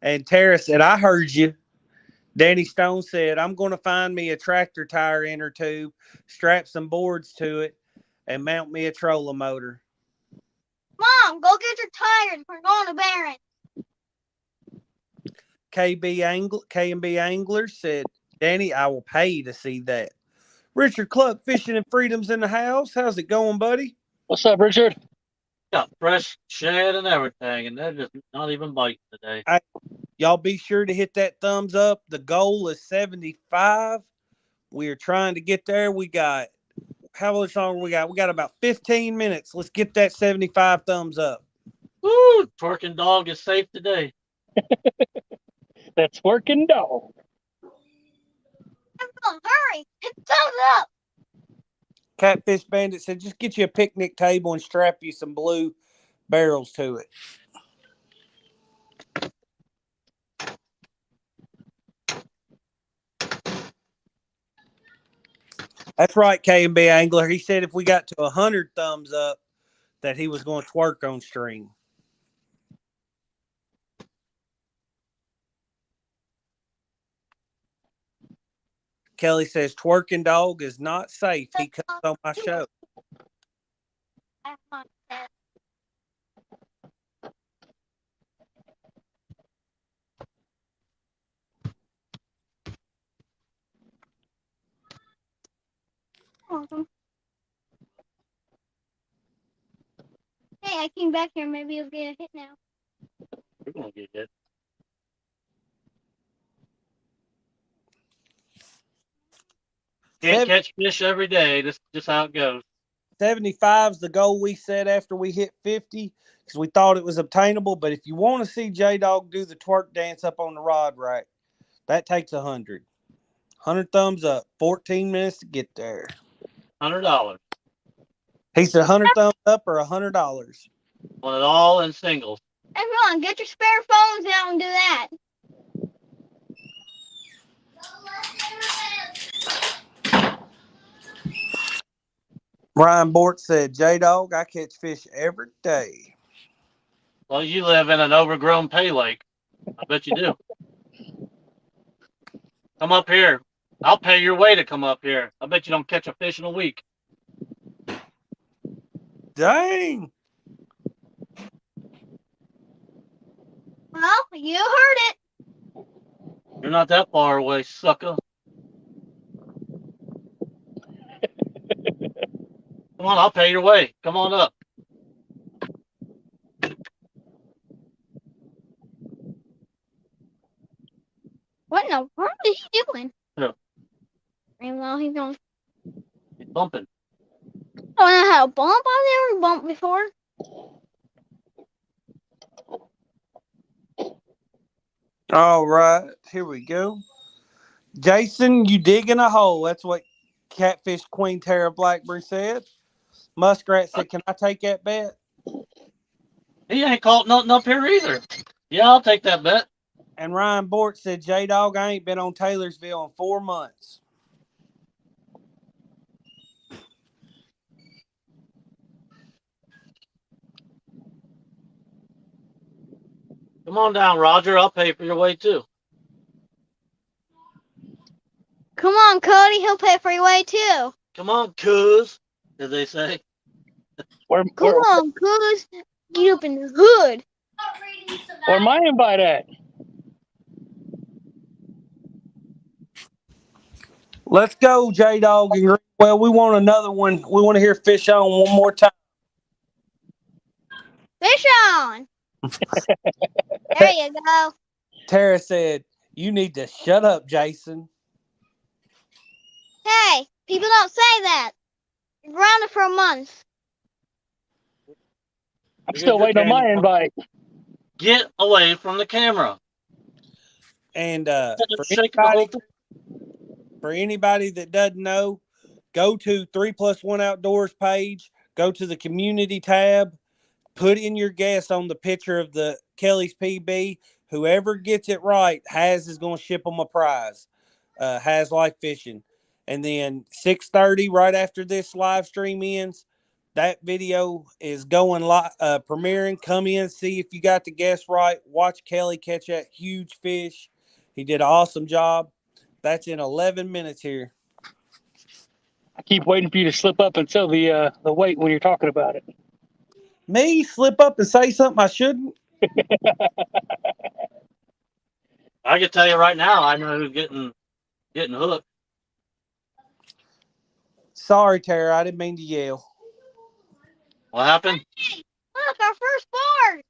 And Tara said, I heard you. Danny Stone said, I'm going to find me a tractor tire inner tube, strap some boards to it, and mount me a trolling motor. Mom, go get your tires. We're going to Barron. K&B Angler said, Danny, I will pay to see that. Richard Cluck, Fishing and Freedom's in the house. How's it going, buddy? What's up, Richard? Got fresh shad and everything, and they're just not even biting today. Y'all be sure to hit that thumbs up. The goal is 75. We're trying to get there. We got, how much longer we got? We got about 15 minutes. Let's get that 75 thumbs up. Woo! Twerking dog is safe today. That's working dog. Come on, hurry. Hit thumbs up. Catfish Bandit said, just get you a picnic table and strap you some blue barrels to it. That's right, K&B Angler. He said if we got to 100 thumbs up, that he was going to twerk on stream. Kelly says twerking dog is not safe. He comes on my show. Welcome. Hey, I came back here. Maybe you'll get a hit now. We're gonna get hit. Can't catch fish every day. This is just how it goes. 75 is the goal we set after we hit 50 because we thought it was obtainable. But if you want to see Jaydog do the twerk dance up on the rod rack, that takes 100. 100 thumbs up. 14 minutes to get there. $100. He said 100 thumbs up or $100. Want it all in singles. Everyone, get your spare phones out and do that. Ryan Bort said, Jaydog, I catch fish every day. Well, you live in an overgrown pay lake. I bet you do. Come up here. I'll pay your way to come up here. I bet you don't catch a fish in a week. Dang. Well, you heard it. You're not that far away, sucker. Come on, I'll pay your way. Come on up. What in the world is he doing? Yeah. Well, he's on. He's bumping. I don't know how to bump. I've never bumped before. All right, here we go. Jason, you digging a hole. That's what Catfish Queen Tara Blackburn said. Muskrat said, can I take that bet? He ain't caught nothing up here either. Yeah, I'll take that bet. And Ryan Bort said, Jaydog, I ain't been on Taylorsville in 4 months. Come on down, Roger. I'll pay for your way too. Come on, Cody. He'll pay for your way too. Come on, cuz, as they say. Where on, cuz. Get up in the hood. where my invite at? Let's go, Jaydog. Well, we want another one. We want to hear Fish On one more time. Fish on. There you go. Tara said, you need to shut up, Jason. Hey, people don't say that. You're grounded for a month. I'm still waiting on my invite. Get away from the camera. And for anybody that doesn't know, go to 3+1 Outdoors page, go to the community tab, put in your guess on the picture of the Kelly's PB. Whoever gets it right, Haz is going to ship them a prize. Haz Life Fishing. And then 6:30, right after this live stream ends, that video is going premiering. Come in, see if you got the guess right. Watch Kelly catch that huge fish. He did an awesome job. That's in 11 minutes here. I keep waiting for you to slip up and tell the weight when you're talking about it. Me slip up and say something I shouldn't? I can tell you right now, I know who's getting hooked. Sorry, Tara. I didn't mean to yell. What happened? Look, our first board.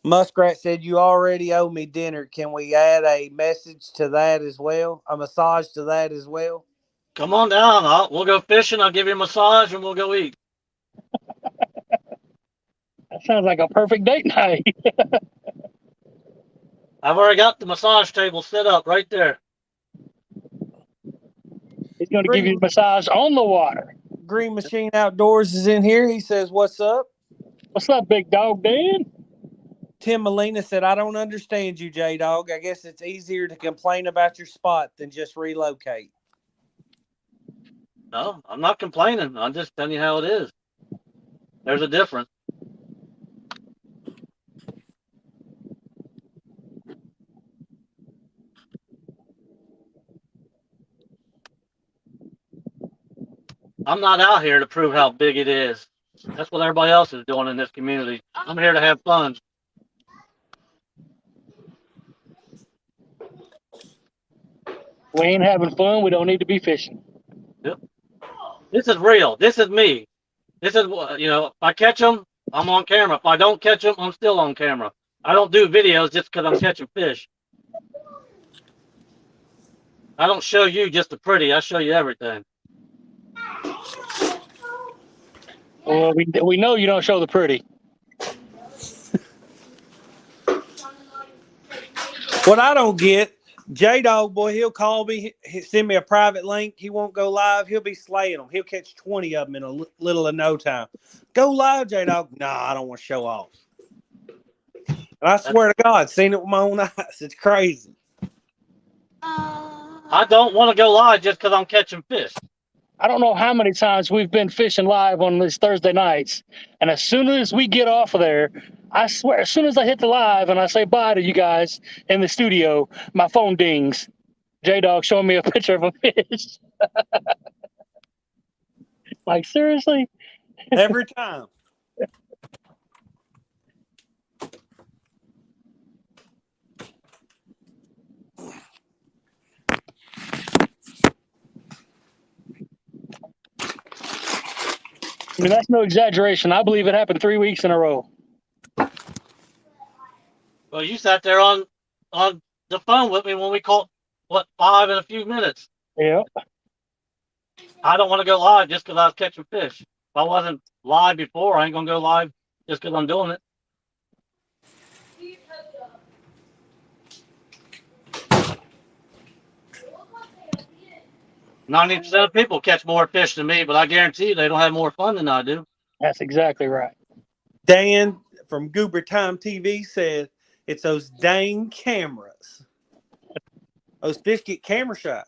Muskrat said, you already owe me dinner. Can we add a message to that as well? A massage to that as well? Come on down. We'll go fishing. I'll give you a massage and we'll go eat. That sounds like a perfect date night. I've already got the massage table set up right there. He's going to give you a massage on the water. Green Machine Outdoors is in here. He says, what's up? What's up, big dog, Dan? Tim Molina said, I don't understand you, Jaydog. I guess it's easier to complain about your spot than just relocate. No, I'm not complaining. I'm just telling you how it is. There's a difference. I'm not out here to prove how big it is. That's what everybody else is doing in this community. I'm here to have fun. We ain't having fun. We don't need to be fishing. Yep. This is real. This is me. This is, if I catch them, I'm on camera. If I don't catch them, I'm still on camera. I don't do videos just because I'm catching fish. I don't show you just the pretty. I show you everything. Well, we know you don't show the pretty. What I don't get, Jaydog boy, he'll call me, send me a private link. He won't go live. He'll be slaying them. He'll catch 20 of them in a little of no time. Go live, Jaydog. Nah, I don't want to show off. And I swear to God, seen it with my own eyes. It's crazy. I don't want to go live just because I'm catching fish. I don't know how many times we've been fishing live on these Thursday nights, and as soon as we get off of there, I swear, as soon as I hit the live and I say bye to you guys in the studio, my phone dings. Jaydog showing me a picture of a fish. Like, seriously? Every time. I mean, that's no exaggeration. I believe it happened 3 weeks in a row. Well, you sat there on the phone with me when we caught, 5 in a few minutes. Yeah. I don't want to go live just because I was catching fish. If I wasn't live before, I ain't going to go live just because I'm doing it. Ninety percent of people catch more fish than me, but I guarantee you they don't have more fun than I do. That's exactly right. Dan from Goober Time TV said it's those dang cameras. Those fish get camera shy.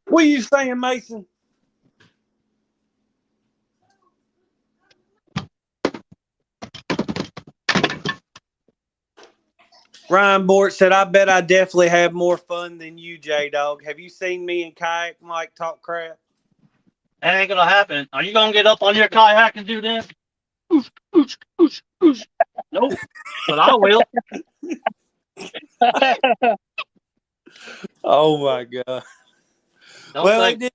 What are you saying, Mason? Ryan Bort said, I bet I definitely have more fun than you, Jaydog. Have you seen me and Kayak Mike talk crap? That ain't gonna happen. Are you gonna get up on your kayak and do this? Oosh, oosh, oosh, oosh. Nope. But I will. Oh my God. Don't Well, think,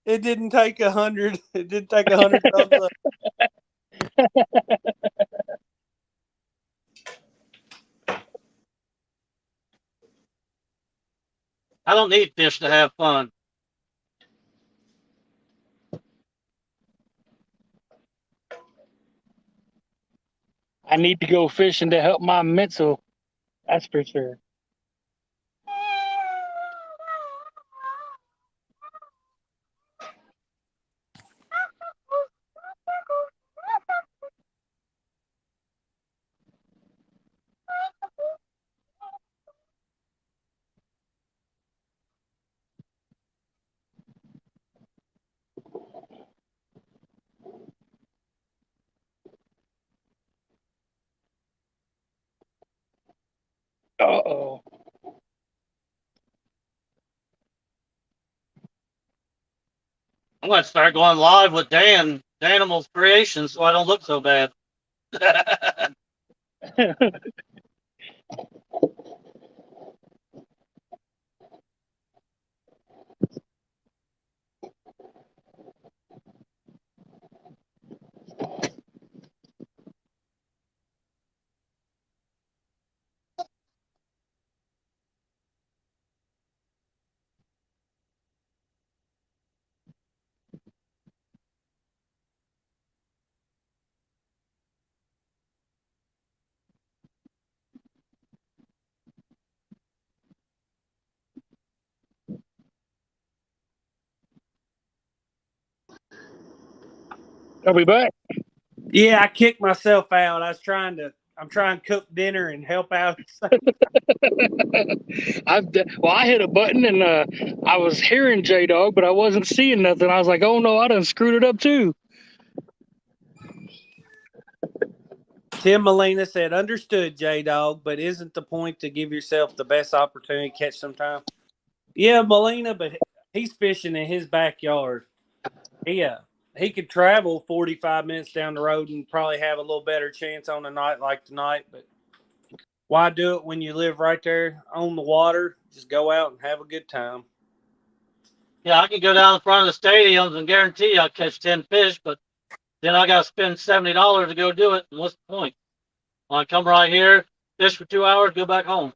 it didn't take 100. It didn't take 100 thumbs up. I don't need fish to have fun. I need to go fishing to help my mental. That's for sure. Uh-oh. I'm gonna start going live with Dan Animals Creations so I don't look so bad. Are we back? Yeah, I kicked myself out. I'm trying to cook dinner and help out. I hit a button and I was hearing Jaydog, but I wasn't seeing nothing. I was like, oh no, I done screwed it up too. Tim Molina said, understood, Jaydog, but isn't the point to give yourself the best opportunity to catch sometime? Yeah, Molina, but he's fishing in his backyard. He could travel 45 minutes down the road and probably have a little better chance on a night like tonight, but why do it when you live right there on the water? Just go out and have a good time. Yeah, I can go down in front of the stadiums and guarantee I'll catch 10 fish, but then I got to spend $70 to go do it. And what's the point? I come right here, fish for 2 hours, go back home.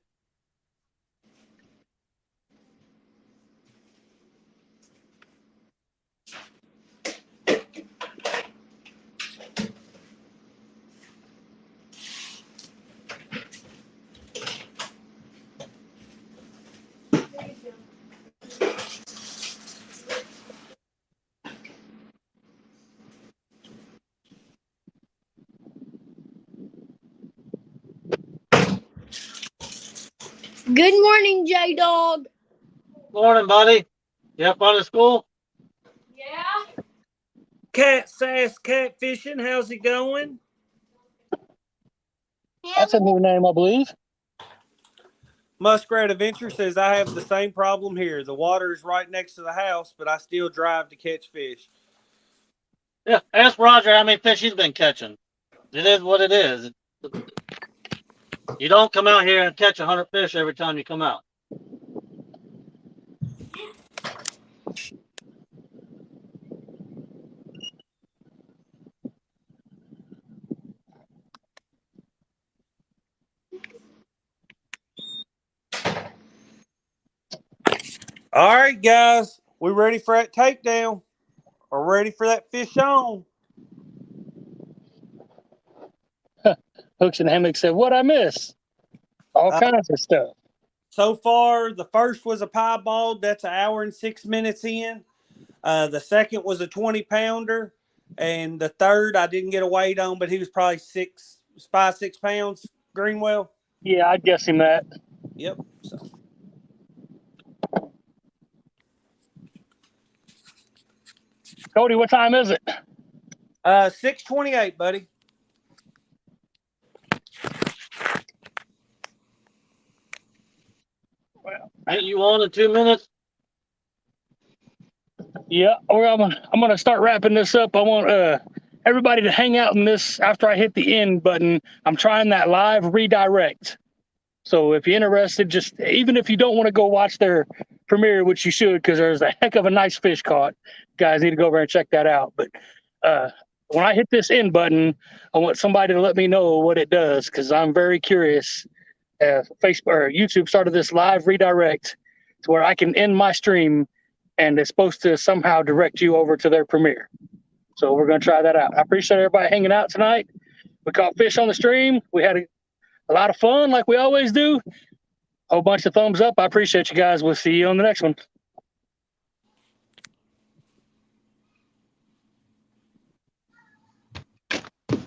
Good morning, Jaydog. Morning, buddy. You have fun at school? Yeah. Cat Sass Catfishing, how's it going? That's a new name, I believe. Muskrat Adventure says, I have the same problem here. The water is right next to the house, but I still drive to catch fish. Yeah, ask Roger how many fish he's been catching. It is what it is. You don't come out here and catch 100 fish every time you come out. All right, guys, we ready for that takedown? Or ready for that fish on? Hooks and Hammock said, what I miss? All kinds of stuff. So far, the first was a piebald. That's an hour and 6 minutes in. The second was a 20-pounder. And the third, I didn't get a weight on, but he was probably 5, 6 pounds. Greenwell. Yeah, I'd guess him that. Yep. So. Cody, what time is it? 6:28, buddy. Ain't you on in 2 minutes? Yeah, I'm gonna start wrapping this up. I want everybody to hang out in this after I hit the end button. I'm trying that live redirect. So if you're interested, just even if you don't want to go watch their premiere, which you should, because there's a heck of a nice fish caught. Guys need to go over and check that out. But when I hit this end button, I want somebody to let me know what it does, because I'm very curious. Facebook or YouTube started this live redirect to where I can end my stream, and it's supposed to somehow direct you over to their premiere. So we're going to try that out. I appreciate everybody hanging out tonight. We caught fish on the stream. We had a lot of fun like we always do. A whole bunch of thumbs up. I appreciate you guys. We'll see you on the next one.